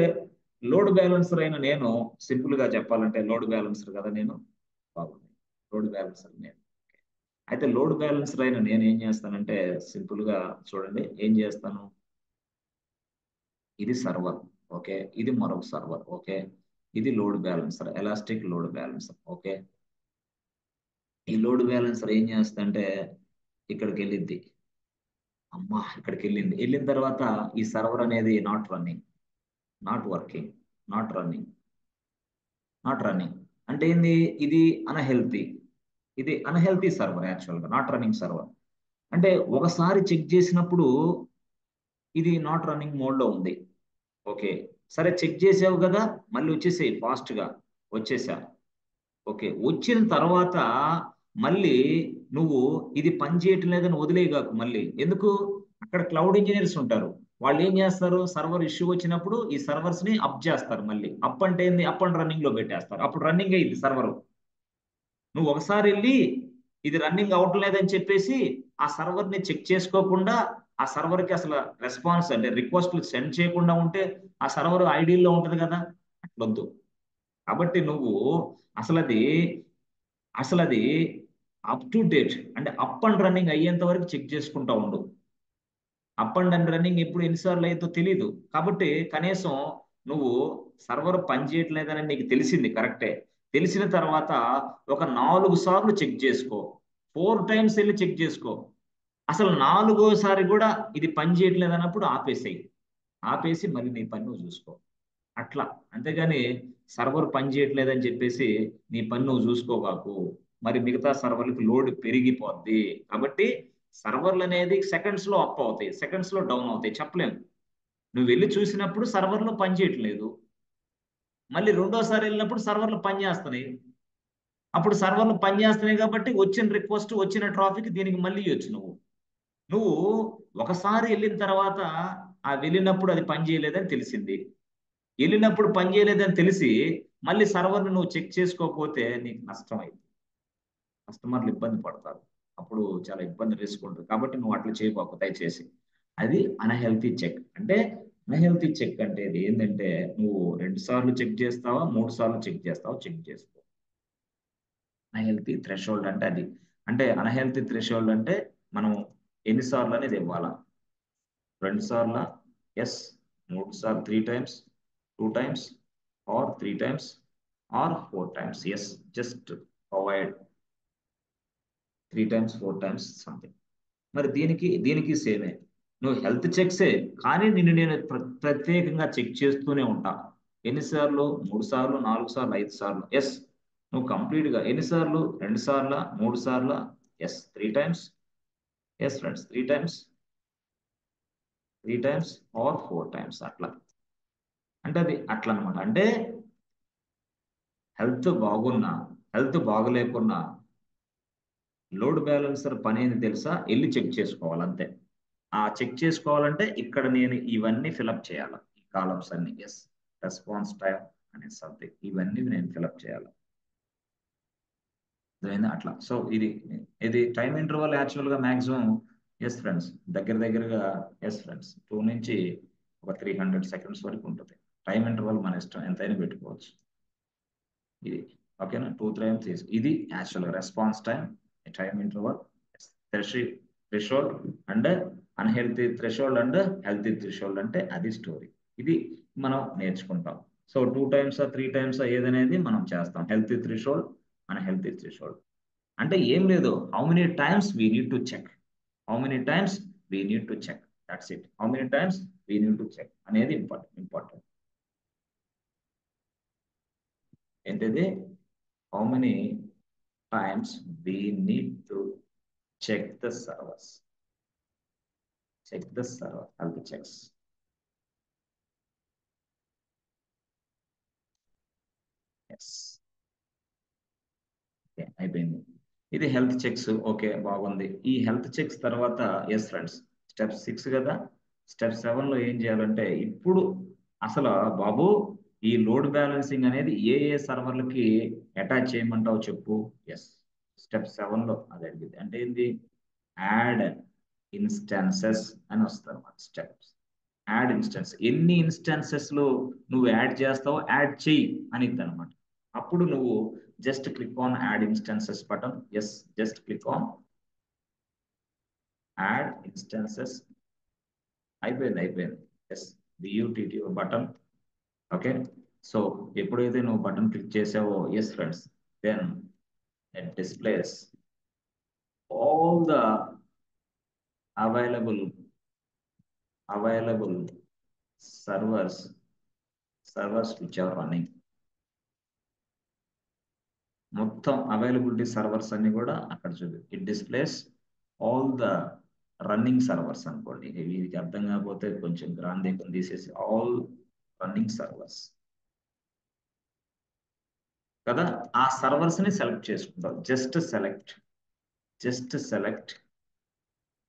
లోడ్ బ్యాలెన్సర్ అయిన నేను సింపుల్ గా చెప్పాలంటే లోడ్ బ్యాలెన్సర్ కదా నేను. బాగుంది, లోడ్ బ్యాలెన్సర్ నేను. అయితే లోడ్ బ్యాలెన్సర్ అయిన నేను ఏం చేస్తానంటే సింపుల్ గా చూడండి ఏం చేస్తాను. ఇది సర్వర్, ఓకే, ఇది మరొక సర్వర్, ఓకే, ఇది load balancer, elastic load balancer. Okay, ఈ లోడ్ బ్యాలెన్సర్ ఏం చేస్తుందంటే ఇక్కడికి వెళ్ళిద్ది. అమ్మా, ఇక్కడికి వెళ్ళింది. వెళ్ళిన తర్వాత ఈ సర్వర్ అనేది not running, not working, not running, not running. అంటే ఏంది? ఇది అన్హెల్తీ. ఇది అన్హెల్తీ సర్వర్, యాక్చువల్ గా నాట్ రన్నింగ్ సర్వర్. అంటే ఒకసారి చెక్ చేసినప్పుడు ఇది నాట్ రన్నింగ్ మోడ్ లో ఉంది. ఓకే, సరే చెక్ చేసావు కదా, మళ్ళీ వచ్చేసేయి ఫాస్ట్ గా. వచ్చేసా. ఓకే, వచ్చిన తర్వాత మళ్ళీ నువ్వు ఇది పని చేయటం లేదని వదిలేయగాకు. మళ్ళీ ఎందుకు? అక్కడ క్లౌడ్ ఇంజనీర్స్ ఉంటారు. వాళ్ళు ఏం చేస్తారు? సర్వర్ ఇష్యూ వచ్చినప్పుడు ఈ సర్వర్స్ ని అప్ చేస్తారు. మళ్ళీ అప్ అంటే ఏంది? అప్ అండ్ రన్నింగ్ లో పెట్టేస్తారు. అప్పుడు రన్నింగ్ అయ్యింది సర్వర్. నువ్వు ఒకసారి వెళ్ళి ఇది రన్నింగ్ అవ్వట్లేదని చెప్పేసి ఆ సర్వర్ ని చెక్ చేసుకోకుండా, ఆ సర్వర్ కి అసలు రెస్పాన్స్ అంటే రిక్వెస్ట్లు సెండ్ చేయకుండా ఉంటే ఆ సర్వర్ ఐడియల్లో ఉంటది కదా. అట్లొద్దు. కాబట్టి నువ్వు అసలు అది అసలు అది అప్ టు డేట్ అంటే అప్ అండ్ రన్నింగ్ అయ్యేంత వరకు చెక్ చేసుకుంటా ఉండు. అప్ అండ్ రన్నింగ్ ఎప్పుడు ఎన్నిసార్లు అయ్యేదో తెలియదు. కాబట్టి కనీసం నువ్వు సర్వర్ పని చేయట్లేదని నీకు తెలిసింది కరెక్టే. తెలిసిన తర్వాత ఒక 4 సార్లు చెక్ చేసుకో. 4 టైమ్స్ వెళ్ళి చెక్ చేసుకో. అసలు 4గోసారి కూడా ఇది పని చేయట్లేదు అన్నప్పుడు ఆపేసేయి. ఆపేసి మళ్ళీ నీ పని నువ్వు చూసుకో. అట్లా. అంతేగాని సర్వర్ పని చేయట్లేదని చెప్పేసి నీ పని నువ్వు చూసుకోగాకు. మరి మిగతా సర్వర్లకు లోడ్ పెరిగిపోద్ది. కాబట్టి సర్వర్లు అనేది సెకండ్స్ లో అప్ అవుతాయి, సెకండ్స్ లో డౌన్ అవుతాయి, చెప్పలేము. నువ్వు వెళ్ళి చూసినప్పుడు సర్వర్లు పని చేయట్లేదు, మళ్ళీ రెండోసారి వెళ్ళినప్పుడు సర్వర్లు పని చేస్తున్నాయి. అప్పుడు సర్వర్లు పని చేస్తున్నాయి కాబట్టి వచ్చిన రిక్వెస్ట్ వచ్చిన ట్రాఫిక్ దీనికి మళ్ళీ ఇవ్వచ్చు. నువ్వు ఒకసారి వెళ్ళిన తర్వాత ఆ వెళ్ళినప్పుడు అది పని చేయలేదని తెలిసింది. వెళ్ళినప్పుడు పని చేయలేదని తెలిసి మళ్ళీ సర్వర్ని నువ్వు చెక్ చేసుకోకపోతే నీకు నష్టం అయింది. కస్టమర్లు ఇబ్బంది పడతారు. అప్పుడు చాలా ఇబ్బంది తీసుకుంటారు. కాబట్టి నువ్వు అట్లా చేయబాకు దయచేసి. అది అన్హెల్తీ చెక్. అంటే అన్హెల్తీ చెక్ అంటే ఇది ఏంటంటే నువ్వు 2 సార్లు చెక్ చేస్తావా, 3 సార్లు చెక్ చేస్తావా, చెక్ చేసుకో. అన్హెల్తీ థ్రెషోల్డ్ అంటే అది. అంటే అన్హెల్తీ థ్రెషోల్డ్ అంటే మనం ఎన్నిసార్లు అనేది ఇవ్వాలా? 2 సార్ల? ఎస్. 3 సార్లు, 3 times, 2 times, or 3 times, or 4 times. Yes. Just avoid 3 times, 4 times something. మరి దీనికి దీనికి సేమే. నువ్వు హెల్త్ చెక్సే, కానీ నేను ప్రత్యేకంగా చెక్ చేస్తూనే ఉంటా. ఎన్నిసార్లు? 3 సార్లు, 4 సార్లు, 5 సార్లు. ఎస్. నువ్వు కంప్లీట్ గా ఎన్నిసార్లు? 2 సార్ల, 3 సార్ల? Yes. 3 times. Yes friends, 3 times, 3 times or 4 times అట్లా. అంటే అది అట్లా అనమాట. అంటే హెల్త్ బాగున్నా, హెల్త్ బాగలేకున్నా లోడ్ బ్యాలెన్సర్ పని ఏంది తెలుసా? వెళ్ళి చెక్ చేసుకోవాలి అంతే. ఆ చెక్ చేసుకోవాలంటే ఇక్కడ నేను ఇవన్నీ ఫిలప్ చేయాలి. ఈ కాలమ్స్ అన్ని. ఎస్. రెస్పాన్స్ టైం అనే సంథింగ్, ఇవన్నీ నేను ఫిలప్ చేయాలి. అట్లా. సో ఇది ఇది టైం ఇంటర్వల్ యాక్చువల్ గా మాక్సిమం. ఎస్ ఫ్రెండ్స్, దగ్గరగా. ఎస్ ఫ్రెండ్స్, 2 నుంచి ఒక 300 సెకండ్స్ వరకు ఉంటుంది. టైం ఇంటర్వల్ మన ఇష్టం, ఎంతైనా పెట్టుకోవచ్చు. ఇది ఓకేనా? 2 3 ఇది actual response time, time interval, threshold and unhealthy threshold and healthy threshold. అంటే అది స్టోరీ. ఇది మనం నేర్చుకుంటాం. సో 2 టైమ్స్ 3 టైమ్స్ ఏదనేది మనం చేస్తాం. Healthy threshold, unhealthy threshold. అంటే ఏం లేదు, how many times we need to check, how many times we need to check, that's it. How many times we need to check అనేది ఇంపార్టెంట్. ఏంటిది? How many times we need to check the servers. Check the server, health checks. Yes. Okay, అయిపోయింది. ఇది health checks. Okay, బాగుంది. ఈ health checks తర్వాత yes friends, step 6 కదా. Step 7లో ఏం చేయాలంటే ఇప్పుడు అసలు బాబు ఈ లోడ్ బ్యాలెన్సింగ్ అనేది ఏ ఏ సర్వర్లకి అటాచ్ చేయమంటావు చెప్పు. ఎస్. స్టెప్ 7లో అది అడిగింది. అంటే ఏంది? యాడ్ ఇన్స్టాన్సెస్ అని వస్తారు మన స్టెప్స్. యాడ్ ఇన్స్టెన్స్, ఎన్ని ఇన్స్టాన్సెస్ లో నువ్వు యాడ్ చేస్తావో యాడ్ చెయ్యి అనిద్ది అనమాట. అప్పుడు నువ్వు just click on add instances button. Yes. Just click on add instances. అయిపోయింది. Yes. B U T T button. Okay. So ఎప్పుడైతే నువ్వు బటన్ క్లిక్ చేసావో yes friends, then it displays all the available servers which are running. మొత్తం availability servers అన్ని కూడా అక్కడ చూపి. It displays all the running servers అనుకోండి. వీరికి అర్థం కాకపోతే కొంచెం గ్రాంధికం తీసేసి ఆల్ రన్నింగ్ సర్వర్స్. కదా. ఆ సర్వర్స్ ని సెలెక్ట్ చేసుకుంటాం. Just select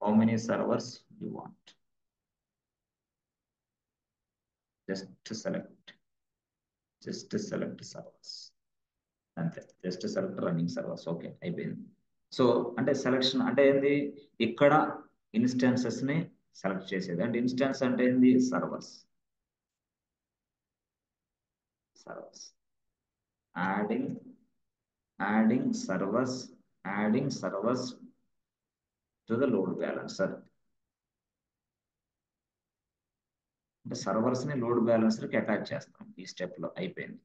how many servers you want. Just select servers, అంతే. Just select running servers. Okay, అయిపోయింది. సో అంటే సెలెక్షన్ అంటే ఏంది, ఇక్కడ ఇన్స్టాన్సెస్ ని సెలెక్ట్ చేసేది. అంటే ఇన్స్టాన్స్ అంటే ఏంది, servers. Servers adding adding servers adding servers to the load balancer. అంటే సర్వర్స్ ని లోడ్ బ్యాలెన్సర్ కి అటాచ్ చేస్తాం ఈ స్టెప్ లో. అయిపోయింది.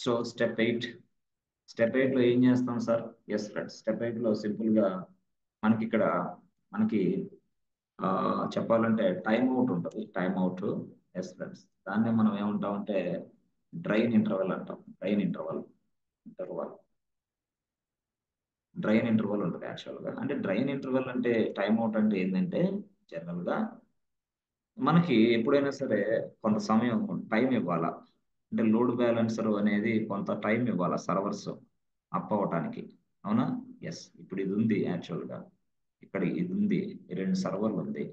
సో స్టెప్ 8 లో ఏం చేస్తాం సార్? ఎస్ ఫ్రెండ్స్, స్టెప్ 8 లో సింపుల్ గా మనకి ఇక్కడ మనకి చెప్పాలంటే టైం అవుట్ ఉంటుంది. Time out. ఎస్ ఫ్రెండ్స్, దాన్ని మనం ఏమంటామంటే డ్రైన్ ఇంటర్వెల్ అంటాం. ఇంటర్వల్ డ్రైన్ ఇంటర్వల్ ఉంటుంది యాక్చువల్ గా. అంటే డ్రైన్ ఇంటర్వెల్ అంటే టైం అవుట్ అంటే ఏంటంటే జనరల్ గా మనకి ఎప్పుడైనా సరే కొంత సమయం టైం ఇవ్వాలా. అంటే లోడ్ బ్యాలెన్సర్ అనేది కొంత టైం ఇవ్వాలా సర్వర్స్ అప్ అవ్వటానికి. అవునా? ఎస్. ఇప్పుడు ఇది ఉంది యాక్చువల్ గా, ఇక్కడ ఇది ఉంది, ఈ 2 సర్వర్లు ఉంది.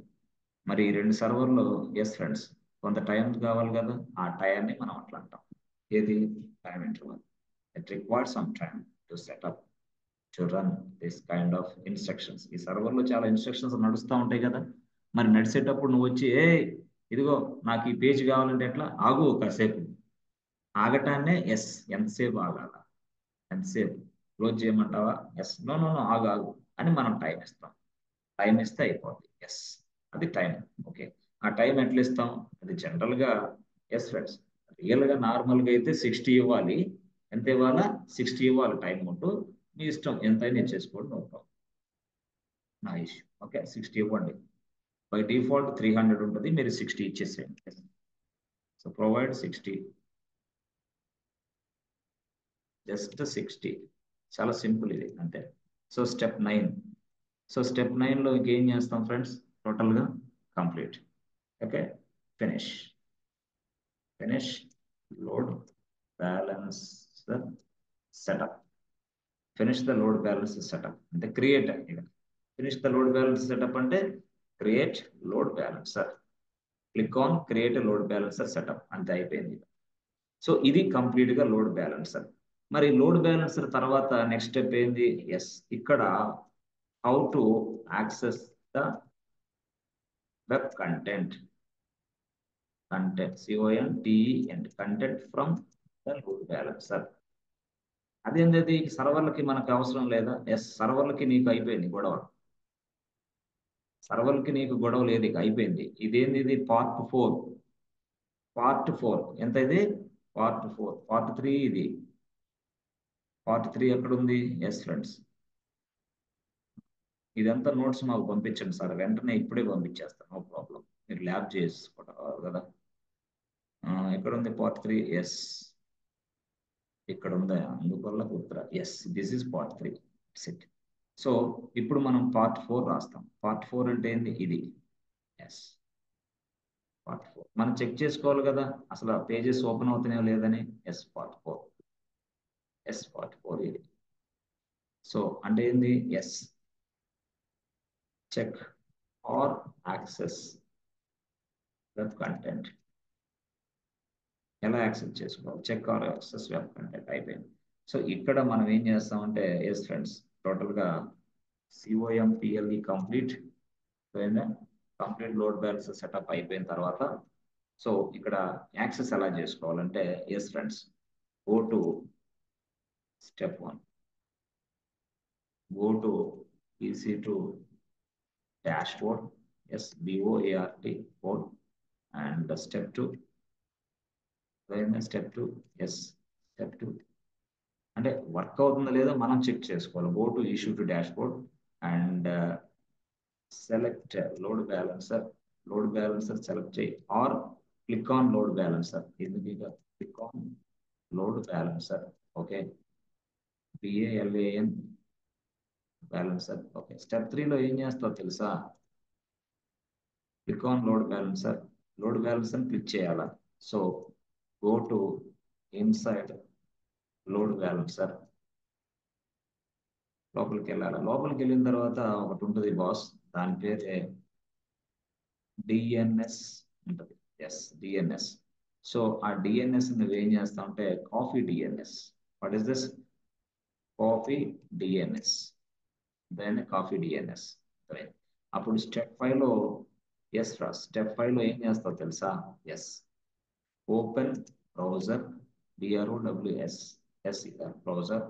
మరి ఈ 2 సర్వర్లు, ఎస్ ఫ్రెండ్స్, కొంత టైం కావాలి కదా. ఆ టైంని మనం అట్లా అంటాం. ఏది? Time interval. It required some time to set up to run this kind of instructions. ఈ సర్వర్లో చాలా ఇన్స్ట్రక్షన్స్ నడుస్తూ ఉంటాయి కదా. మరి నడిచేటప్పుడు నువ్వు వచ్చి ఇదిగో నాకు ఈ పేజ్ కావాలంటే ఎట్లా? ఆగు కాసేపు. ఆగటాన్నే ఎస్. ఎంతసేపు ఆగాల? ఎంతసేపు? క్లోజ్ చేయమంటావా? ఎస్. నో నో నో, ఆగు ఆగు అని మనం టైం ఇస్తాం. టైం ఇస్తే అయిపోద్ది. ఎస్, అది టైం. ఓకే, ఆ టైం ఎట్లా ఇస్తాం? అది జనరల్ గా, ఎస్ ఫ్రెండ్స్, రియల్ గా నార్మల్ గా అయితే 60 ఇవ్వాలి. ఎంత ఇవ్వాలా? 60 ఇవ్వాలి టైం ఉంటూ. మీ ఇష్టం ఎంతైనా ఇచ్చేసుకోండి, నో ప్రాబ్లం, నా ఇష్యూ. ఓకే, 60 ఇవ్వండి. బై డిఫాల్ట్ 300 ఉంటుంది, మీరు 60 ఇచ్చేసేయండి. So provide 60, just 60. చాలా సింపుల్ ఇది, అంతే. సో స్టెప్ 9 లో ఇంకేం చేస్తాం ఫ్రెండ్స్? టోటల్ గా complete. Okay, finish load balancer setup. Finish the load balance setup అంటే create. Finish the load balance setup అంటే create load balancer. Click on create load balancer setup, అంతే, అయిపోయింది. సో ఇది complete గా లోడ్ బ్యాలెన్సర్. మరి load balancer తర్వాత next step ఏంది? Yes, ఇక్కడ how to access the web content. Content from the load balancer. అదేంటది? సర్వర్లకి మనకు అవసరం లేదా? ఎస్, సర్వర్లకి నీకు అయిపోయింది గొడవ. సర్వర్లకి నీకు గొడవ లేదు, ఇక అయిపోయింది. ఇదేంది? ఇది పార్ట్ 4. ఎంత ఇది? పార్ట్ 3 ఇది. పార్ట్ 3 ఎక్కడుంది? ఎస్ ఫ్రెండ్స్, ఇదంతా నోట్స్ మాకు పంపించండి సార్, వెంటనే ఇప్పుడే పంపించేస్తాను, నో ప్రాబ్లం. మీరు ల్యాబ్ చేసుకుంటారు కదా. ఎక్కడుంది పార్ట్ 3? ఎస్, ఇక్కడ ఉందా? అందువల్ల గుర్తురా. Yes, this is part 3. Sit. So ఇప్పుడు మనం పార్ట్ 4 రాస్తాం. పార్ట్ 4 అంటే ఏంది? ఇది. ఎస్, పార్ట్ 4 మనం చెక్ చేసుకోవాలి కదా అసలు పేజెస్ ఓపెన్ అవుతున్నాయో లేదని. ఎస్, పార్ట్ 4 ఇది. సో అంటే ఏంది? Yes, check or access web content. ఎలా యాక్సెస్ చేసుకోవాలి? Check or access web content, అయిపోయింది. సో ఇక్కడ మనం ఏం చేస్తామంటే, ఎస్ ఫ్రెండ్స్, టోటల్ గా COMPLE కంప్లీట్ అయిపోయిందా? కంప్లీట్ లోడ్ బ్యాలెన్స్ సెటప్ అయిపోయిన తర్వాత, సో ఇక్కడ యాక్సెస్ ఎలా చేసుకోవాలంటే, yes friends, go to step 1, go to EC2 dashboard. Yes, BOART board. And step 2, then step 2, yes, step 2 అంటే వర్క్ అవుతుందో లేదో మనం చెక్ చేసుకోవాలి. Go to EC2 dashboard and select load balancer select చేయి, or click on load balancer. ఎందుకు click on load balancer? Okay, BALAN balancer. Okay, step 3 లో ఏం చేస్తావు తెలుసా? Click on load balancer click చేయాలా. So go to inside load balancer లోపలికి వెళ్ళాలి. లోపలికి వెళ్ళిన తర్వాత ఒకటి ఉంటుంది బాస్, దాని పేరే డిఎన్ఎస్ ఉంటుంది. Yes, DNS. సో ఆ డిఎన్ఎస్ నువ్వు ఏం చేస్తావు అంటే copy DNS. What is this? Copy DNS. Then copy DNS. అప్పుడు స్టెప్ 5 లో ఎస్ రా, స్టెప్ 5 లో ఏం చేస్తావు తెలుసా? Yes, open browser, BROWS, browser.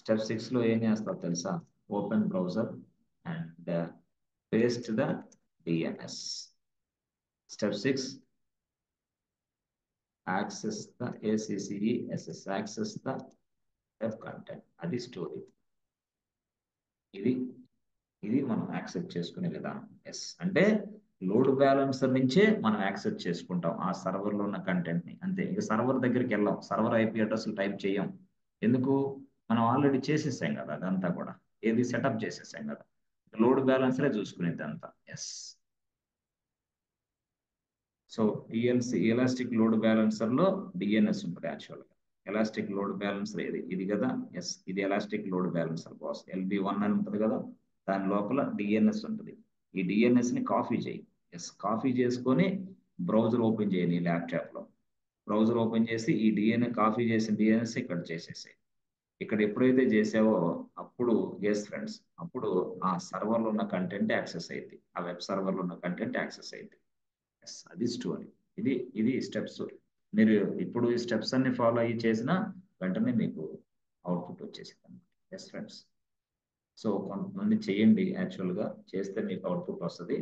Step 6 లో ఏం చేస్తావు తెలుసా? Open browser and paste the DNS. Step 6, access the ACCESS, access the web content. అది స్టోరీ. ఇది ఇది మనం యాక్సెప్ట్ చేసుకునే విధానం. ఎస్ అంటే లోడ్ బ్యాలెన్సర్ నుంచే మనం యాక్సెప్ట్ చేసుకుంటాం ఆ సర్వర్లో ఉన్న కంటెంట్ ని. అంతే, ఇక సర్వర్ దగ్గరికి వెళ్ళాం, సర్వర్ IP అడ్రస్ టైప్ చేయం. ఎందుకు? మనం ఆల్రెడీ చేసేసాం కదా, అదంతా కూడా ఏది సెటప్ చేసేసాం కదా. లోడ్ బ్యాలెన్సరే చూసుకునేది అంతా. Yes. So elastic load balancer లో DNS ఉంటుంది యాక్చువల్గా. ఎలాస్టిక్ లోడ్ బ్యాలెన్సర్ ఇది కదా. ఎస్, ఇది elastic load balancer boss. LB1 అని ఉంటుంది కదా, దాని లోపల DNS ఉంటుంది. ఈ DNS ని కాపీ చేయి. ఎస్, కాపీ చేసుకొని బ్రౌజర్ ఓపెన్ చేయి నీ ల్యాప్టాప్ లో. బ్రౌజర్ ఓపెన్ చేసి ఈ కాపీ చేసిన DNS ఇక్కడ చేసేసాయి. ఇక్కడ ఎప్పుడైతే చేసావో అప్పుడు ఎస్ ఫ్రెండ్స్, అప్పుడు ఆ సర్వర్లో ఉన్న కంటెంట్ యాక్సెస్ అయింది, ఆ వెబ్ సర్వర్లో ఉన్న కంటెంట్ యాక్సెస్ అయింది. అది స్టోరీ. ఇది స్టెప్స్. మీరు ఇప్పుడు ఈ స్టెప్స్ అన్ని ఫాలో అయ్యి చేసిన వెంటనే మీకు అవుట్పుట్ వచ్చేసింది. Yes friends. సో కొంతమంది చేయండి, యాక్చువల్గా చేస్తే మీకు అవుట్పుట్ వస్తుంది.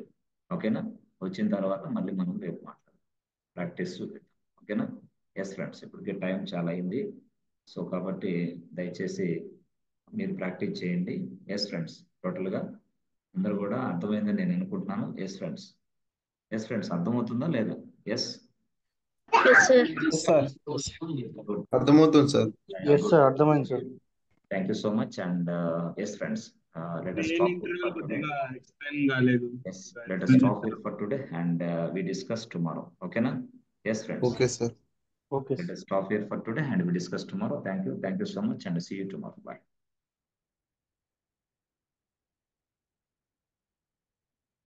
ఓకేనా? వచ్చిన తర్వాత మళ్ళీ మనం రేపు మాట్లాడదాం, ప్రాక్టీస్ చూపిద్దాం. ఓకేనా? ఎస్ ఫ్రెండ్స్, ఇప్పటికే టైం చాలా అయింది. సో కాబట్టి దయచేసి మీరు ప్రాక్టీస్ చేయండి. ఎస్ ఫ్రెండ్స్, టోటల్గా అందరూ కూడా అర్థమైందని నేను అనుకుంటున్నాను. ఎస్ ఫ్రెండ్స్, ఎస్ ఫ్రెండ్స్, అర్థమవుతుందా లేదా? ఎస్ అర్థమవుతుంది సార్. ఎస్ సార్, అర్థమైంది sir. Thank you so much. And yes friends, let us stop here for today. Yes, let us stop here for today and we discuss tomorrow. Okay na? Yes friends. Okay sir. Okay Let us stop here for today and we discuss tomorrow. Thank you so much and see you tomorrow. Bye.